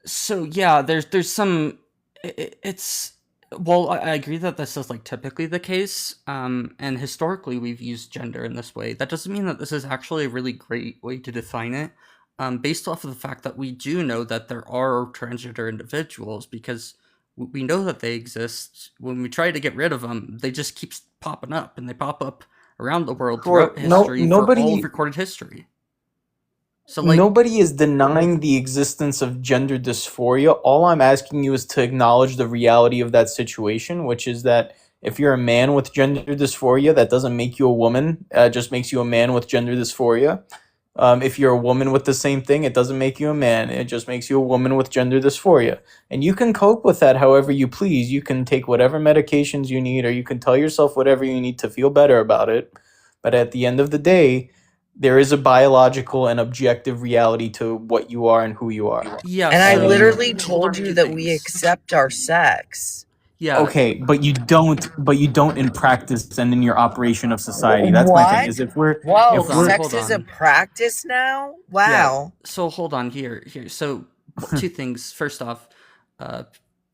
So yeah, there's some. It's well, I agree that this is like typically the case, and historically we've used gender in this way. That doesn't mean that this is actually a really great way to define it, based off of the fact that we do know that there are transgender individuals, because we know that they exist. When we try to get rid of them, they just keep popping up, and they pop up around the world throughout history for all of recorded history. So like, nobody is denying the existence of gender dysphoria. All I'm asking you is to acknowledge the reality of that situation, which is that if you're a man with gender dysphoria, that doesn't make you a woman. It just makes you a man with gender dysphoria. If you're a woman with the same thing, it doesn't make you a man. It just makes you a woman with gender dysphoria. And you can cope with that however you please. You can take whatever medications you need, or you can tell yourself whatever you need to feel better about it. But at the end of the day, there is a biological and objective reality to what you are and who you are. yeah, And I so literally there's told two you that we things. accept our sex. Yeah, Okay, but you don't in practice and in your operation of society. That's my thing. What? Is if we're Whoa, hold on, sex hold is a on. practice now? Yeah. Wow. So hold on here. So two things. First off,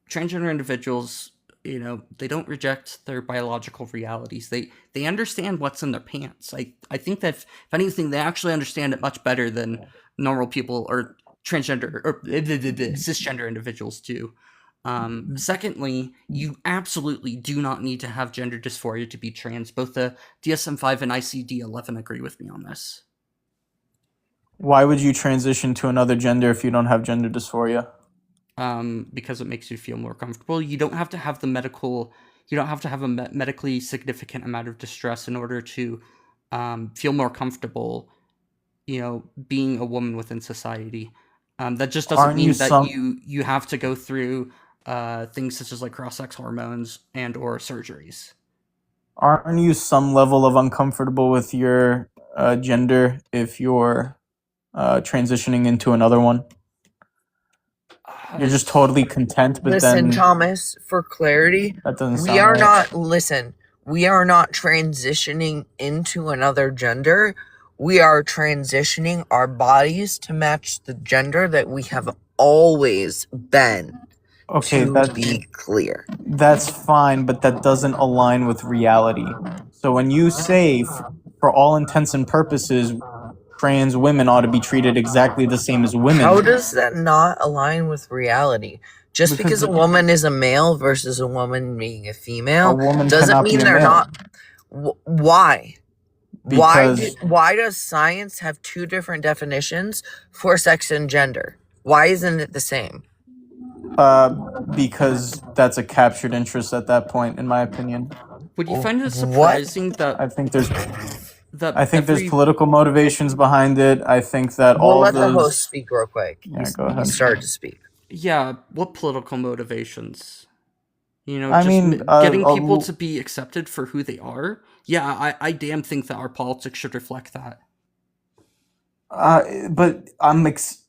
transgender individuals, they don't reject their biological realities. They understand what's in their pants. I think that if anything, they actually understand it much better than normal people or transgender or cisgender individuals do. Secondly, you absolutely do not need to have gender dysphoria to be trans. Both the DSM-5 and ICD-11 agree with me on this. Why would you transition to another gender if you don't have gender dysphoria? Because it makes you feel more comfortable. You don't have to have a medically significant amount of distress in order to feel more comfortable, being a woman within society. That just doesn't mean that you have to go through things such as like cross-sex hormones and or surgeries. Aren't you some level of uncomfortable with your gender if you're transitioning into another one? You're just totally content, but Listen, then Thomas, for clarity, that doesn't sound we are right. we are not transitioning into another gender. We are transitioning our bodies to match the gender that we have always been. Okay, To be clear. that's fine, but that doesn't align with reality. So when you say, for all intents and purposes, trans women ought to be treated exactly the same as women. How does that not align with reality? Just because a woman is a male versus a woman being a female doesn't mean they're not. Why? Why does science have two different definitions for sex and gender? Why isn't it the same? Because that's a captured interest at that point, in my opinion. Would you find it surprising that I think there's political motivations behind it. I think that we'll let the host speak real quick. Yeah, go ahead. He started to speak. Yeah, what political motivations? Getting people to be accepted for who they are. Yeah, I damn think that our politics should reflect that. But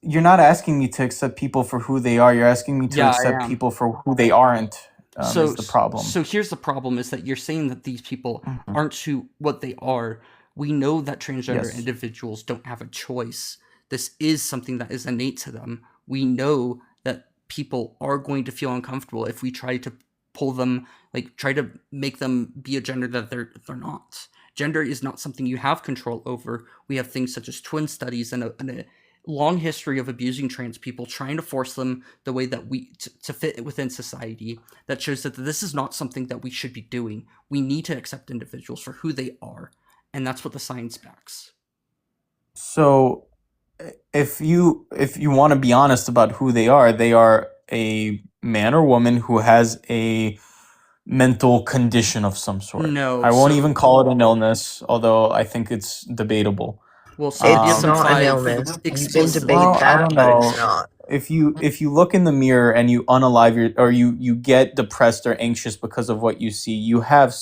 you're not asking me to accept people for who they are. You're asking me to accept people for who they aren't. Is the problem. So here's the problem: is that you're saying that these people aren't what they are. We know that transgender individuals don't have a choice. This is something that is innate to them. We know that people are going to feel uncomfortable if we try to pull them, like try to make them be a gender that they're not. Gender is not something you have control over. We have things such as twin studies and a long history of abusing trans people, trying to force them the way that to fit within society, that shows that this is not something that we should be doing. We need to accept individuals for who they are, and that's what the science backs. So if you want to be honest about who they are a man or woman who has a mental condition of some sort. No, I won't so even call it an illness, although I think it's debatable. well, so It's not an DSM-5 illness. You can explicitly debate Well, I that, don't but it's know. not. If you look in the mirror and you unalive your, or you get depressed or anxious because of what you see, you have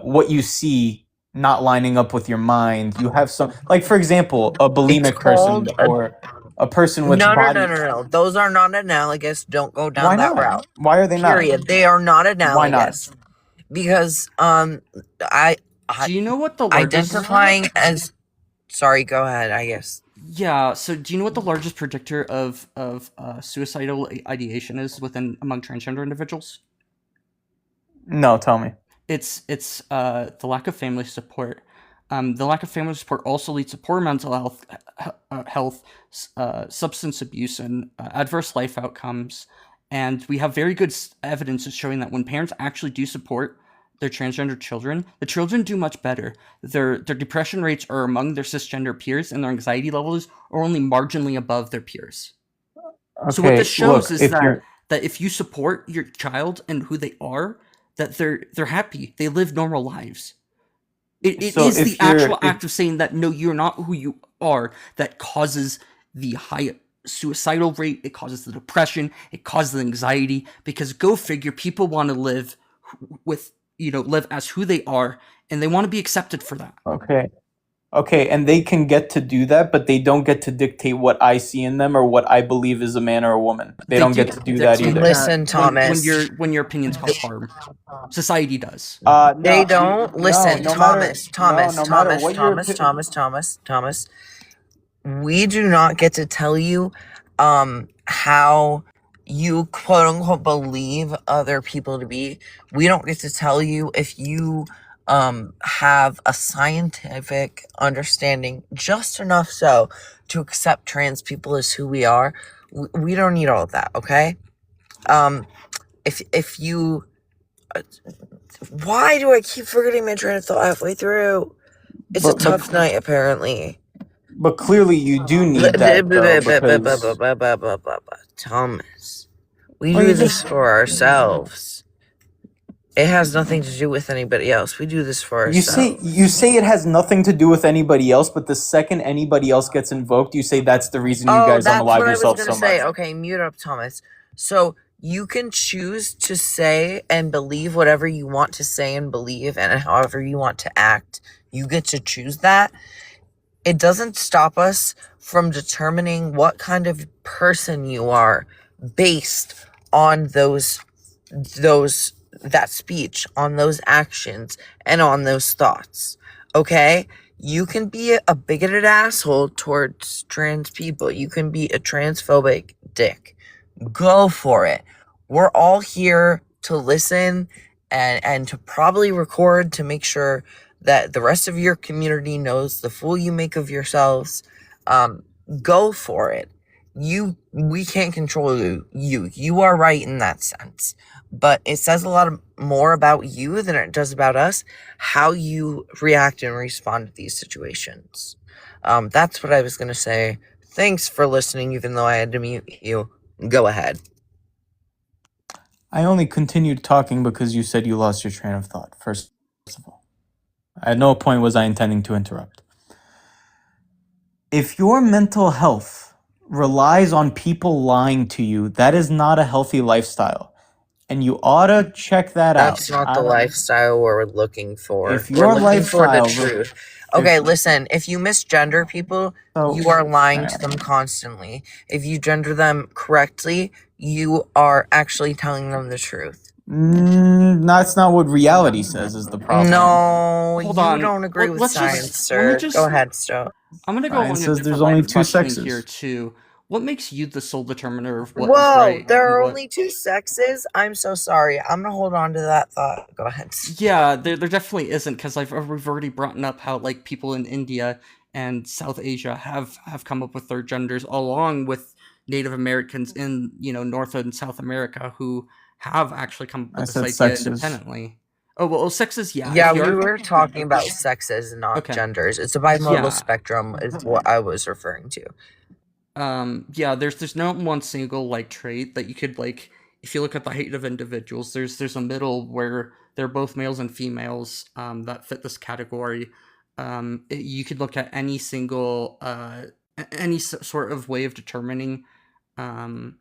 what you see not lining up with your mind. You have some, like for example, a It's bulimic person called a or a person with no, no, body. no, no, no. Those are not analogous. Don't go Why down that not? route. Why are they not? Period. They are not Why not? analogous because I Do you know what the largest identifying as sorry, go ahead, I guess. Yeah, so do you know what the largest predictor of suicidal ideation is among transgender individuals? No, tell me. It's the lack of family support. The lack of family support also leads to poor mental health, substance abuse, and adverse life outcomes. And we have very good evidence showing that when parents actually do support their transgender children, the children do much better. Their depression rates are among their cisgender peers, and their anxiety levels are only marginally above their peers. So what Okay, this shows look, is if that you're if you support your child and who they are, that they're happy, they live normal lives. It so is the if you're actual if act of saying that no, you're not who you are that causes the high suicidal rate. It causes the depression. It causes the anxiety. Because go figure, people want to live with live as who they are, and they want to be accepted for that. Okay, and they can get to do that, but they don't get to dictate what I see in them or what I believe is a man or a woman. They don't get to do that dictate either. Listen, when Thomas. when your opinions cause harm. Society does. They No, don't listen, no matter Thomas. what your Thomas. We do not get to tell you how you quote unquote believe other people to be. We don't get to tell you if you have a scientific understanding just enough so to accept trans people as who we are. We don't need all of that, okay? If you why do I keep forgetting my train of thought halfway through? It's a But tough night, apparently. but clearly you do need that though, because Thomas, we well, do you this just for ourselves. It has nothing to do with anybody else. We do this for you ourselves. say it has nothing to do with anybody else, but the second anybody else gets invoked, you say that's the reason you Oh, guys that's unalive what I was yourself gonna so say. much. Okay, mute up, Thomas. So you can choose to say and believe whatever you want to say and believe, and however you want to act. You get to choose that. It doesn't stop us from determining what kind of person you are based on that speech, on those actions, and on those thoughts. Okay? You can be a bigoted asshole towards trans people. You can be a transphobic dick. Go for it. We're all here to listen and to probably record to make sure that the rest of your community knows the fool you make of yourselves. Go for it. We can't control you. You are right in that sense. But it says a lot more about you than it does about us, how you react and respond to these situations. That's what I was going to say. Thanks for listening, even though I had to mute you. Go ahead. I only continued talking because you said you lost your train of thought, first of all. At no point was I intending to interrupt. If your mental health relies on people lying to you, that is not a healthy lifestyle. And you ought to check that out. That's not the lifestyle we're looking for. If We're your looking for the lifestyle, truth. Okay, listen, if you misgender people, you are lying to them constantly. If you gender them correctly, you are actually telling them the truth. That's not what reality says is the problem. No, Hold you on. don't agree with Let's science, just- sir. let me just- Go ahead, Stowe. I'm gonna go Science on a says different there's line only of two questioning sexes. here too. what makes you the sole determiner of what is Whoa, right there and are what? only two sexes? I'm so sorry. I'm gonna hold on to that thought. Go ahead. Yeah, there definitely isn't, because we've already brought up how like people in India and South Asia have come up with third genders, along with Native Americans in North and South America who have actually come up I with this said idea sexes. independently. Oh well, sexes, yeah. Yeah, If you we are, were talking about sexes, not okay, genders. It's a bimodal yeah. spectrum, is what I was referring to. Yeah, there's no one single like trait that you could like. If you look at the height of individuals, there's a middle where they're both males and females that fit this category. You could look at any single any sort of way of determining um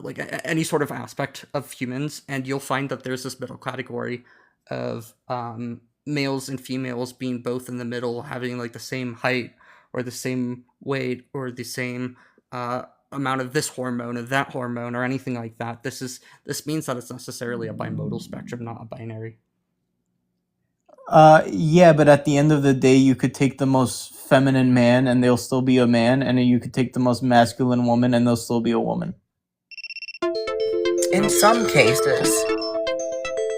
like any sort of aspect of humans, and you'll find that there's this middle category of males and females being both in the middle, having like the same height or the same weight or the same amount of this hormone or that hormone or anything like that. This means that it's necessarily a bimodal spectrum, not a binary. Yeah, but at the end of the day, you could take the most feminine man and they'll still be a man, and you could take the most masculine woman and they'll still be a woman. In some cases.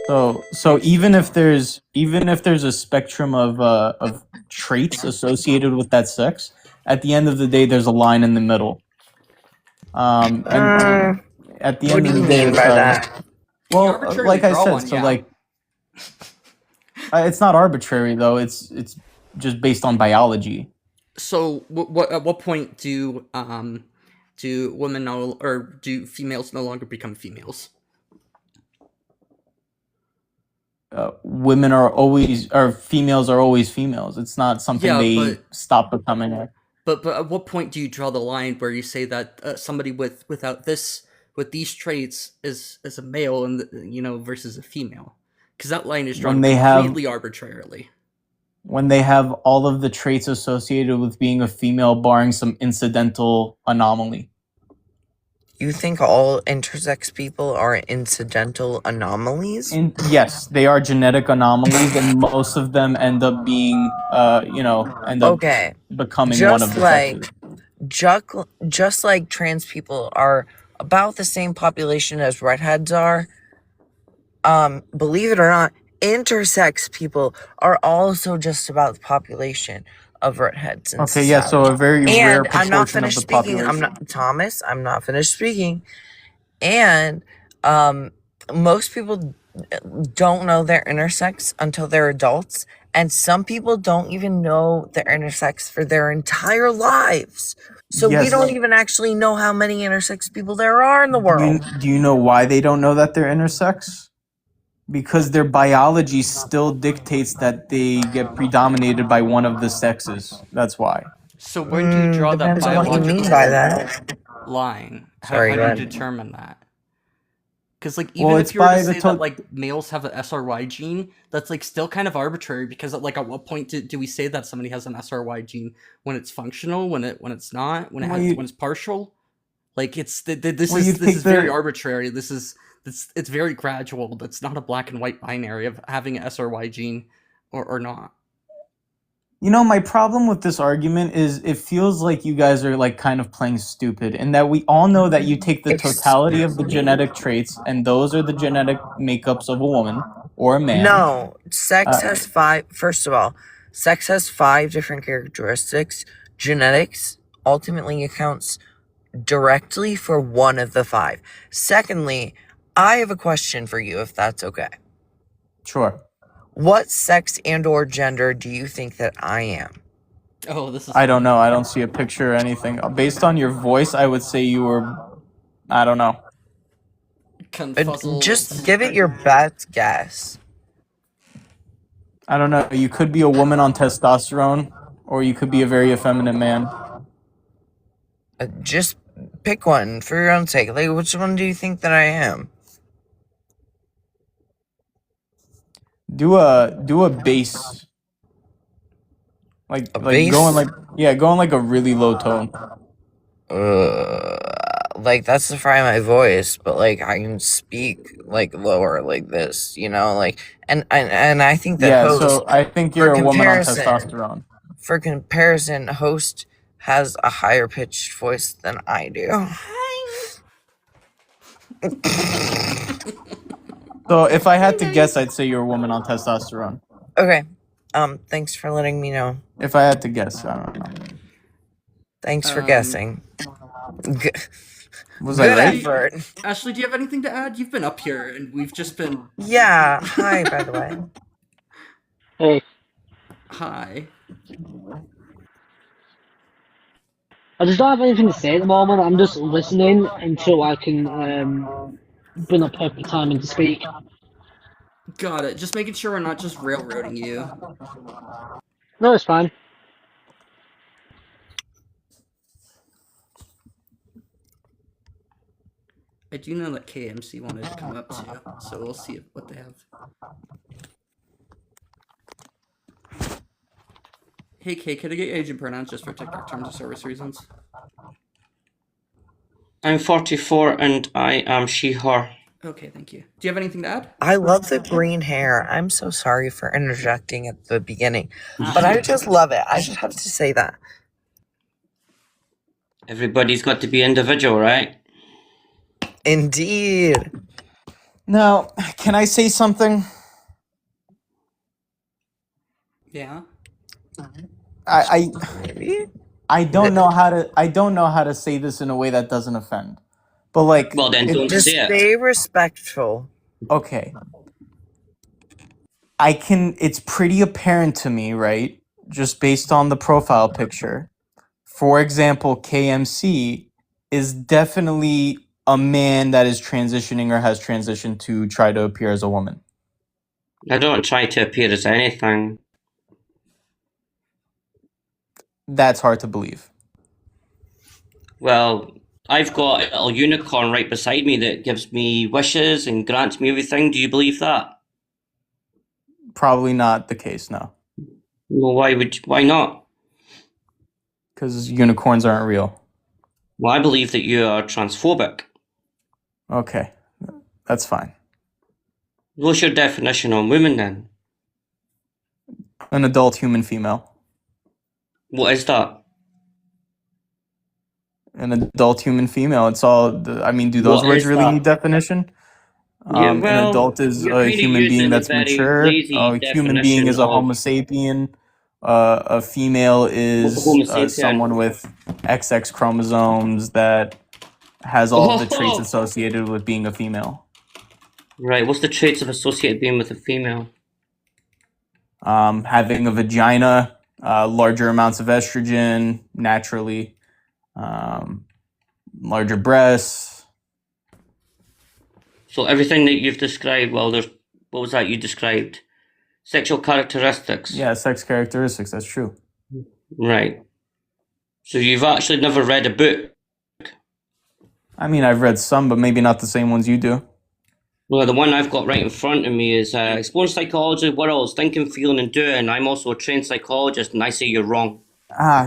So even if there's a spectrum of traits associated with that sex, at the end of the day, there's a line in the middle. And at the What end do of you the day, mean by that? well, arbitrarily like I draw said, one, so yeah. like it's not arbitrary though. It's just based on biology. So at what point do women do females no longer become females? Females are always females. It's not something Yeah, they stop becoming. But at what point do you draw the line where you say that somebody with these traits is a male and versus a female? Because that line is drawn completely arbitrarily. When they have all of the traits associated with being a female, barring some incidental anomaly. You think all intersex people are incidental anomalies? Yes, they are genetic anomalies, and most of them end up being, becoming one of the sexes. Just like trans people are about the same population as redheads are, believe it or not, intersex people are also just about the population of redheads. Okay, yeah, so a very rare proportion I'm not finished of the speaking. population. I'm not finished speaking. And most people don't know they're intersex until they're adults, and some people don't even know they're intersex for their entire lives. So we don't even actually know how many intersex people there are in the world. Do you know why they don't know that they're intersex? Because their biology still dictates that they get predominated by one of the sexes. That's why. So when do you draw that Depends on what you biological mean by that. line? Sorry, how go do ahead. you determine that? Because like Well, even it's if you were by to the say that like males have an SRY gene, that's like still kind of arbitrary, because like at what point do we say that somebody has an SRY gene? When it's functional, when it's not, when it's partial? Like this is very arbitrary. It's very gradual. It's not a black and white binary of having an SRY gene or not. You know, my problem with this argument is it feels like you guys are like kind of playing stupid, in that we all know that you take the totality of the genetic traits, and those are the genetic makeups of a woman or a man. No, sex has five. First of all, sex has 5 different characteristics. Genetics ultimately accounts directly for one of the 5. Secondly, I have a question for you, if that's okay. Sure. What sex and or gender do you think that I am? Oh, this is. I don't know. I don't see a picture or anything. Based on your voice, I would say you were, I don't know. Just give it your best guess. I don't know. You could be a woman on testosterone, or you could be a very effeminate man. Just pick one for your own sake. Like, which one do you think that I am? Do a bass. Like bass? going like a really low tone. Like that's to fry my voice, but like I can speak like lower, like this, like, and I think that so I think you're a woman on testosterone. For comparison, Host has a higher pitched voice than I do. So if I had to guess, I'd say you're a woman on testosterone. Okay. Thanks for letting me know. If I had to guess, I don't know. Thanks for guessing. Was Good I right? effort. Ashley, do you have anything to add? You've been up here, and we've just been... Yeah. Hi, by the way. Hey, Hi. I just don't have anything to say at the moment. I'm just listening until I can bring up perfect timing to speak. Got it. Just making sure we're not just railroading you. No, it's fine. I do know that KMC wanted to come up too, so we'll see what they have. Hey Kay, could I get your age and pronouns just for TikTok terms of service reasons? I'm 44 and I am she, her. Okay, thank you. Do you have anything to add? I love the green hair. I'm so sorry for interjecting at the beginning, but I just love it. I just have to say that. Everybody's got to be individual, right? Indeed. Now, can I say something? Yeah. Maybe? I don't know how to say this in a way that doesn't offend. But like, Well, then don't Just say it. stay respectful. okay. It's pretty apparent to me, right? Just based on the profile picture. For example, KMC is definitely a man that is transitioning or has transitioned to try to appear as a woman. I don't try to appear as anything. That's hard to believe. Well, I've got a little unicorn right beside me that gives me wishes and grants me everything. Do you believe that? Probably not the case, no. Well, why not? Because unicorns aren't real. Well, I believe that you are transphobic. Okay. That's fine. What's your definition on women then? An adult human female. What is that? An adult human female. It's all. Do those What words is really that? need definition? Yeah, An well, adult is you're a kinda human using being a that's very mature. lazy A human being is a definition Homo of- sapien. A female is Homo sapien? someone with XX chromosomes that has all of the traits Oh! associated with being a female. Right, what's the traits of associated being with a female? Having a vagina, larger amounts of estrogen naturally, larger breasts. So everything that you've described, what was that you described? Sexual characteristics. Yeah, sex characteristics. That's true. Right. So you've actually never read a book. I mean, I've read some, but maybe not the same ones you do. Well, the one I've got right in front of me is Exploring Psychology, Worlds, Thinking, Feeling and Doing. I'm also a trained psychologist and I say you're wrong.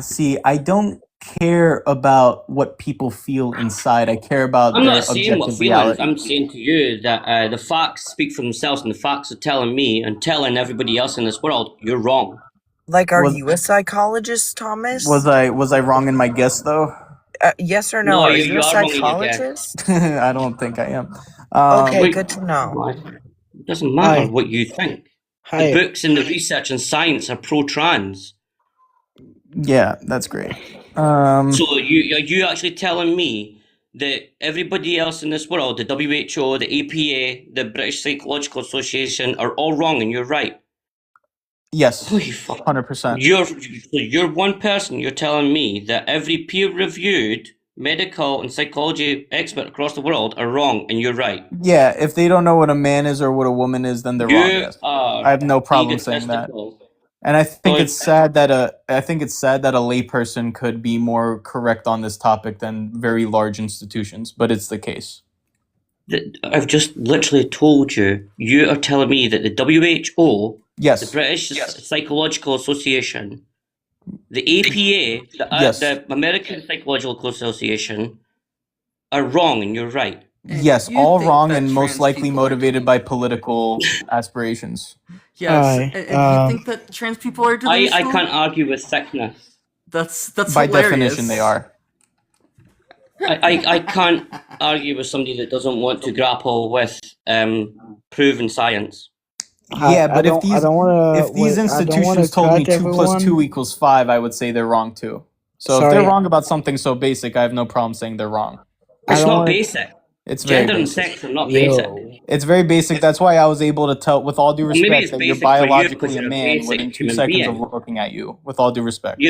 See, I don't care about what people feel inside. I care about I'm their not saying what objective feelings. reality. I'm saying to you that the facts speak for themselves and the facts are telling me and telling everybody else in this world, you're wrong. Like, are Was- you a psychologist, Thomas? Was I wrong in my guess though? Yes or no? No, Are you you a are wrong in your guess. psychologist? I don't think I am. Okay, Wait. good to know. Right. It doesn't matter Hi. what you think. The Hi. books and the research and science are pro-trans. Yeah, that's great. So you actually telling me that everybody else in this world, the WHO, the APA, the British Psychological Association, are all wrong and you're right? Yes, Holy fuck. 100%. You're one person. You're telling me that every peer-reviewed medical and psychology expert across the world are wrong, and you're right. Yeah, if they don't know what a man is or what a woman is, then they're wrong. You Yes. are I have no problem saying that. egotistical. And I think So it's sad that a layperson could be more correct on this topic than very large institutions, but it's the case. I've just literally told you. You are telling me that the WHO, Yes. the British Psychological Association, the APA, Yes. the American Psychological Association, are wrong, and you're right. And Yes, you all think wrong that and most trans likely people are motivated delusional. by political aspirations. Yes, Hi, and you think that trans people are I delusional? can't argue with sickness. That's By definition, they hilarious. are. I can't argue with somebody that doesn't want to grapple with proven science. Yeah, but if I don't want if to these wait. I don't want to institutions told me cut 2 + 2 everyone. = 5, I would say they're wrong too. So if they're Sorry, wrong about something so basic, I have no problem saying they're wrong. I It's don't not want to. basic. It's very Gender and basic. sex are not basic. Yo, It's very basic. That's why I was able to tell, with all due Well, maybe respect, it's that you're basic for you biologically because a you're a man basic within 2 human seconds of being. looking at you. With all due respect.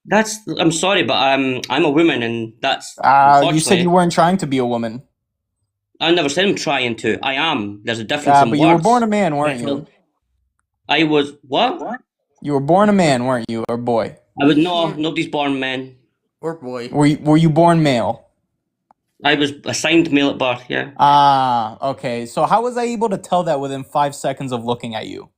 That's. I'm sorry, but I'm a woman, and that's You said unfortunately. you weren't trying to be a woman. I never said I'm trying to. I am. There's a difference in But you were born a words. man, weren't you? I was what? You were born a man, weren't you, or boy? I would no. Nobody's born men. Or boy. Were you born male? I was assigned male at birth. Yeah. Okay. So how was I able to tell that within 5 seconds of looking at you?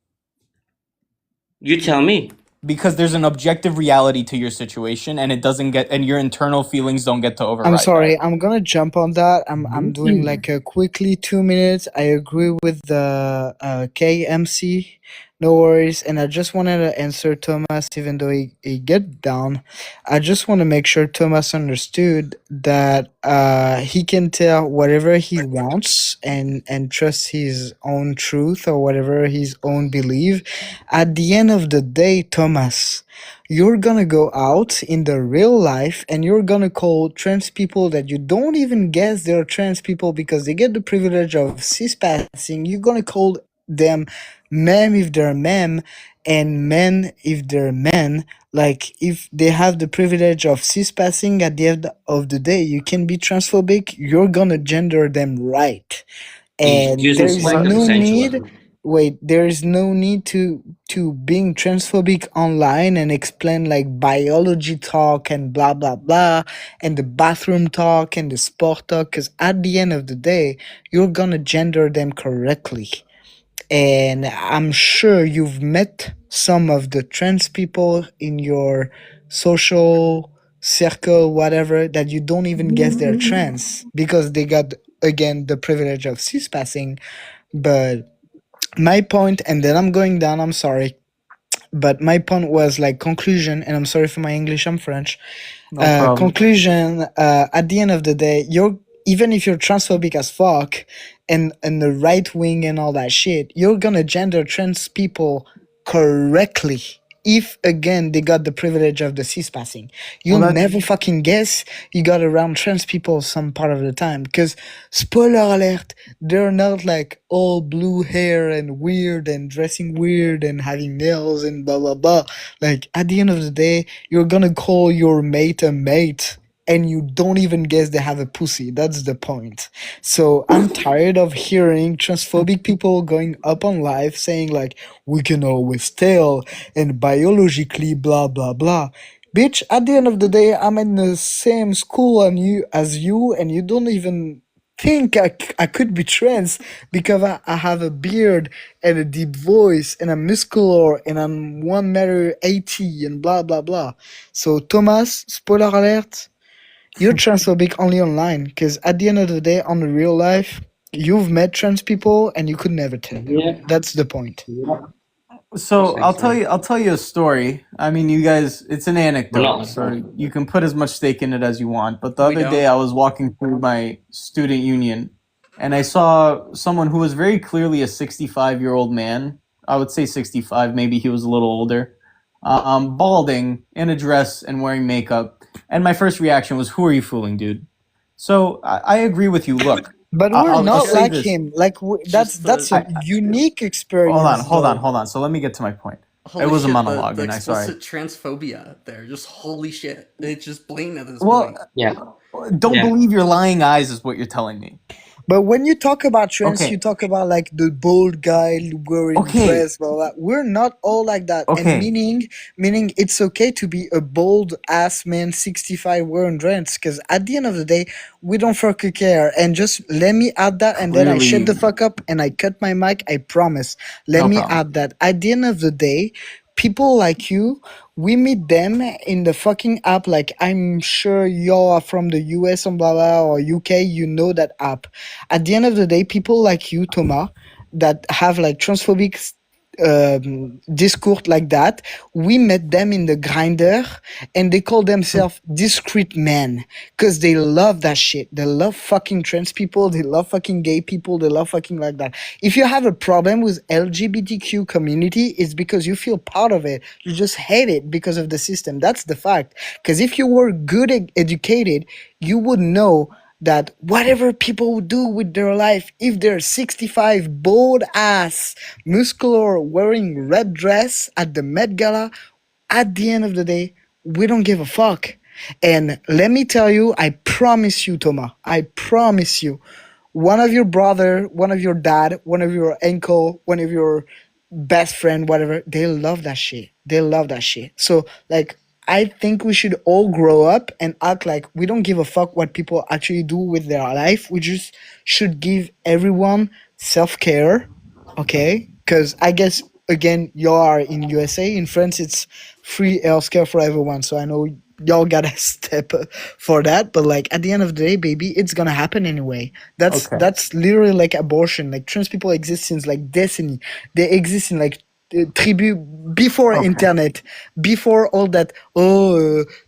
You tell me. Because there's an objective reality to your situation, and it doesn't get, and your internal feelings don't get to override I'm that. sorry. I'm gonna jump on that. I'm doing like a quickly 2 minutes. I agree with the KMC. No worries. And I just wanted to answer Thomas, even though he get down. I just want to make sure Thomas understood that he can tell whatever he wants and trust his own truth or whatever his own belief. At the end of the day, Thomas, you're gonna go out in the real life and you're gonna call trans people that you don't even guess they're trans people because they get the privilege of cis passing. You're gonna call them mem if they're mem and men if they're men. Like, if they have the privilege of cis passing, at the end of the day, you can be transphobic. You're gonna gender them right, He's and using there is selective no need. essentialism. Wait, there is no need to being transphobic online and explain like biology talk and blah blah blah and the bathroom talk and the sport talk, because at the end of the day, you're gonna gender them correctly. And I'm sure you've met some of the trans people in your social circle, whatever, that you don't even guess they're trans because they got, again, the privilege of cis passing. But my point, and then I'm going down, I'm sorry, but my point was like conclusion, and I'm sorry for my English, I'm French. No problem. Conclusion, at the end of the day, you're, even if you're transphobic as fuck and the right wing and all that shit, you're gonna gender trans people correctly. If, again, they got the privilege of the cis passing, you'll Well, never fucking guess you got around trans people some part of the time. Because, spoiler alert, they're not like all blue hair and weird and dressing weird and having nails and blah blah blah. Like, at the end of the day, you're gonna call your mate a mate and you don't even guess they have a pussy. That's the point. So I'm tired of hearing transphobic people going up on live saying like, we can always tell and biologically blah blah blah. Bitch, at the end of the day, I'm in the same school as you, and you don't even think I could be trans because I have a beard and a deep voice and I'm muscular and I'm 1 meter 80 and blah blah blah. So Thomas, spoiler alert, you're transphobic only online, because at the end of the day, on the real life, you've met trans people and you could never tell. Yeah. That's the point. So I'll tell you a story. I mean, you guys, it's an anecdote, not so you can put as much stake in it as you want. But the We other day, don't. I was walking through my student union, and I saw someone who was very clearly a 65-year-old man. I would say 65, maybe he was a little older, balding, in a dress, and wearing makeup. And my first reaction was, "Who are you fooling, dude?" So I agree with you. Look, But we're I'll not say like this. him. Like, that's Just the a unique experience. Hold though. on. So let me get to my point. holy It was a shit, monologue, the and I sorry. explicit transphobia there. Just holy shit. It's just blatant at this Well, point. Yeah. don't Yeah. believe your lying eyes is what you're telling me. But when you talk about trans, Okay. you talk about like the bold guy wearing Okay. dress, blah, blah. We're not all like that. Okay. And meaning it's okay to be a bold ass man 65 wearing dress, because at the end of the day, we don't fucking care. And just let me add that, and then I shut the Clearly, fuck up and I cut my mic. I promise. Let no me problem. add that. At the end of the day, people like you, we meet them in the fucking app. Like, I'm sure y'all are from the US and blah blah or UK, you know that app. At the end of the day, people like you, Thomas, that have like transphobic discourse like that. We met them in the grinder, and they call themselves discreet men because they love that shit. They love fucking trans people. They love fucking gay people. They love fucking like that. If you have a problem with LGBTQ community, it's because you feel part of it. You just hate it because of the system. That's the fact. Because if you were good educated, you would know that whatever people do with their life, if they're 65, bald ass, muscular, wearing red dress at the Met Gala, at the end of the day, we don't give a fuck. And let me tell you, I promise you, Thomas, I promise you, one of your brother, one of your dad, one of your uncle, one of your best friend, whatever, they love that shit. They love that shit. So like, I think we should all grow up and act like we don't give a fuck what people actually do with their life. We just should give everyone self-care, okay? Because I guess, again, you are in USA. In France, it's free healthcare for everyone. So I know y'all gotta step for that. But like at the end of the day, baby, it's gonna happen anyway. Okay. That's literally like abortion. Like trans people exist since like destiny. They exist in like tribu before Okay. internet, before all that.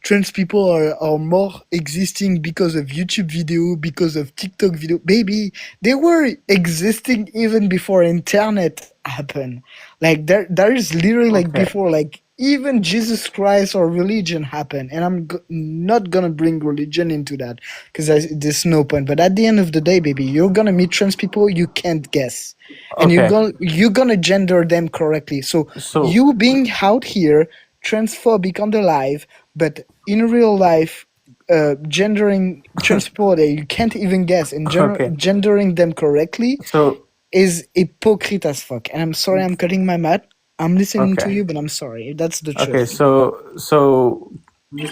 Trans people are more existing because of YouTube video, because of TikTok video. Baby, they were existing even before internet happened. Like there is literally like Okay. before like even Jesus Christ or religion happened. And I'm not gonna bring religion into that because there's no point. But at the end of the day, baby, you're gonna meet trans people you can't guess, and Okay. you're gonna gender them correctly. So So you being out here transphobic on the live, but in real life, gendering trans people that you can't even guess and okay. gendering them correctly So is hypocrite as fuck. And I'm sorry, I'm cutting my mat. I'm listening to okay. you, but I'm sorry. That's the Okay. truth. So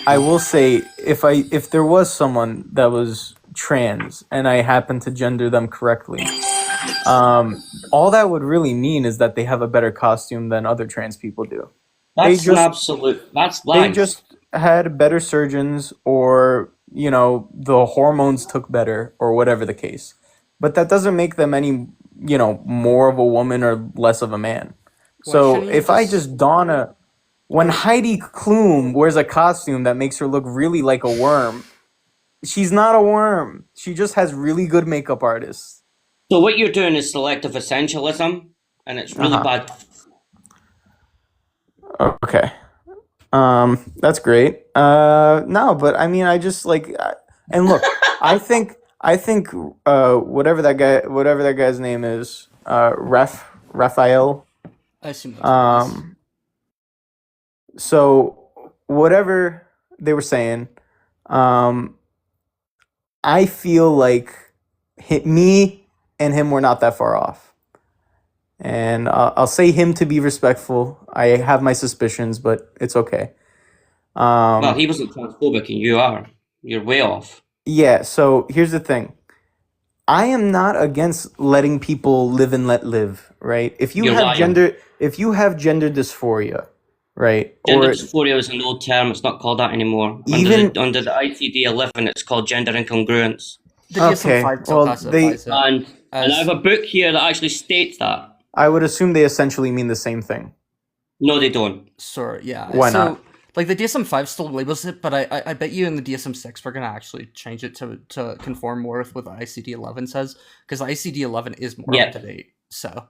I will say if there was someone that was trans and I happened to gender them correctly, all that would really mean is that they have a better costume than other trans people do. They That's an just absolute. That's they lies. just had better surgeons, or the hormones took better, or whatever the case. But that doesn't make them any more of a woman or less of a man. Why So shouldn't you if I just just don a when Heidi Klum wears a costume that makes her look really like a worm, she's not a worm. She just has really good makeup artists. So what you're doing is selective essentialism, and it's really Uh-huh. bad. Okay. That's great. No, but I mean, I just and look, I think, whatever that guy's name is, Raphael. I assume that's what it is. So whatever they were saying, I feel like me and him were not that far off. And I'll say him to be respectful. I have my suspicions, but it's okay. Well, he wasn't transphobic, and you are. You're way off. Yeah, so here's the thing. I am not against letting people live and let live, right? If you You're have lying. gender dysphoria, right? Gender Or dysphoria is an old term. It's not called that anymore. even Under the ICD-11, it's called gender incongruence. The DSM-5 okay, still well, classifies it And I as have a book here that actually states that. I would assume they essentially mean the same thing. No, they don't. sort. Yeah. Why So not? like the DSM-5 still labels it, but I bet you in the DSM-6 we're gonna actually change it to conform more with what the ICD-11 says, because ICD-11 is more Yep. up to date. So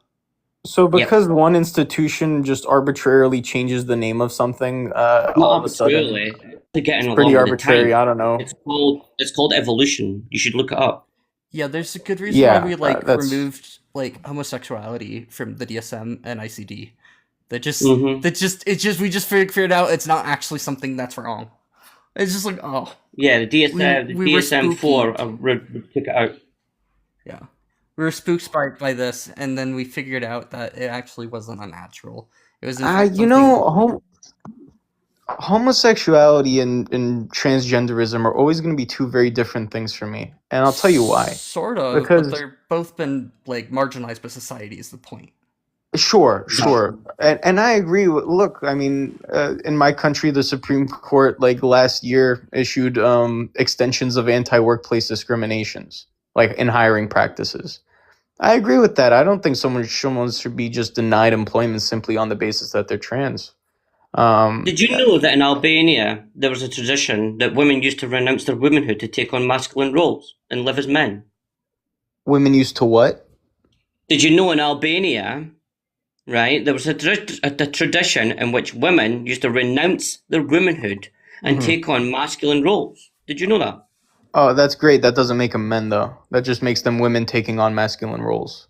So Yep. because one institution just arbitrarily changes the name of something, Not all of a sudden arbitrarily. They're getting it's pretty along with the arbitrary. time. I don't know. It's called evolution. You should look it up. yeah, there's a good reason Yeah, why we that's removed homosexuality from the DSM and ICD. We just figured out it's not actually something that's wrong. It's just like, oh Yeah, the DSM, the we were DSM-4 spooked. took it out. Yeah. We were spooked by this, and then we figured out that it actually wasn't unnatural. It was in fact something. Homosexuality and transgenderism are always going to be two very different things for me, and I'll tell you why. Sort of, but Because they're both been marginalized by society is the point. sure, and I agree. Look, I mean, in my country, the Supreme Court last year issued extensions of anti-workplace discriminations, in hiring practices. I agree with that. I don't think someone should be just denied employment simply on the basis that they're trans. Did you know that in Albania there was a tradition that women used to renounce their womanhood to take on masculine roles and live as men? Women used to what? Did you know in Albania, right, there was a tradition in which women used to renounce their womanhood and Mhm. take on masculine roles? Did you know that? Oh, that's great. That doesn't make them men, though. That just makes them women taking on masculine roles.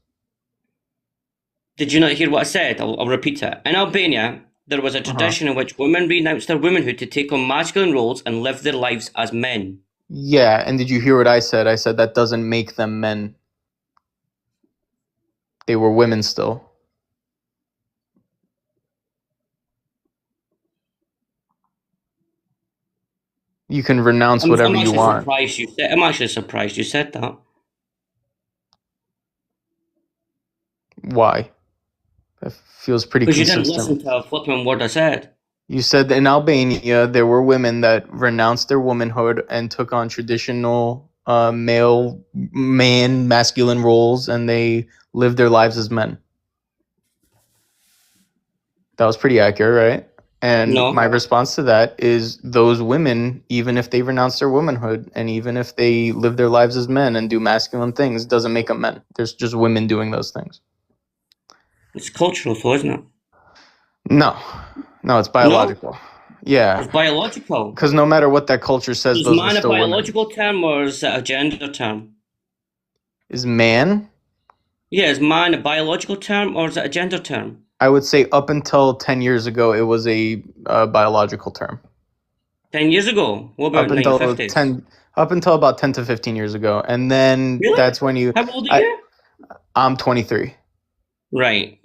Did you not hear what I said? I'll repeat it. In Albania, there was a tradition in which women renounced their womanhood to take on masculine roles and live their lives as men. Yeah, and did you hear what I said? I said that doesn't make them men. They were women still. You can renounce whatever I'm you actually want. surprised you said. I'm actually surprised you said that. Why? That feels pretty Because you didn't consistent. listen to a flipping word I said. You said that in Albania there were women that renounced their womanhood and took on traditional masculine roles, and they lived their lives as men. That was pretty accurate, right? And No. my response to that is those women, even if they renounce their womanhood and even if they live their lives as men and do masculine things, doesn't make them men. There's just women doing those things. It's cultural, though, isn't it? No, it's biological. Yeah, It's biological. because no matter what that culture says, Is those are man a still women. biological term or is it a gender term? Is man? Yeah, is man a biological term or is it a gender term? I would say up until 10 years ago, it was a biological term. 10 years ago? What about Up until 1950s? up until about 10 to 15 years ago, and then Really? that's when you. How old are you? I'm 23. Right.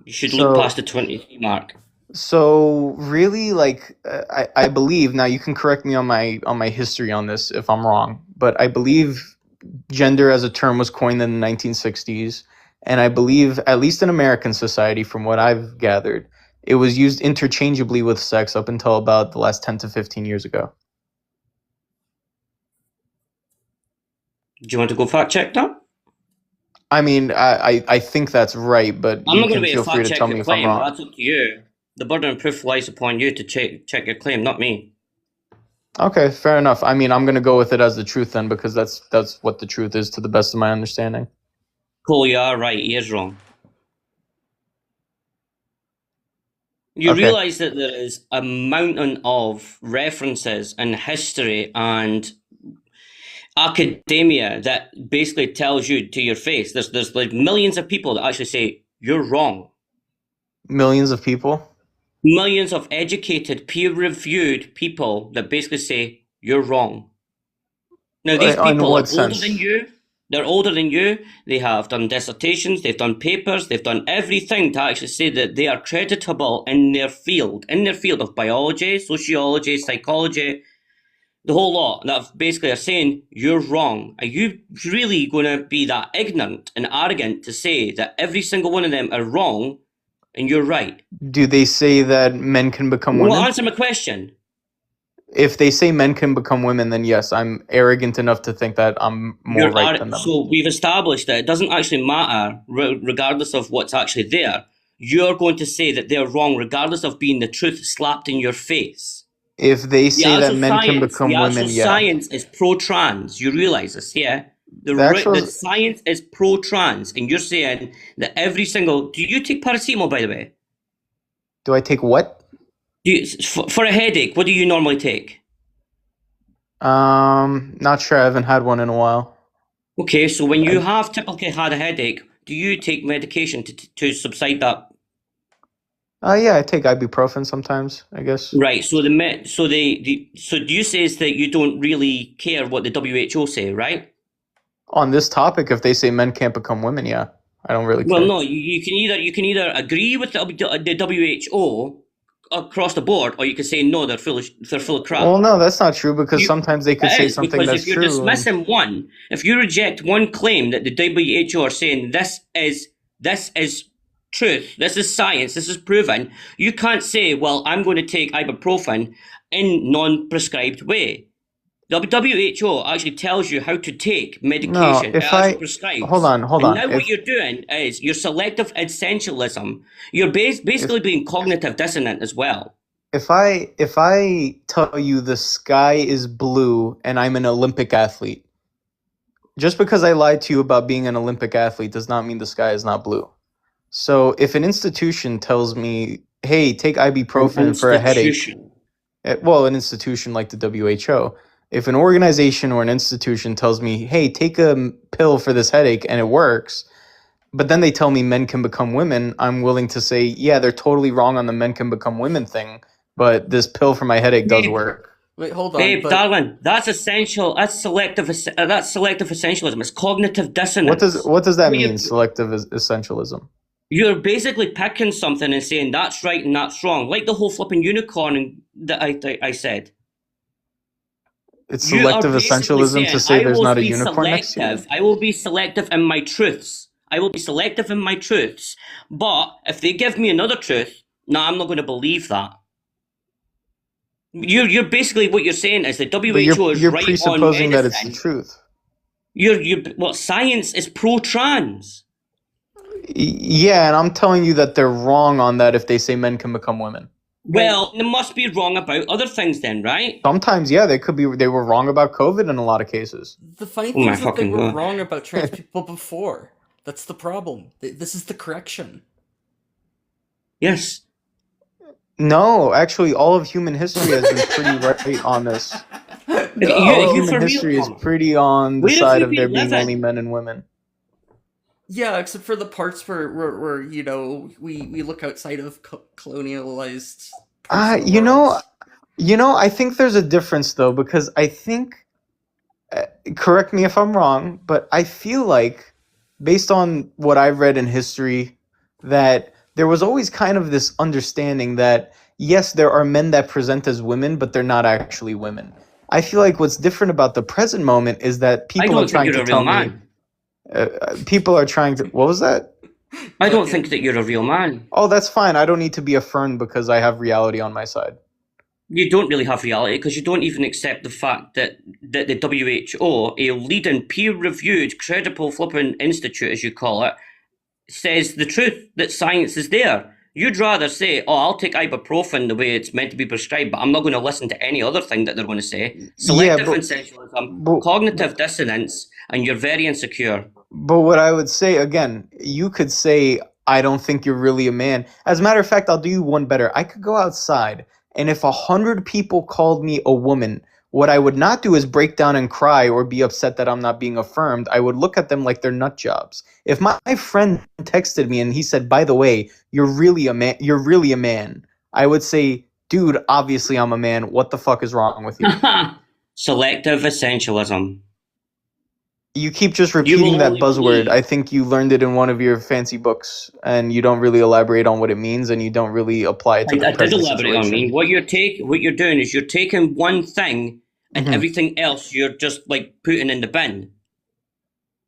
You should So- look past the 23 mark. So really, like, I believe, now you can correct me on my history on this if I'm wrong, but I believe gender as a term was coined in the 1960s, and I believe, at least in American society, from what I've gathered, it was used interchangeably with sex up until about the last 10 to 15 years ago. Do you want to go fact check that? I mean, I think that's right, but I'm you not going can to be a feel free fact to check tell me your if I'm claim. wrong. That's up to you. The burden of proof lies upon you to check your claim, not me. Okay, fair enough. I mean, I'm gonna go with it as the truth then, because that's what the truth is to the best of my understanding. Cool, you are right. He is wrong. You Okay. realize that there is a mountain of references in history and academia that basically tells you to your face. There's like millions of people that actually say you're wrong. Millions of people. Millions of educated, peer-reviewed people that basically say you're wrong. Now these In people are what older sense? than you. They're older than you. They have done dissertations. They've done papers. They've done everything to actually say that they are creditable in their field of biology, sociology, psychology, the whole lot. That basically are saying you're wrong. Are you really going to be that ignorant and arrogant to say that every single one of them are wrong and you're right? Do they say that men can become Well, women? answer my question. If they say men can become women, then yes, I'm arrogant enough to think that I'm more You're right than them. So we've established that it doesn't actually matter, regardless of what's actually there. You're going to say that they're wrong, regardless of being the truth slapped in your face. If they say that men can become the women, actual yeah. science is pro-trans. You realize this, yeah? The actual- The science is pro-trans, and you're saying that every single. Do you take paracetamol, by the way? Do I take what? For a headache, what do you normally take? Not sure. I haven't had one in a while. Okay, so when you have typically had a headache, do you take medication to subside that? Yeah, I take ibuprofen sometimes, I guess. Right. So so you says that you don't really care what the WHO say, right? On this topic, if they say men can't become women, yeah, I don't really care. Well, no, you can either agree with the WHO across the board, or you can say no, they're full of crap. Well, no, that's not true, because You- sometimes they could It say is, something because that's if you're true. and- dismissing one, if you reject one claim that the WHO are saying this is truth, this is science, this is proven, you can't say, well, I'm going to take ibuprofen in non-prescribed way. The WHO actually tells you how to take No, medication if as I it prescribes. hold on, And now what If you're doing is you're selective essentialism. You're if basically being cognitive dissonant as well. if I tell you the sky is blue and I'm an Olympic athlete, just because I lied to you about being an Olympic athlete does not mean the sky is not blue. So if an institution tells me, "Hey, take An ibuprofen for a headache," institution. well, an institution like the WHO, if an organization or an institution tells me, "Hey, take a pill for this headache," and it works, but then they tell me men can become women, I'm willing to say, yeah, they're totally wrong on the men can become women thing, but this pill for my headache does Babe, work. Wait, hold on, babe, but darling, that's essential. That's selective. That's selective essentialism. It's cognitive What dissonance. does that What mean, you're selective essentialism? you're basically picking something and saying that's right and that's wrong, like the whole flipping unicorn that I said. It's You are selective basically essentialism to saying say I there's will not a be unicorn next to you? selective. I will be selective in my truths. I will be selective in my truths. But if they give me another truth, no, I'm not going to believe that. You're basically what you're saying is the But WHO is you're right on presupposing that it's the medicine. truth. Well, science is pro-trans. Yeah, and I'm telling you that they're wrong on that if they say men can become women. Well, they must be wrong about other things then, right? Sometimes, yeah, they were wrong about COVID in a lot of cases. the funny Oh thing my is that they fucking were god. wrong about trans people before. That's the problem. This is the correction. Yes. No, actually, all of human history has been pretty right on this. All You, of you for human real, history is Tom? pretty on the Where have side you of there been being only living? men and women. Yeah, except for the parts where you know we look outside of colonialized parts of the You know, world. I think there's a difference though, because I think, correct me if I'm wrong, but I feel like, based on what I've read in history, that there was always kind of this understanding that, yes, there are men that present as women, but they're not actually women. I feel like what's different about the present moment is that I people are don't think trying you're to a real tell me, man. people are trying to, what was that? I don't Okay. think that you're a real man. Oh, that's fine. I don't need to be affirmed because I have reality on my side. You don't really have reality because you don't even accept the fact that the WHO, a leading peer-reviewed, credible flipping institute, as you call it, says the truth, that science is there. You'd rather say, oh, I'll take ibuprofen the way it's meant to be prescribed, but I'm not going to listen to any other thing that they're going to say. Yeah, Selective but essentialism, cognitive dissonance, and you're very insecure. But what I would say again, you could say, I don't think you're really a man. As a matter of fact, I'll do you one better. I could go outside, and if 100 people called me a woman, what I would not do is break down and cry or be upset that I'm not being affirmed. I would look at them like they're nut jobs. If my friend texted me and he said, by the way, you're really a man, I would say, dude, obviously I'm a man. What the fuck is wrong with you? Selective essentialism. You keep just You repeating will that only buzzword. I believe. think you learned it in one of your fancy books, and you don't really elaborate on what it means, and you don't really apply it to the I did present elaborate on me. situation. What you're doing is you're taking one thing and Hmm. everything else you're just like putting in the bin.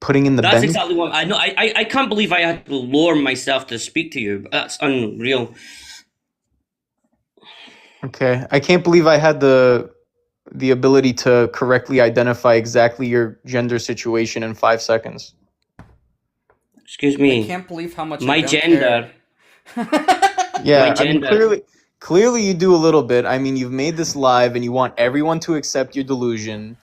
Putting in the That's bin. exactly what I know. I can't believe I had to lower myself to speak to you. That's unreal. Okay, I can't believe I had the ability to correctly identify exactly your gender situation in 5 seconds. Excuse I me. can't believe how much I My don't gender. Yeah, My I mean, gender. clearly you do a little bit. I mean, you've made this live, and you want everyone to accept your delusion.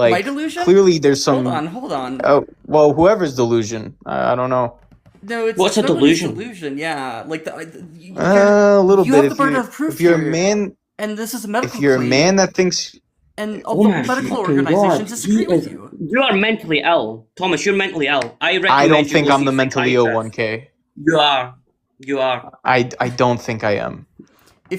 My Like, delusion? clearly there's Hold some. on. Oh, well, whoever's delusion. I don't know. No, it's What's a nobody's delusion? delusion. Yeah, like A little you bit. have the burden of proof If you're a here, man, and this is a if medical you're a claim, man that thinks, and Oh all the my medical fucking organizations god. disagree with you. You are mentally ill. Thomas, you're mentally ill. I I don't recommend you think go I'm see the a mentally ill psychiatrist. 1K. You are. You are. I don't think I am.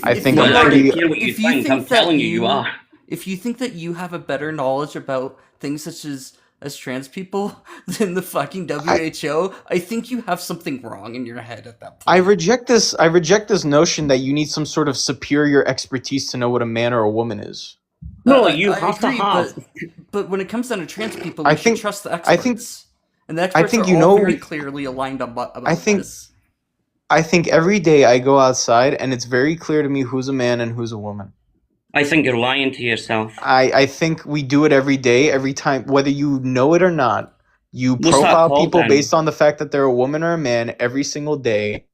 I If think you I'm Well, I are, don't pretty. care what you if you think. I'm think that telling you are. if you think that you have a better knowledge about things such as trans people than the fucking WHO, I think you have something wrong in your head at that I point. reject this. I reject this notion that you need some sort of superior expertise to know what a man or a woman is. No, you I have to agree, have. but when it comes down to trans people, I we should think. trust the I think. experts, and the I experts think are you all know. very clearly aligned about I think. this. I think every day I go outside and it's very clear to me who's a man and who's a woman. I think you're lying to yourself. I think we do it every day, every time, whether you know it or not. You What's that profile called people then? based on the fact that they're a woman or a man every single day.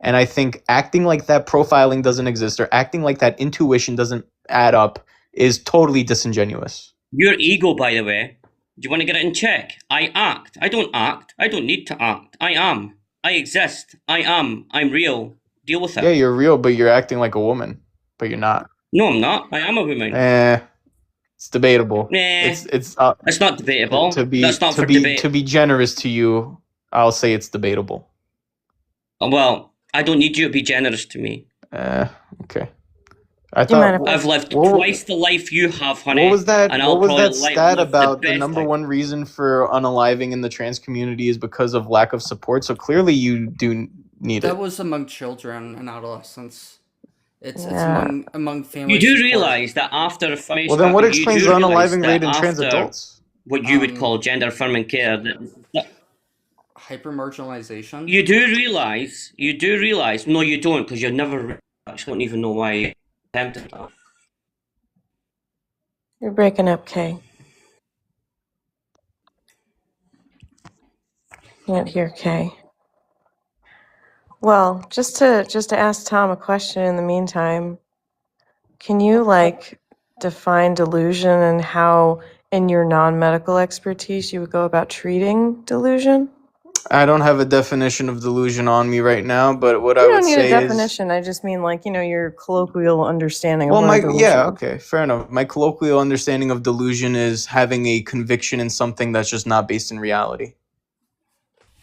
And I think acting like that profiling doesn't exist or acting like that intuition doesn't add up is totally disingenuous. Your ego, by the way. Do you want to get it in check? I act. I don't act. I don't need to act. I am. I exist. I am. I'm real. Deal with it. Yeah, you're real, but you're acting like a woman, but you're not. No, I'm not. I am a woman. It's debatable. Nah. It's It's not debatable. to be That's not to for be debate. to be generous to you. I'll say it's debatable. Well, I don't need you to be generous to me. Okay. I You thought mind if I- I've lived what- twice the life you have, honey. What was that? And I'll What was probably that stat live about? The best number life. one reason for unaliving in the trans community is because of lack of support. So clearly, you do need That it. was among children and adolescents. It's Yeah. among family. You do support. realise that after affirmation, Well, then what you explains do the realise unaliving that rate in trans after adults? what you would call gender affirming care, that Hyper marginalization. you do realise. No, you don't, because you never actually don't even know why you attempted that. You're breaking up, Kay. Can't hear Kay. Well, just to ask Tom a question in the meantime, can you define delusion and how in your non-medical expertise you would go about treating delusion? I don't have a definition of delusion on me right now, but what I You would don't need a say is, definition. I just mean your colloquial understanding of well, what a delusion is. okay, fair enough. My colloquial understanding of delusion is having a conviction in something that's just not based in reality.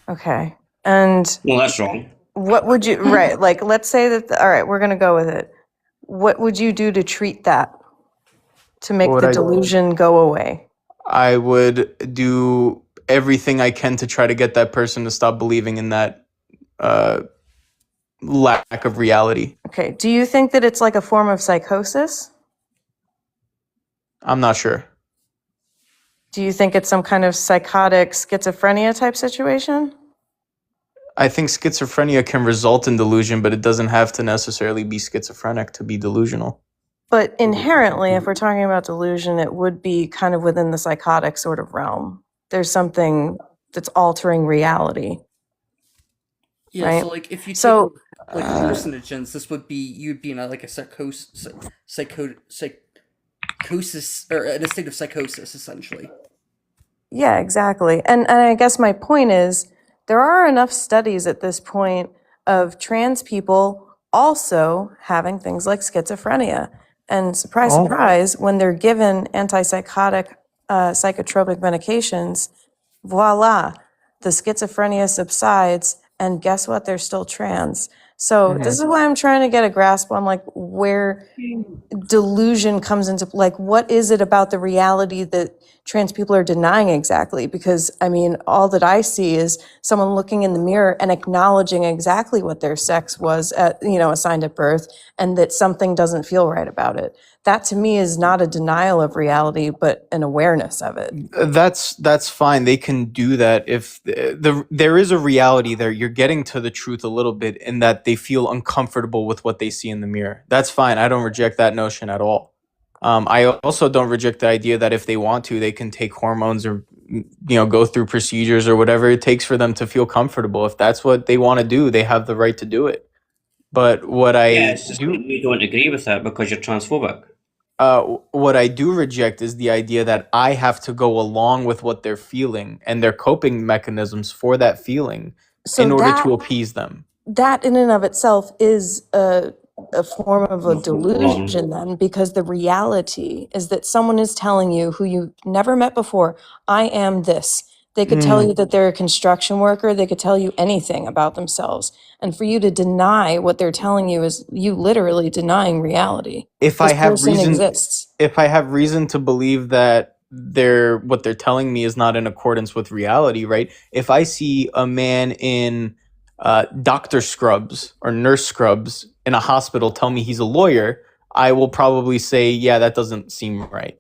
Okay. And Well, that's wrong. what would you, right, let's say that, all right, we're going to go with it. What would you do to treat that, to make What would the I do? delusion go away? I would do everything I can to try to get that person to stop believing in that lack of reality. Okay. Do you think that it's like a form of psychosis? I'm not sure. Do you think it's some kind of psychotic schizophrenia type situation? I think schizophrenia can result in delusion, but it doesn't have to necessarily be schizophrenic to be delusional. But inherently, if we're talking about delusion, it would be kind of within the psychotic sort of realm. There's something that's altering reality. Yeah, Right. so if you take So- hallucinogens, this would be you'd be in a psychosis or in a state of psychosis essentially. Yeah, exactly. And I guess my point is there are enough studies at this point of trans people also having things like schizophrenia. And surprise, Oh. surprise, when they're given antipsychotic, psychotropic medications, voila, the schizophrenia subsides. And guess what? They're still trans. So this is why I'm trying to get a grasp on where delusion comes into what is it about the reality that trans people are denying exactly? Because I mean, all that I see is someone looking in the mirror and acknowledging exactly what their sex was assigned at birth, and that something doesn't feel right about it. That to me is not a denial of reality, but an awareness of it. That's fine. They can do that if there is a reality there. You're getting to the truth a little bit in that they feel uncomfortable with what they see in the mirror. That's fine. I don't reject that notion at all. I also don't reject the idea that if they want to, they can take hormones or go through procedures or whatever it takes for them to feel comfortable. If that's what they want to do, they have the right to do it. But what Yeah, it's just we don't agree with that because you're transphobic. what I do reject is the idea that I have to go along with what they're feeling and their coping mechanisms for that feeling So in order that- to appease them. That in and of itself is a form of a delusion then, because the reality is that someone is telling you who you never met before, I am this. They could tell you that they're a construction worker. They could tell you anything about themselves. And for you to deny what they're telling you is you literally denying reality. If This I have person reason, exists. if I have reason to believe that what they're telling me is not in accordance with reality, right? If I see a man in doctor scrubs or nurse scrubs in a hospital tell me he's a lawyer, I will probably say, yeah, that doesn't seem right.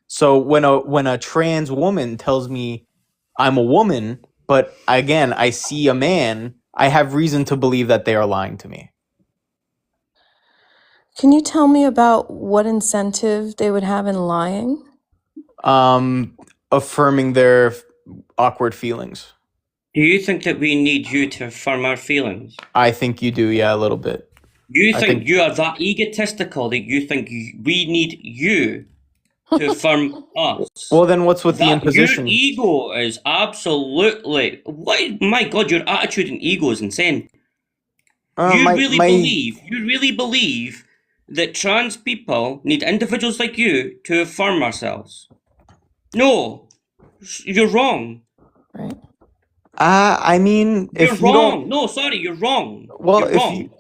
So when a trans woman tells me I'm a woman, but again, I see a man, I have reason to believe that they are lying to me. Can you tell me about what incentive they would have in lying? Affirming their awkward feelings. Do you think that we need you to affirm our feelings? I think you do, yeah, a little bit. You I think think you are that egotistical that you think we need you to affirm us? well then what's with the Your imposition? ego is absolutely what? My God, your attitude and ego is insane. You really believe that trans people need individuals like you to affirm ourselves? No, you're wrong. Right. I mean, You're if you wrong. don't, No, sorry, you're wrong. well, You're wrong.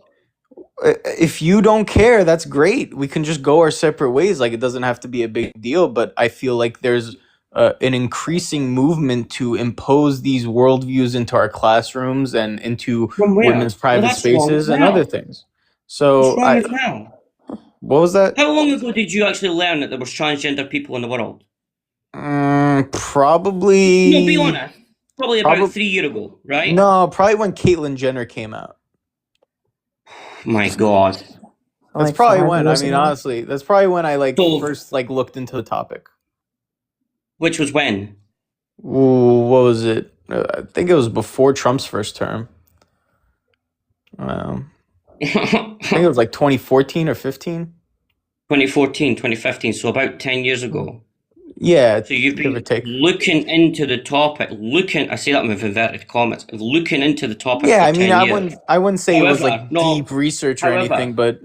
if you don't care, that's great. We can just go our separate ways. Like, it doesn't have to be a big deal. But I feel like there's an increasing movement to impose these worldviews into our classrooms and into From where? women's Well, private that's wrong as spaces and other well. things. It's So wrong as well. what was that? How long ago did you actually learn that there was transgender people in the world? No, be Probably, honest. Probably about probably 3 years ago, right? no, probably when Caitlyn Jenner came out. My God. That's Like probably 5 when. I years mean, ago. honestly, that's probably when I So, first looked into the topic. which was when? Ooh, what was it? I think it was before Trump's first term. I think it was like 2014 or 15. 2014, 2015, so about 10 years ago. Yeah, So you've give or been take. looking into the topic, I say that with inverted commas, looking into the topic Yeah, for I mean, 10 years. I wouldn't say it was However, like no, deep research or however, anything, but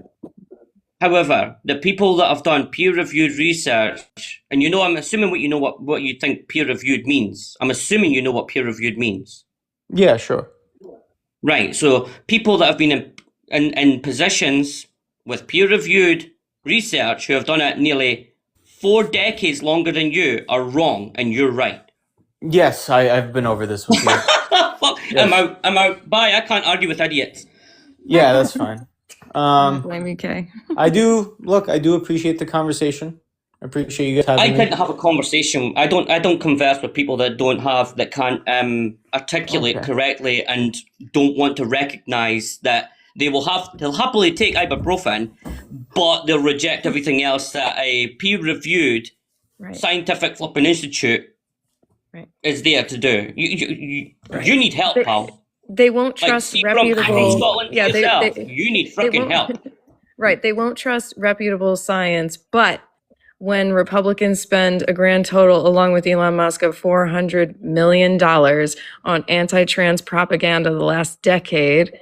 However, the people that have done peer-reviewed research, and I'm assuming what you think peer-reviewed means. I'm assuming you know what peer-reviewed means. yeah, sure. Right, so people that have been in positions with peer-reviewed research who have done it nearly 4 decades longer than you are wrong, and you're right. Yes, I've been over this with you. Fuck, Yes. I'm out. Bye, I can't argue with idiots. Yeah, that's fine. I don't blame you, Kay. I do appreciate the conversation. I appreciate you guys I having me. couldn't have a conversation. I don't converse with people that can't articulate Okay. correctly and don't want to recognize that they'll happily take ibuprofen, but they'll reject everything else that a peer-reviewed Right. scientific flipping institute Right. is there to do. You need help, They, pal. they won't Like, trust see from reputable. Scotland to Yeah, yourself. You need they freaking won't. help. Right, they won't trust reputable science, but when Republicans spend a grand total, along with Elon Musk, of $400 million on anti-trans propaganda the last decade,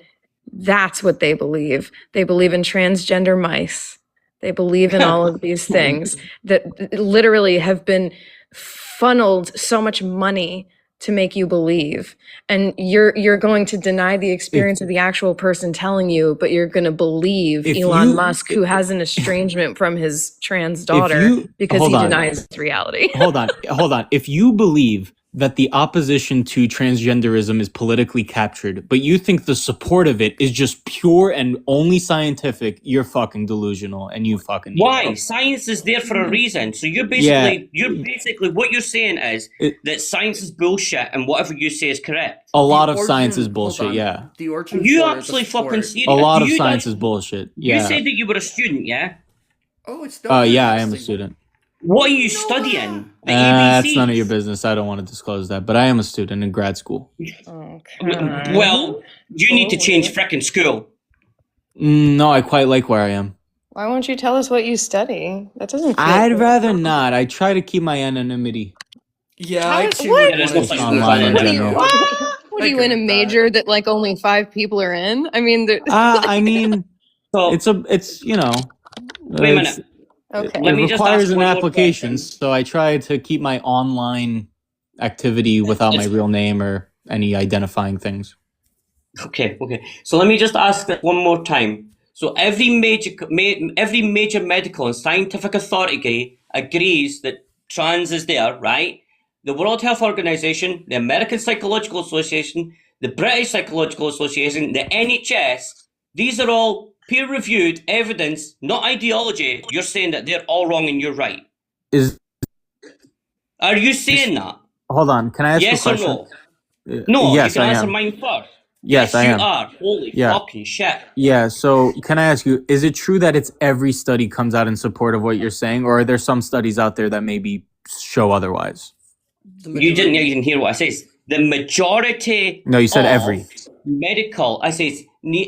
that's what they believe. They believe in transgender mice. They believe in all of these things that literally have been funneled so much money to make you believe. And you're going to deny the If experience of the actual person telling you, but you're going to believe if Elon you Musk, who has an estrangement from his trans if daughter you because hold he on. denies reality. Hold on. If you believe that the opposition to transgenderism is politically captured, but you think the support of it is just pure and only scientific, you're fucking delusional and you fucking need Why? help. Science is there for a reason. So Yeah, you're basically what you're saying is it, that science is bullshit and whatever you say is correct. a The lot of science is origin, hold bullshit. on. Yeah, The origin You for the actually fucking sport. a lot do of you science guys is bullshit. you Yeah. said that you were a student, yeah? Oh, it's not Yeah, I am a interesting. student. What are you studying? The That's none of your ABCs? business. I don't want to disclose that, but I am a student in grad school. Okay. Well, you need to change frickin' school. No, I quite like where I am. Why won't you tell us what you study? That doesn't feel I'd good. rather not. I try to keep my anonymity. Yeah, How I is too what? would Yeah, there's want no to such keep thing as that Online in What are anonymity. you? general. What I are you agree in a with that. major that like only 5 people are in? I mean, I mean, So, it's wait a it's minute. okay. Let it me just requires ask an one more application, question. so I try to keep my online activity without my It's, real name or any identifying things. okay. So let me just ask that one more time. So every major medical and scientific authority agrees that trans is there, right? The World Health Organization, the American Psychological Association, the British Psychological Association, the NHS, these are all peer-reviewed evidence, not ideology. You're saying that they're all wrong and you're right. Is Are you is saying that? hold on? Can I ask a Yes or question? no? No, you Yes, can I answer am. mine first. Yes, I you am. are. Holy Yeah. fucking shit. Yeah. So can I ask you, is it true that it's every study comes out in support of what you're saying, or are there some studies out there that maybe show otherwise? You didn't even hear what I said. The majority No, you said of every. medical, I says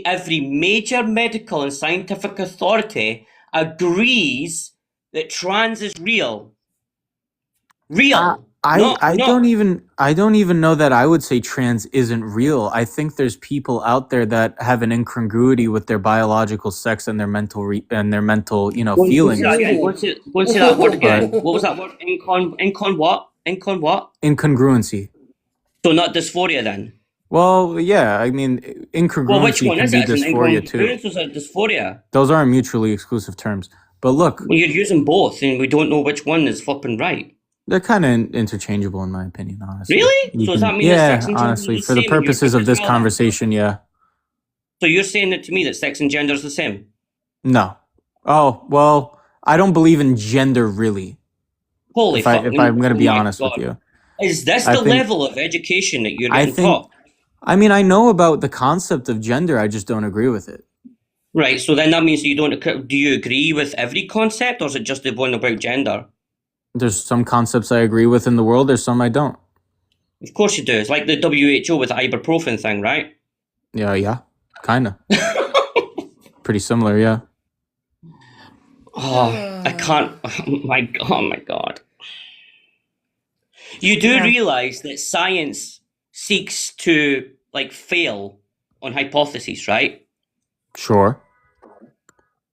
every major medical and scientific authority agrees that trans is real. Real. I don't even know that I would say trans isn't real. I think there's people out there that have an incongruity with their biological sex and their mental feelings. Go and say that word again. What was that word? What? Incongruency. So not dysphoria then? Well, yeah, I mean, incongruency Well, which one can is be it? Is it dysphoria too. incongruence or is it dysphoria? Those aren't mutually exclusive terms. But look, Well, you're using both, and we don't know which one is flipping right. they're kind of interchangeable in my opinion, honestly. Really? You So does can- that mean that yeah, sex and gender honestly, is the for the same and you're purposes of good this as well then? conversation, yeah. So you're saying that to me that sex and gender is the same? No. Oh, well, I don't believe in gender really. Holy If fucking! I'm going to oh be my honest God. with you. Is this I the think- level of education that you're I getting think taught? I mean, I know about the concept of gender, I just don't agree with it. Right. So then that means you don't. Do you agree with every concept, or is it just the one about gender? There's some concepts I agree with in the world, there's some I don't. Of course you do. It's like the WHO with the ibuprofen thing, right? Yeah, kind of. Pretty similar, yeah. Oh, I can't. Oh my God. You do realize that science seeks to fail on hypotheses, right? Sure.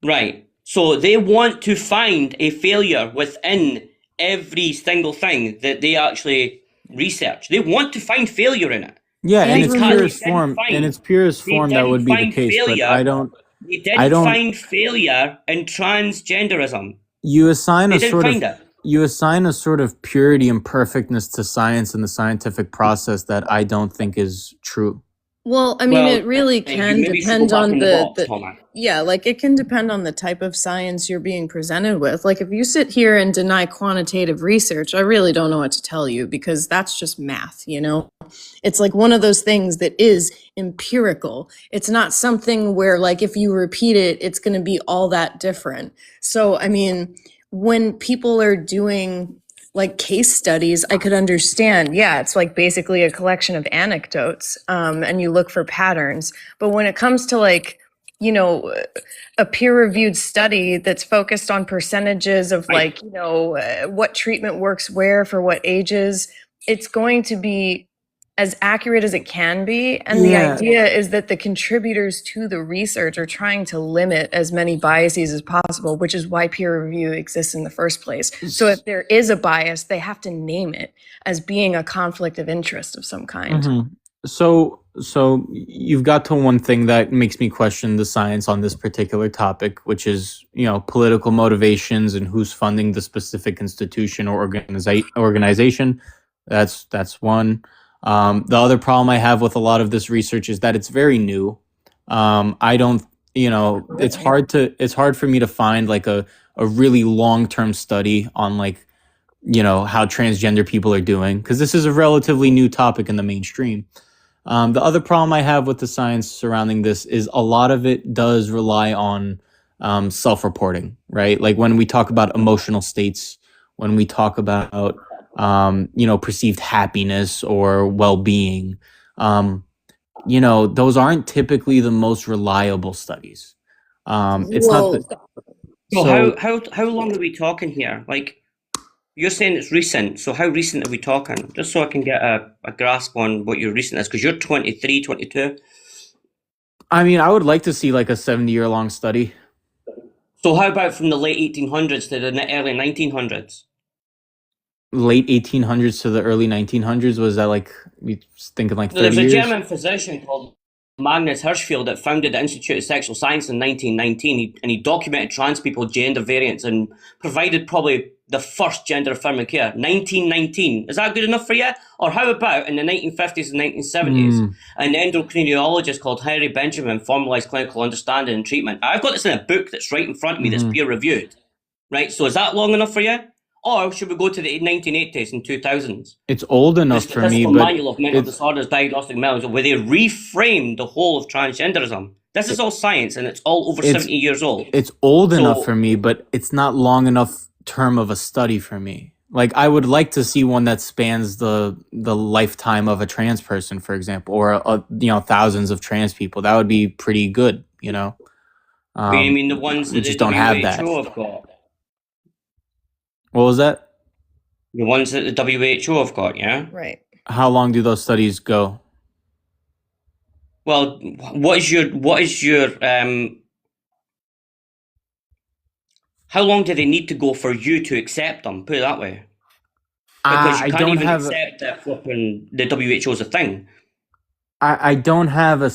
Right. So they want to find a failure within every single thing that they actually research. They want to find failure in it. Yeah, in They its can't- purest they didn't form, find- in its purest they form, that didn't would be the find case. But failure. I don't. They I didn't don't- find failure in transgenderism. You assign They a didn't sort of. find it. You assign a sort of purity and perfectness to science and the scientific process that I don't think is true. Well, I mean, Well, it really you can maybe should depend go back on in the box, the Thomas. yeah, like it can depend on the type of science you're being presented with. Like if you sit here and deny quantitative research, I really don't know what to tell you because that's just math, you know? It's like one of those things that is empirical. It's not something where like if you repeat it, it's going to be all that different. So, I mean, when people are doing like case studies, I could understand. Yeah, it's like basically a collection of anecdotes, and you look for patterns. But when it comes to like, you know, a peer-reviewed study that's focused on percentages of like, you know, what treatment works where for what ages, it's going to be as accurate as it can be. And the Yeah. idea is that the contributors to the research are trying to limit as many biases as possible, which is why peer review exists in the first place. So if there is a bias, they have to name it as being a conflict of interest of some kind. Mhm. So you've got to one thing that makes me question the science on this particular topic, which is, you know, political motivations and who's funding the specific institution or organization. That's one. The other problem I have with a lot of this research is that it's very new. I don't, you know, it's hard for me to find like a really long-term study on like, you know, how transgender people are doing, because this is a relatively new topic in the mainstream. The other problem I have with the science surrounding this is a lot of it does rely on self-reporting, right? Like when we talk about emotional states, when we talk about you know, perceived happiness or well-being, you know, those aren't typically the most reliable studies. It's not that, So how long are we talking here? Like, you're saying it's recent, so how recent are we talking? Just so I can get a grasp on what your recent is, because you're 23, 22. I mean, I would like to see like a 70-year-long study. So how about from the late 1800s to the early 1900s? Late 1800s to the early 1900s, was that like, we thinking like So there's 30 a years? German physician called Magnus Hirschfeld that founded the Institute of Sexual Science in 1919, and he documented trans people's gender variants and provided probably the first gender affirming care. 1919. Is that good enough for you? Or how about in the 1950s and 1970s, an endocrinologist called Harry Benjamin formalized clinical understanding and treatment? I've got this in a book that's right in front of me that's peer reviewed. Right? So is that long enough for you? Or should we go to the 1980s and 2000s? It's old The enough for me, Statistical but Manual of Mental it's Disorders, Diagnostic Manuals, where they reframed the whole of transgenderism. This is all science, and it's all over it's 70 years old. it's old enough So, for me, but it's not long enough term of a study for me. Like I would like to see one that spans the lifetime of a trans person, for example, or thousands of trans people. That would be pretty good, you know. but you mean the ones We that the just don't have that. WHO have got? What was that? The ones that the WHO have got, yeah? Right. How long do those studies go? Well, what is your how long do they need to go for you to accept them? Put it that way. Because I you can't don't even have accept that flipping the WHO is a thing. I don't have a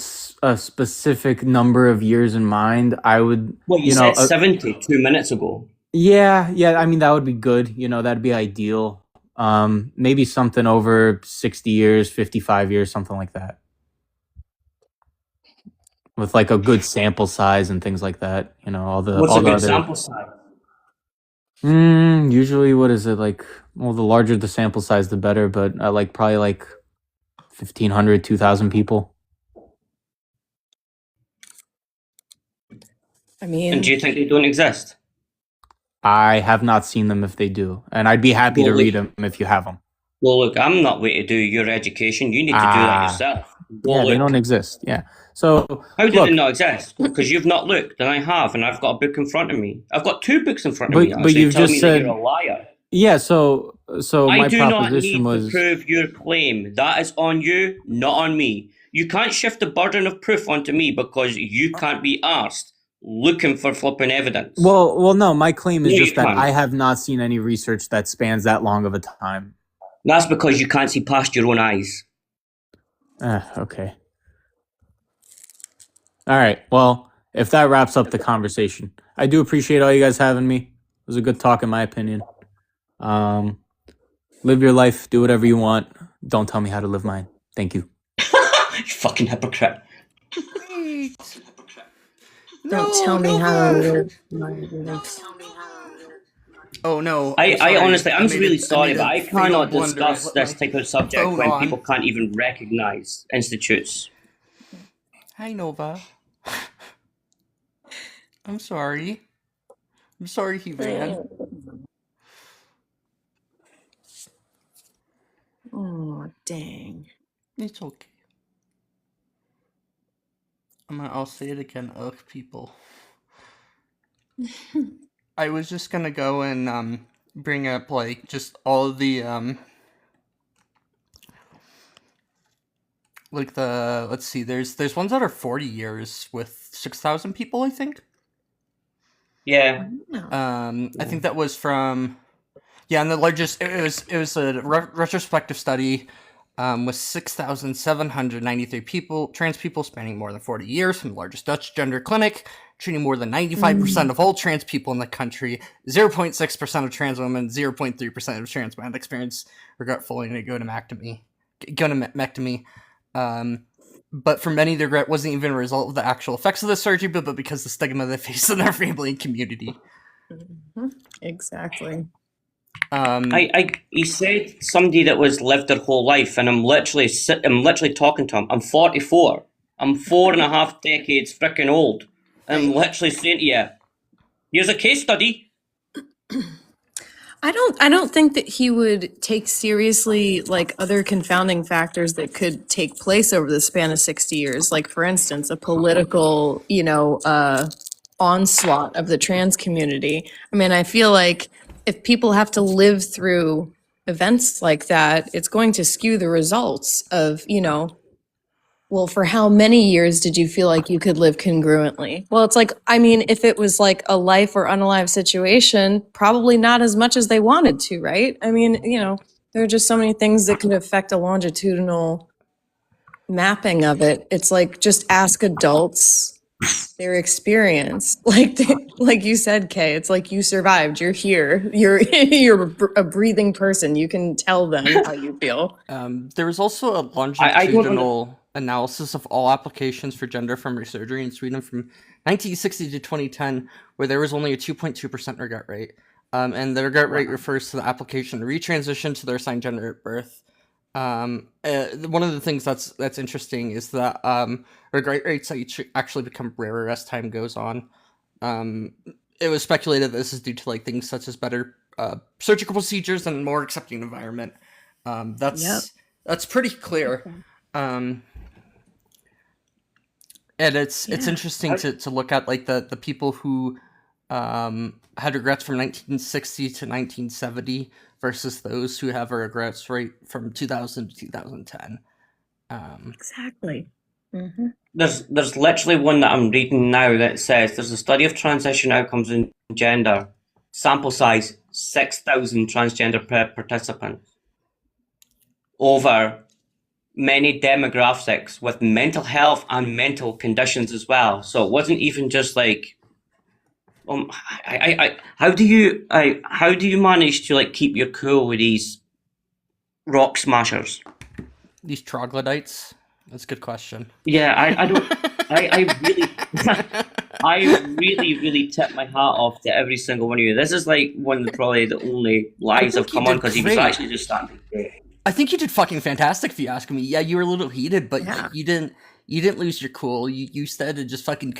specific number of years in mind. I would, Well, you said 70 2 minutes ago. yeah. I mean, that would be good. That'd be ideal. Maybe something over 60 years, 55 years, something like that. With like a good sample size and things like that. All the What's all a the good other. sample size? Usually, what is it like? Well, the larger the sample size, the better. But I like probably like 1,500, 2,000 people. I And mean, do you think they don't exist? I have not seen them if they do, and I'd be happy to Well, read look, them if you have them. well, look, I'm not way to do your education. You need to do that yourself. Go Yeah, they look. don't exist. Yeah. So How do they look, not exist? Because you've not looked, and I have, and I've got a book in front of me. I've got two books in front of me. but Actually, you've tell just me that said, you're a liar. yeah. So I my do not proposition need to was, prove your claim. That is on you, not on me. You can't shift the burden of proof onto me because you can't be asked looking for flipping evidence. well, no. My claim is No, you just that can't. I have not seen any research that spans that long of a time. That's because you can't see past your own eyes. Okay. All right. Well, if that wraps up the conversation, I do appreciate all you guys having me. It was a good talk, in my opinion. Live your life, do whatever you want. Don't tell me how to live mine. Thank you. You fucking hypocrite. don't tell me how to live my life. Oh no! I honestly, I'm made really a- sorry, made but a I fatal cannot blunder. discuss Let this my type of subject phone when on. people can't even recognize institutes. Hi Nova. I'm sorry. I'm sorry, He-Man. Oh, dang. It's okay. I'll say it again. Ugh, people. I was just gonna go and bring up like just all of the like the let's see. There's ones that are 40 years with 6,000 people. I think. Yeah. I think that was from. Yeah, and the largest it was a retrospective study with 6,793 people, trans people spanning more than 40 years from the largest Dutch gender clinic, treating more than 95% of all trans people in the country, 0.6% of trans women, 0.3% of trans men experience regretful gonadectomy. But for many, the regret wasn't even a result of the actual effects of the surgery, but because the stigma they face in their family and community. Exactly. He said somebody that was lived their whole life, and I'm literally talking to him. I'm 44. I'm 4.5 decades freaking old. I'm literally saying to you, here's a case study. I don't think that he would take seriously like other confounding factors that could take place over the span of 60 years. Like for instance, a political, onslaught of the trans community. I mean, I feel like if people have to live through events like that, it's going to skew the results of, well, for how many years did you feel like you could live congruently? Well, it's like, I mean, if it was like a life or unalive situation, probably not as much as they wanted to, right? I mean, there are just so many things that could affect a longitudinal mapping of it. It's like, just ask adults their experience. Like you said, Kay, it's like you survived, you're here, you're a breathing person. You can tell them how you feel. There was also a longitudinal analysis of all applications for gender affirming surgery in Sweden from 1960 to 2010, where there was only a 2.2% regret rate. And the regret rate refers to the application to retransition to their assigned gender at birth. One of the things that's interesting is that regret rates actually become rarer as time goes on. It was speculated that this is due to like things such as better surgical procedures and more accepting environment. That's pretty clear. And it's interesting to look at like the people who had regrets from 1960 to 1970 versus those who have a regrets rate from 2000 to 2010. Exactly. There's literally one that I'm reading now that says there's a study of transition outcomes in gender. Sample size 6,000 transgender participants over many demographics with mental health and mental conditions as well. So it wasn't even just like, how do you manage to like keep your cool with these rock smashers? These troglodytes? That's a good question. Yeah, I don't. I really tip my hat off to every single one of you. This is like one of probably the only lives I've come on because he was actually just standing there. I think you did fucking fantastic if you ask me. Yeah, you were a little heated, but you didn't lose your cool. You started just fucking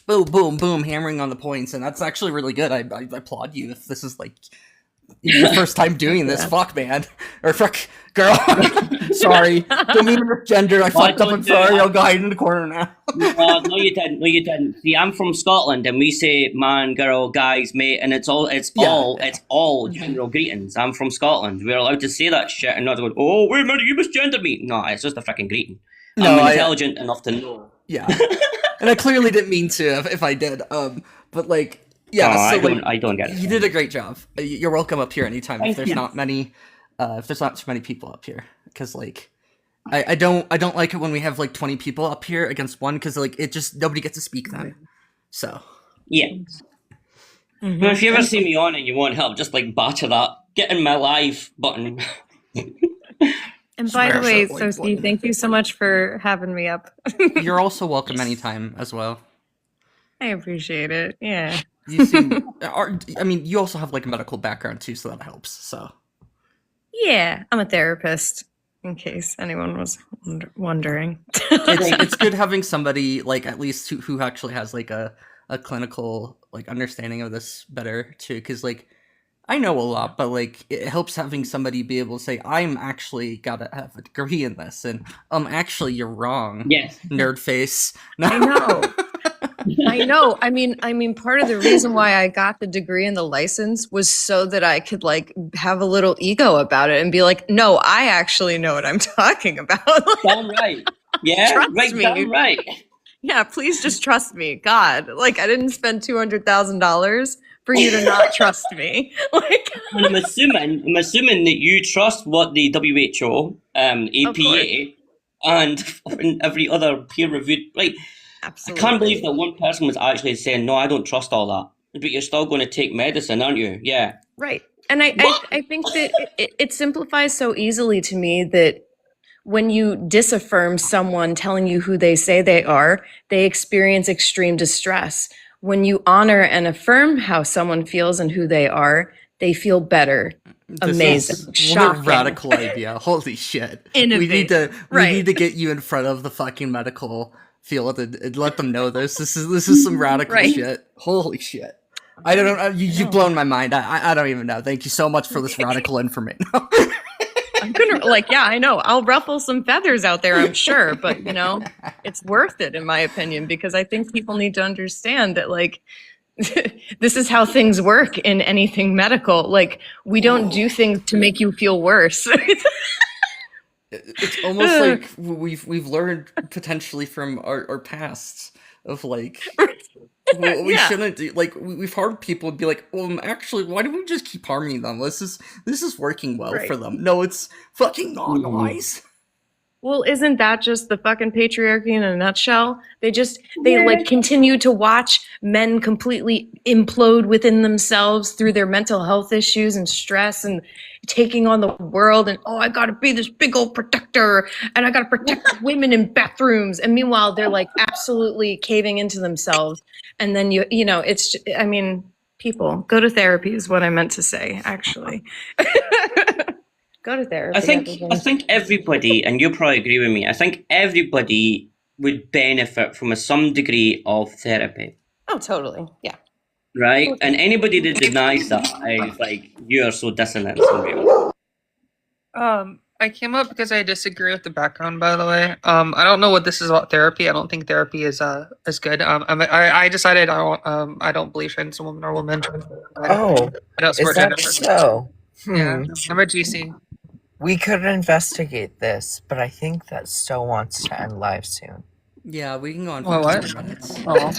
boom, boom, boom, hammering on the points, and that's actually really good. I applaud you if this is like your first time doing this. Fuck, man. Or fuck, girl. Sorry. Don't mean to misgender. I fucked up. I'm sorry. I'll go hide in the corner now. No, you didn't. No, you didn't. See, I'm from Scotland, and we say man, girl, guys, mate, and it's all general greetings. I'm from Scotland. We're allowed to say that shit and not go, oh, wait a minute, you misgendered me. No, it's just a freaking greeting. I'm intelligent enough to know. Yeah. And I clearly didn't mean to if I did. But like, yeah, I don't get it. You did a great job. You're welcome up here anytime if there's not many too many people up here, because like I don't like it when we have like 20 people up here against one, because like it just nobody gets to speak then. So yeah. Well, if you ever see me on and you want help, just like batter that get in my live button. And by the way, Sophie, thank you so much for having me up. You're also welcome anytime as well. I appreciate it. Yeah. You seem, I mean, you also have like a medical background too, so that helps. So yeah, I'm a therapist, in case anyone was wondering. It's good having somebody like at least who actually has like a clinical like understanding of this better too, because like I know a lot, but like it helps having somebody be able to say, I'm actually gotta have a degree in this, and actually you're wrong. Yes. Nerd face. I know. I know. I mean, part of the reason why I got the degree and the license was so that I could like have a little ego about it and be like, no, I actually know what I'm talking about. Damn right. Yeah, right, damn right. Yeah, please just trust me. God, like I didn't spend $200,000 for you to not trust me. Like, and I'm assuming that you trust what the WHO, APA, and every other peer-reviewed, like. Absolutely. I can't believe that one person was actually saying, no, I don't trust all that. But you're still going to take medicine, aren't you? Yeah. Right. And I think that it simplifies so easily to me that when you disaffirm someone telling you who they say they are, they experience extreme distress. When you honor and affirm how someone feels and who they are, they feel better. Amazing. What a radical idea. Holy shit. Innovative. We need to get you in front of the fucking medical field and let them know this. This is some radical shit. Holy shit. I don't know. You've blown my mind. I don't even know. Thank you so much for this radical information. I'm gonna I know. I'll ruffle some feathers out there, I'm sure, but it's worth it in my opinion, because I think people need to understand that like this is how things work in anything medical. Like we don't do things to make you feel worse. It's almost like we've learned potentially from our past of like what we shouldn't do. Like we've heard people be like, actually, why don't we just keep harming them? This is working well for them. No, it's fucking not wise. Well, isn't that just the fucking patriarchy in a nutshell? They like continue to watch men completely implode within themselves through their mental health issues and stress and taking on the world, and I gotta be this big old protector and I gotta protect women in bathrooms, and meanwhile they're like absolutely caving into themselves. And then it's people. Go to therapy is what I meant to say, actually. Go to therapy. I think everybody. everybody, and you'll probably agree with me. I think everybody would benefit from some degree of therapy, Oh, totally. Yeah. right? And anybody that denies that is like, you are so dissonant. Somebody. I came up because I disagree with the background, by the way. I don't know what this is about therapy. I don't think therapy is good. I decided I don't believe trans women are women. Oh, I don't is support that gender. so? Yeah, I'm a GC. We could investigate this, but I think that Stowe wants to end live soon. Yeah, we can go on for Well, what? 10 minutes. Oh.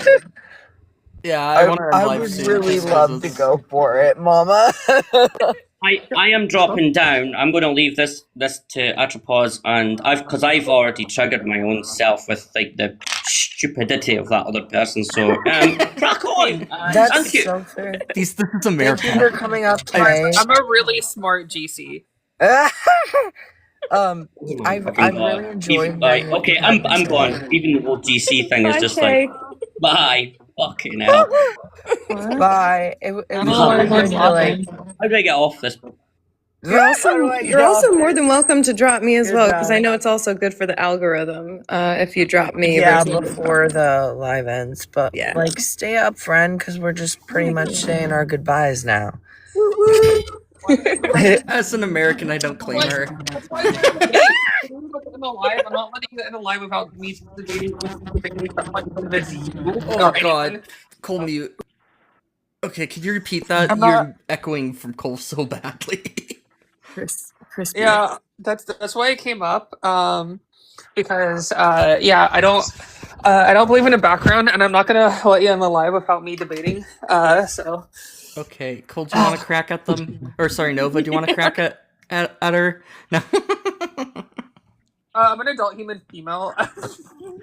Yeah, I want to end I live would soon. really just 'cause love to it's- go for it, Mama. I am dropping down. I'm going to leave this to Atropos, and I've already triggered my own self with like the stupidity of that other person. So crack on. That's Thank you. so fair. This is Thank America. you for coming up today. I'm a really smart GC. I've Fucking God. really enjoyed. Like, okay, I'm gone. Even the whole GC thing is just like, bye. Fucking hell. Bye. It was don't really know good to like. How do I get off this? You're also How do I get you're also off more this? than welcome to drop me as well, because I Goodbye. know it's also good for the algorithm. If you drop me, Yeah, versus- before the live ends, but Yeah. like stay up, friend, because we're just pretty much saying our goodbyes now. As an American, I don't claim her. That's why I'm alive. I'm not letting you in alive without me. Oh God, Cole mute. Okay, can you repeat that? I'm You're not- echoing from Cole so badly. Crispy. Yeah, that's why I came up. Because yeah, I don't believe in a background, and I'm not gonna let you in the live without me debating. So Okay, Cole, do you want to crack at them? Or sorry, Nova, do you want to crack at her? No. I'm an adult human female.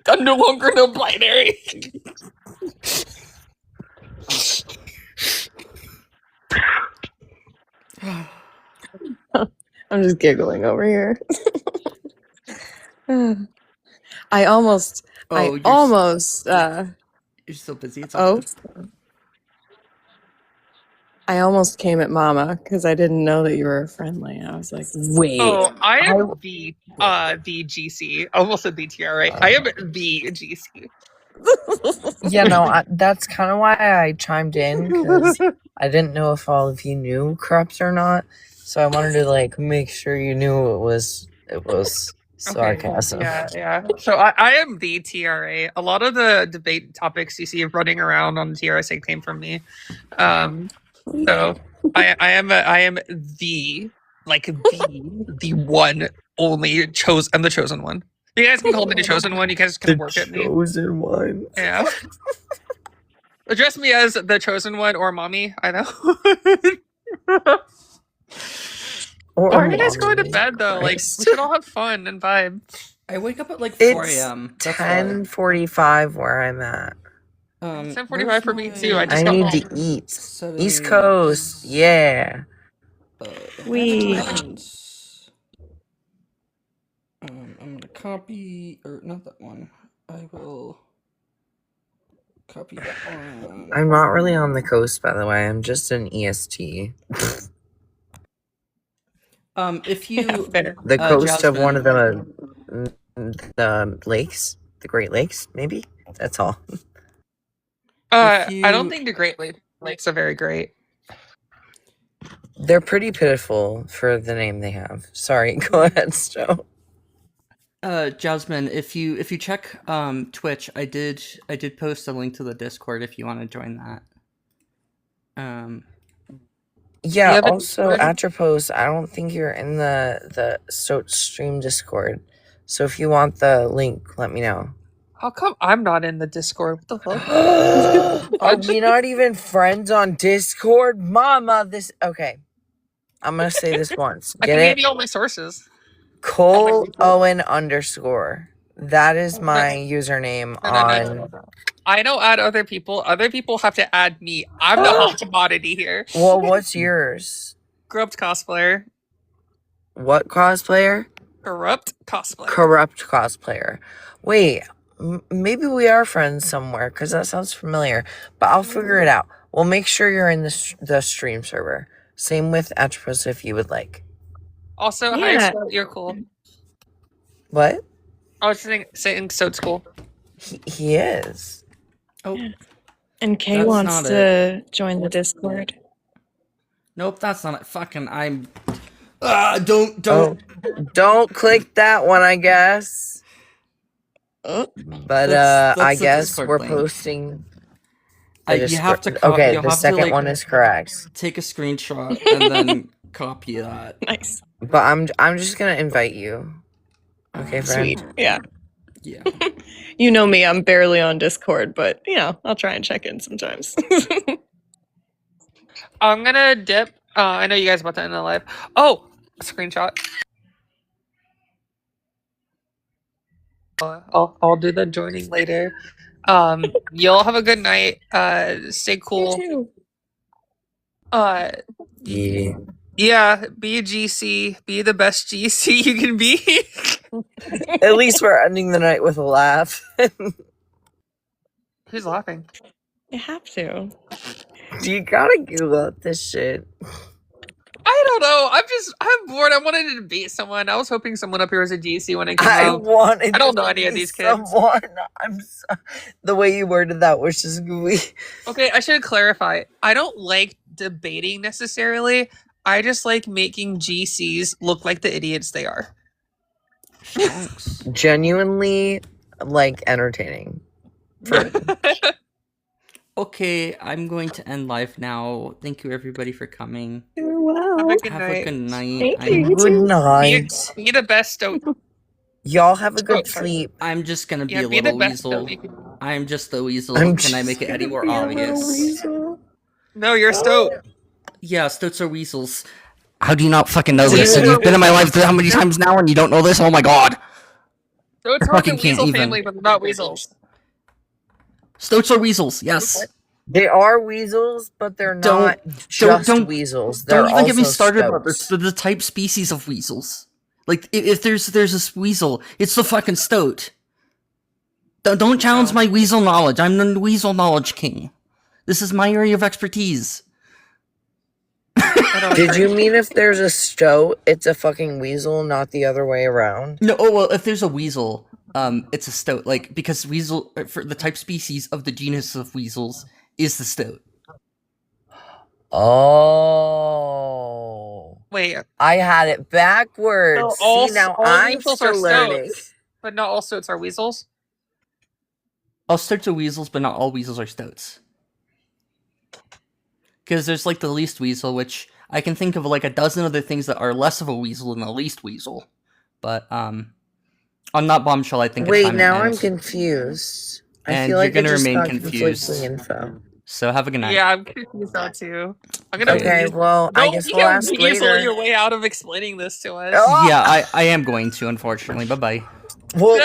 I'm no longer no binary. I'm just giggling over here. I almost. Oh, You're so busy. It's all Oh. I almost came at Mama because I didn't know that you were friendly. I was like, wait. Oh, I am the GC. Almost said the TRA. I am the GC. Yeah, no, that's kind of why I chimed in, because I didn't know if all of you knew Corrupt or not, so I wanted to like make sure you knew it was sarcasm. Yeah. So I am the TRA. A lot of the debate topics you see running around on TRSA came from me. So I am the one only chosen. I'm the chosen one. You guys can call me the chosen one. You guys can work at me. Chosen one. Yeah. Address me as the chosen one or mommy. I know. Or Why are you guys going to mommy, bed though? Like Christ. we should all have fun and vibe. I wake up at like 4 It's a.m. That's why. 10:45 where I'm at. 10:45 for me too. I I just got need home. to eat. Seven- East Coast, yeah. We. I'm gonna copy, or not that one. I will copy that one. I'm not really on the coast, by the way. I'm just an EST. If you The coast of one of Jasmine, the lakes, the Great Lakes, maybe. That's all. I don't think the Great Lakes are very great. They're pretty pitiful for the name they have. Sorry, go ahead, Stowe. Jasmine, if you check Twitch, I did post a link to the Discord if you want to join that. Yeah, Yeah, but- also Atropos, I don't think you're in the Stream Discord. So if you want the link, let me know. How come I'm not in the Discord? What the fuck? Are we not even friends on Discord? Mama, okay. I'm gonna say this once. I Get can it? give you all my sources. Cole Owen _ That is my username on. I don't add other people. Other people have to add me. I'm the hot commodity here. Well, what's yours? Corrupt cosplayer. What cosplayer? Corrupt cosplayer. Corrupt cosplayer. Wait, maybe we are friends somewhere because that sounds familiar. But I'll figure it out. Well, make sure you're in the stream server. Same with Atropos if you would like. Also, Yeah. hi, Stoat, you're cool. What? I was saying Stoat's cool. He is. Oh, And Kay That's wants not to join the Discord. nope, that's not it. Fucking, I'm. Don't. Oh, don't click that one, I guess. But That's I the guess Discord we're link. posting. the You have to. Discord- okay, you the have second to, like, one is correct. Take a screenshot and then copy that. Nice. But I'm just gonna invite you. Okay, friend. Sweet. Yeah. Yeah. You know me, I'm barely on Discord, but I'll try and check in sometimes. I'm gonna dip. I know you guys about to end the live. Oh, a screenshot. I'll do the joining later. Y'all have a good night. Stay cool. Yeah. Yeah, be a GC. Be the best GC you can be. At least we're ending the night with a laugh. Who's laughing? You have to. You gotta Google up this shit. I don't know. I'm bored. I wanted to debate someone. I was hoping someone up here was a GC when I came I out. wanted. I don't to know any of be these kids. someone. The way you worded that was just gooey. Okay, I should clarify. I don't like debating necessarily. I just like making GCs look like the idiots they are. Genuinely, like, entertaining. Okay, I'm going to end live now. Thank you everybody for coming. You're welcome. Have a good Have night. a good night. Thank you. You Good too. night. Be the best, Stoat. Y'all have a good sorry. sleep. I'm just gonna be Yeah, a be the little best, weasel. Stoat. I'm just the weasel. I'm Can I make it any more Be a little obvious? weasel. No, you're Stoat. Yeah, stoats are weasels. How do you not fucking know this? And you've been in my life how many times now and you don't know this? Oh my god. Stoats I are the fucking can't weasel even. family, but they're not weasels. Stoats are weasels, yes. They are weasels, but they're Don't- not just don't- weasels. They're Don't even get me also started about stoats. the type species of weasels. Like, if there's this weasel, it's the fucking stoat. Don't challenge my weasel knowledge. I'm the weasel knowledge king. This is my area of expertise. Did you mean if there's a stoat, it's a fucking weasel, not the other way around? No, oh well, if there's a weasel, it's a stoat. Like, because weasel, for the type species of the genus of weasels, is the stoat. Oh. Wait. I had it backwards. So all, See, now all I'm weasels are still learning. stoats, but not all stoats are weasels. All stoats are weasels, but not all weasels are stoats. Because there's like the least weasel, which I can think of like a dozen other things that are less of a weasel than the least weasel. But on that bombshell, I think. it's Wait, time to now I'm end. confused. I And feel like you're I gonna just remain got confused. conflicting info. So have a good night. Yeah, I'm confused now too. I'm gonna. Okay, well, I Don't guess you we'll can't ask weasel later. your way out of explaining this to us. Oh! Yeah, I am going to, unfortunately. Bye bye. Well,